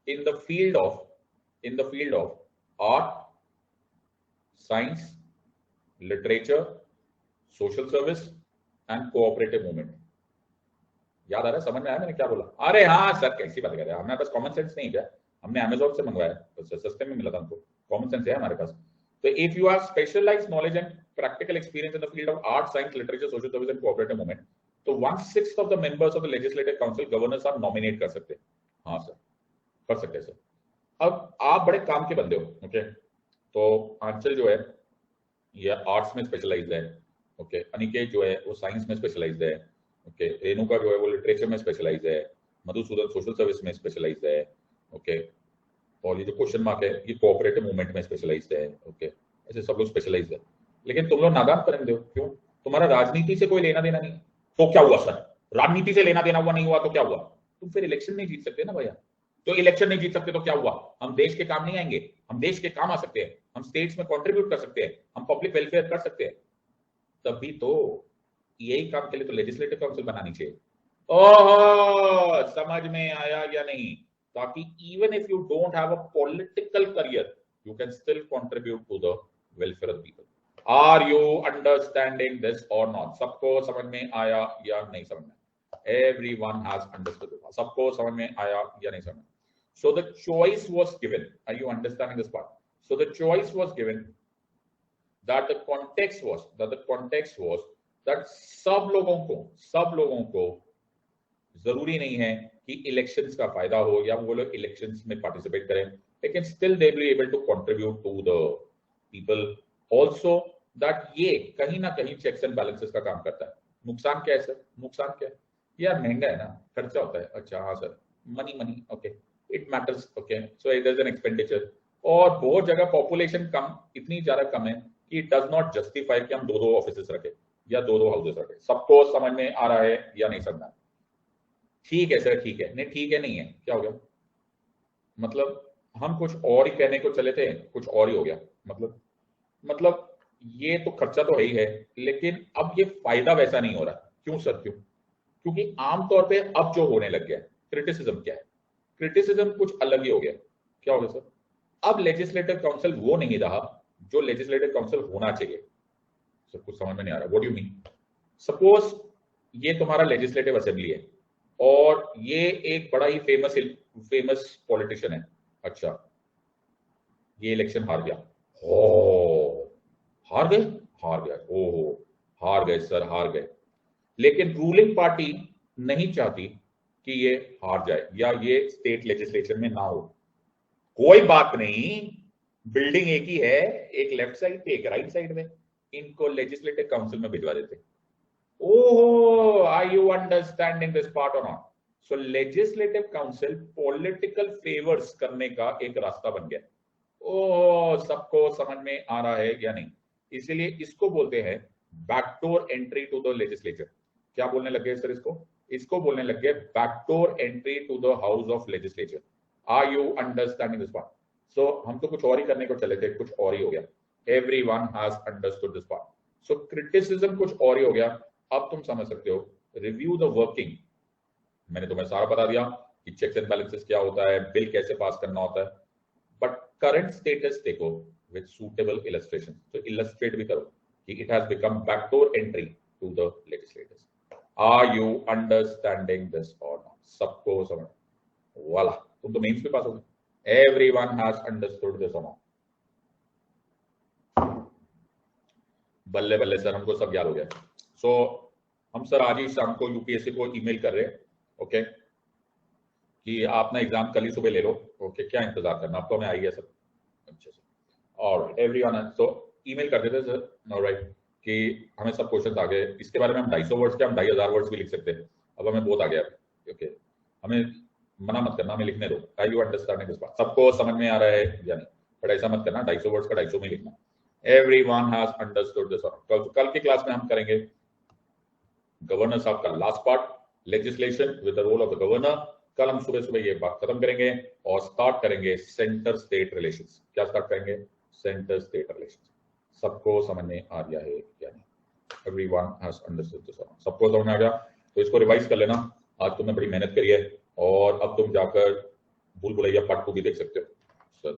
in the field of art, science, literature, social service and cooperative movement. याद आ रहा है? समझ में आया मैंने क्या बोला? अरे हाँ सर, कैसी बात कर रहे हैं, हमारे पास कॉमन सेंस नहीं क्या? हमने अमेजोन से मंगवाया, तो सस्ते में मिला था हमको, कॉमन सेंस है हमारे पास। तो if you have specialised knowledge and practical experience in the field of art, science, literature, social service and cooperative movement, तो 1/6 of the members of the legislative council governors आप नॉमिनेट कर सकते हैं। हाँ सर, कर सकते हैं सर। अब आप बड़े काम के बंदे हो, ओके, तो आंचल जो है ये आर्ट्स में स्पेशलाइज्ड है, ओके, अनिकेत जो है वो साइंस में स्पेशलाइज्ड है, ओके, रेणुका जो है वो लिटरेचर में स्पेशलाइज्ड है, मधुसूदन सोशल सर्विस में स्पेशलाइज्ड है, ओके, और ये जो क्वेश्चन मार्क है ये कोऑपरेटिव मूवमेंट में स्पेशलाइज्ड है, ओके, ऐसे सब लोग स्पेशलाइज्ड है। लेकिन तुम लोग नादान करेंगे हो, क्यों? तुम्हारा राजनीति से कोई लेना देना नहीं, तो क्या हुआ सर? राजनीति से लेना देना हुआ नहीं हुआ तो क्या हुआ? तुम फिर इलेक्शन नहीं जीत सकते ना भैया। तो इलेक्शन नहीं जीत सकते तो क्या हुआ? हम देश के काम नहीं आएंगे? हम देश के काम आ सकते हैं, हम स्टेट्स में कंट्रीब्यूट कर सकते हैं, हम पब्लिक वेलफेयर कर सकते हैं। तभी तो यही काम के लिए तो लेजिस्लेटिव काउंसिल बनानी चाहिए। ओह, समझ में आया या नहीं? ताकि even if you don't have a political career, you can still contribute to the welfare of the people. Are you understanding this or not? सबको समझ में आया या नहीं समझ में? Everyone has understood it. सबको समझ में आया या नहीं समझ में? So the choice was given. Are you understanding this part? So the choice was given that the context was that सब लोगों को जरूरी नहीं है कि इलेक्शंस का फायदा हो या वो लोग इलेक्शंस में पार्टिसिपेट करें, लेकिन still they will be able to contribute to the people also. That ये कहीं ना कहीं चेक्स एंड बैलेंसेस का काम करता है। नुकसान क्या है सर? नुकसान क्या है? यार महंगा है ना, खर्चा होता है। अच्छा हाँ sir, money okay, it matters, okay, so it is an expenditure. और बहुत जगह पॉपुलेशन कम, इतनी ज्यादा कम है कि इट डज नॉट जस्टिफाई कि हम दो दो ऑफिसेस रखें या दो दो हाउसेस रखें। सबको समझ में आ रहा है या नहीं समझ? ठीक है सर, ठीक है। नहीं ठीक है नहीं है, क्या हो गया? मतलब हम कुछ और ही कहने को चले थे, कुछ और ही हो गया। मतलब ये तो खर्चा तो है ही है, लेकिन अब ये फायदा वैसा नहीं हो रहा। क्यों सर, क्यों? क्योंकि आमतौर पे अब जो होने लग गया है, क्रिटिसिज्म क्या है? क्रिटिसिज्म कुछ अलग ही हो गया। क्या हो गया सर? अब लेजिस्लेटिव काउंसिल वो नहीं रहा जो लेजिस्लेटिव काउंसिल होना चाहिए। सर कुछ समझ में नहीं आ रहा, what do you mean? Suppose ये तुम्हारा लेजिस्लेटिव असेंबली है और ये एक बड़ा ही फेमस पॉलिटिशियन है। अच्छा, ये इलेक्शन हार गया। ओ, हार गए? हार गया, ओहो, हार गए सर, हार गए। लेकिन रूलिंग पार्टी नहीं चाहती कि ये हार जाए या ये स्टेट लेजिस्लेचर में ना हो। कोई बात नहीं, बिल्डिंग एक ही है, एक लेफ्ट साइड पे एक राइट साइड में, इनको लेजिस्लेटिव काउंसिल में भिजवा देते। ओहो, are you understanding this part or not? So legislative council political favours करने का एक रास्ता बन गया। ओह, सबको समझ में आ रहा है या नहीं? इसीलिए इसको बोलते हैं backdoor entry to the legislature. क्या बोलने लग गए सर इसको? इसको बोलने लग गए backdoor entry to the house of legislature. Are you understanding this part? So हम तो कुछ और ही करने को चले थे, कुछ और ही हो गया। Everyone has understood this part. So criticism कुछ और ही हो गया। अब तुम समझ सकते हो। रिव्यू द वर्किंग, मैंने तुम्हें सारा बता दिया कि चेक्स एंड बैलेंसेस क्या होता है, बिल कैसे पास करना होता है। बट करंट स्टेटस देखो विद सूटेबल इलस्ट्रेशन, तो इलस्ट्रेट भी करो कि it has become backdoor entry to the legislators. Are you understanding this और नॉट? सबको समझ? वाला, तुम तो मेंस पे पास हो गए। एवरीवन हैज अंडरस्टूड दिस और नॉट? बल्ले बल्ले सर, हमको सब याद हो गया। सो हम सर आज ही शाम को यूपीएससी को ईमेल कर रहे हैं, ओके, कि आप ना एग्जाम कल ही सुबह ले लो। ओके, क्या इंतजार करना, आपको हमें आई है सब। अच्छा सर, और एवरीवन सो ईमेल कर देते सर, ऑलराइट, कि हमें सब क्वेश्चन आ गए। इसके बारे में हम 250 वर्ड्स के, हम 2500 वर्ड्स भी लिख सकते हैं। अब हमें बहुत आ गया। ओके, हमें मना मत करना, हमें लिखने दो। आई यू अंडरस्टैंडिंग दिस पार्ट? सबको समझ में आ रहा है या नहीं? बट ऐसा मत करना, 250 वर्ड्स का 250 में लिखना। Everyone has understood this. कल की क्लास में हम करेंगे गवर्नर साहब का last part, legislation with the role of the governor. कल हम सुबह सुबह ये बात खत्म करेंगे और स्टार्ट करेंगे सेंटर स्टेट रिलेशंस। क्या स्टार्ट करेंगे? Centre state relations. सबको समझ में आ गया है या नहीं? Everyone has understood this? सबको समझ में आ गया? तो इसको रिवाइज कर लेना। आज तुमने बड़ी मेहनत करी है और अब तुम जाकर भूल भुलैया पार्ट 2 भी देख सकते हो।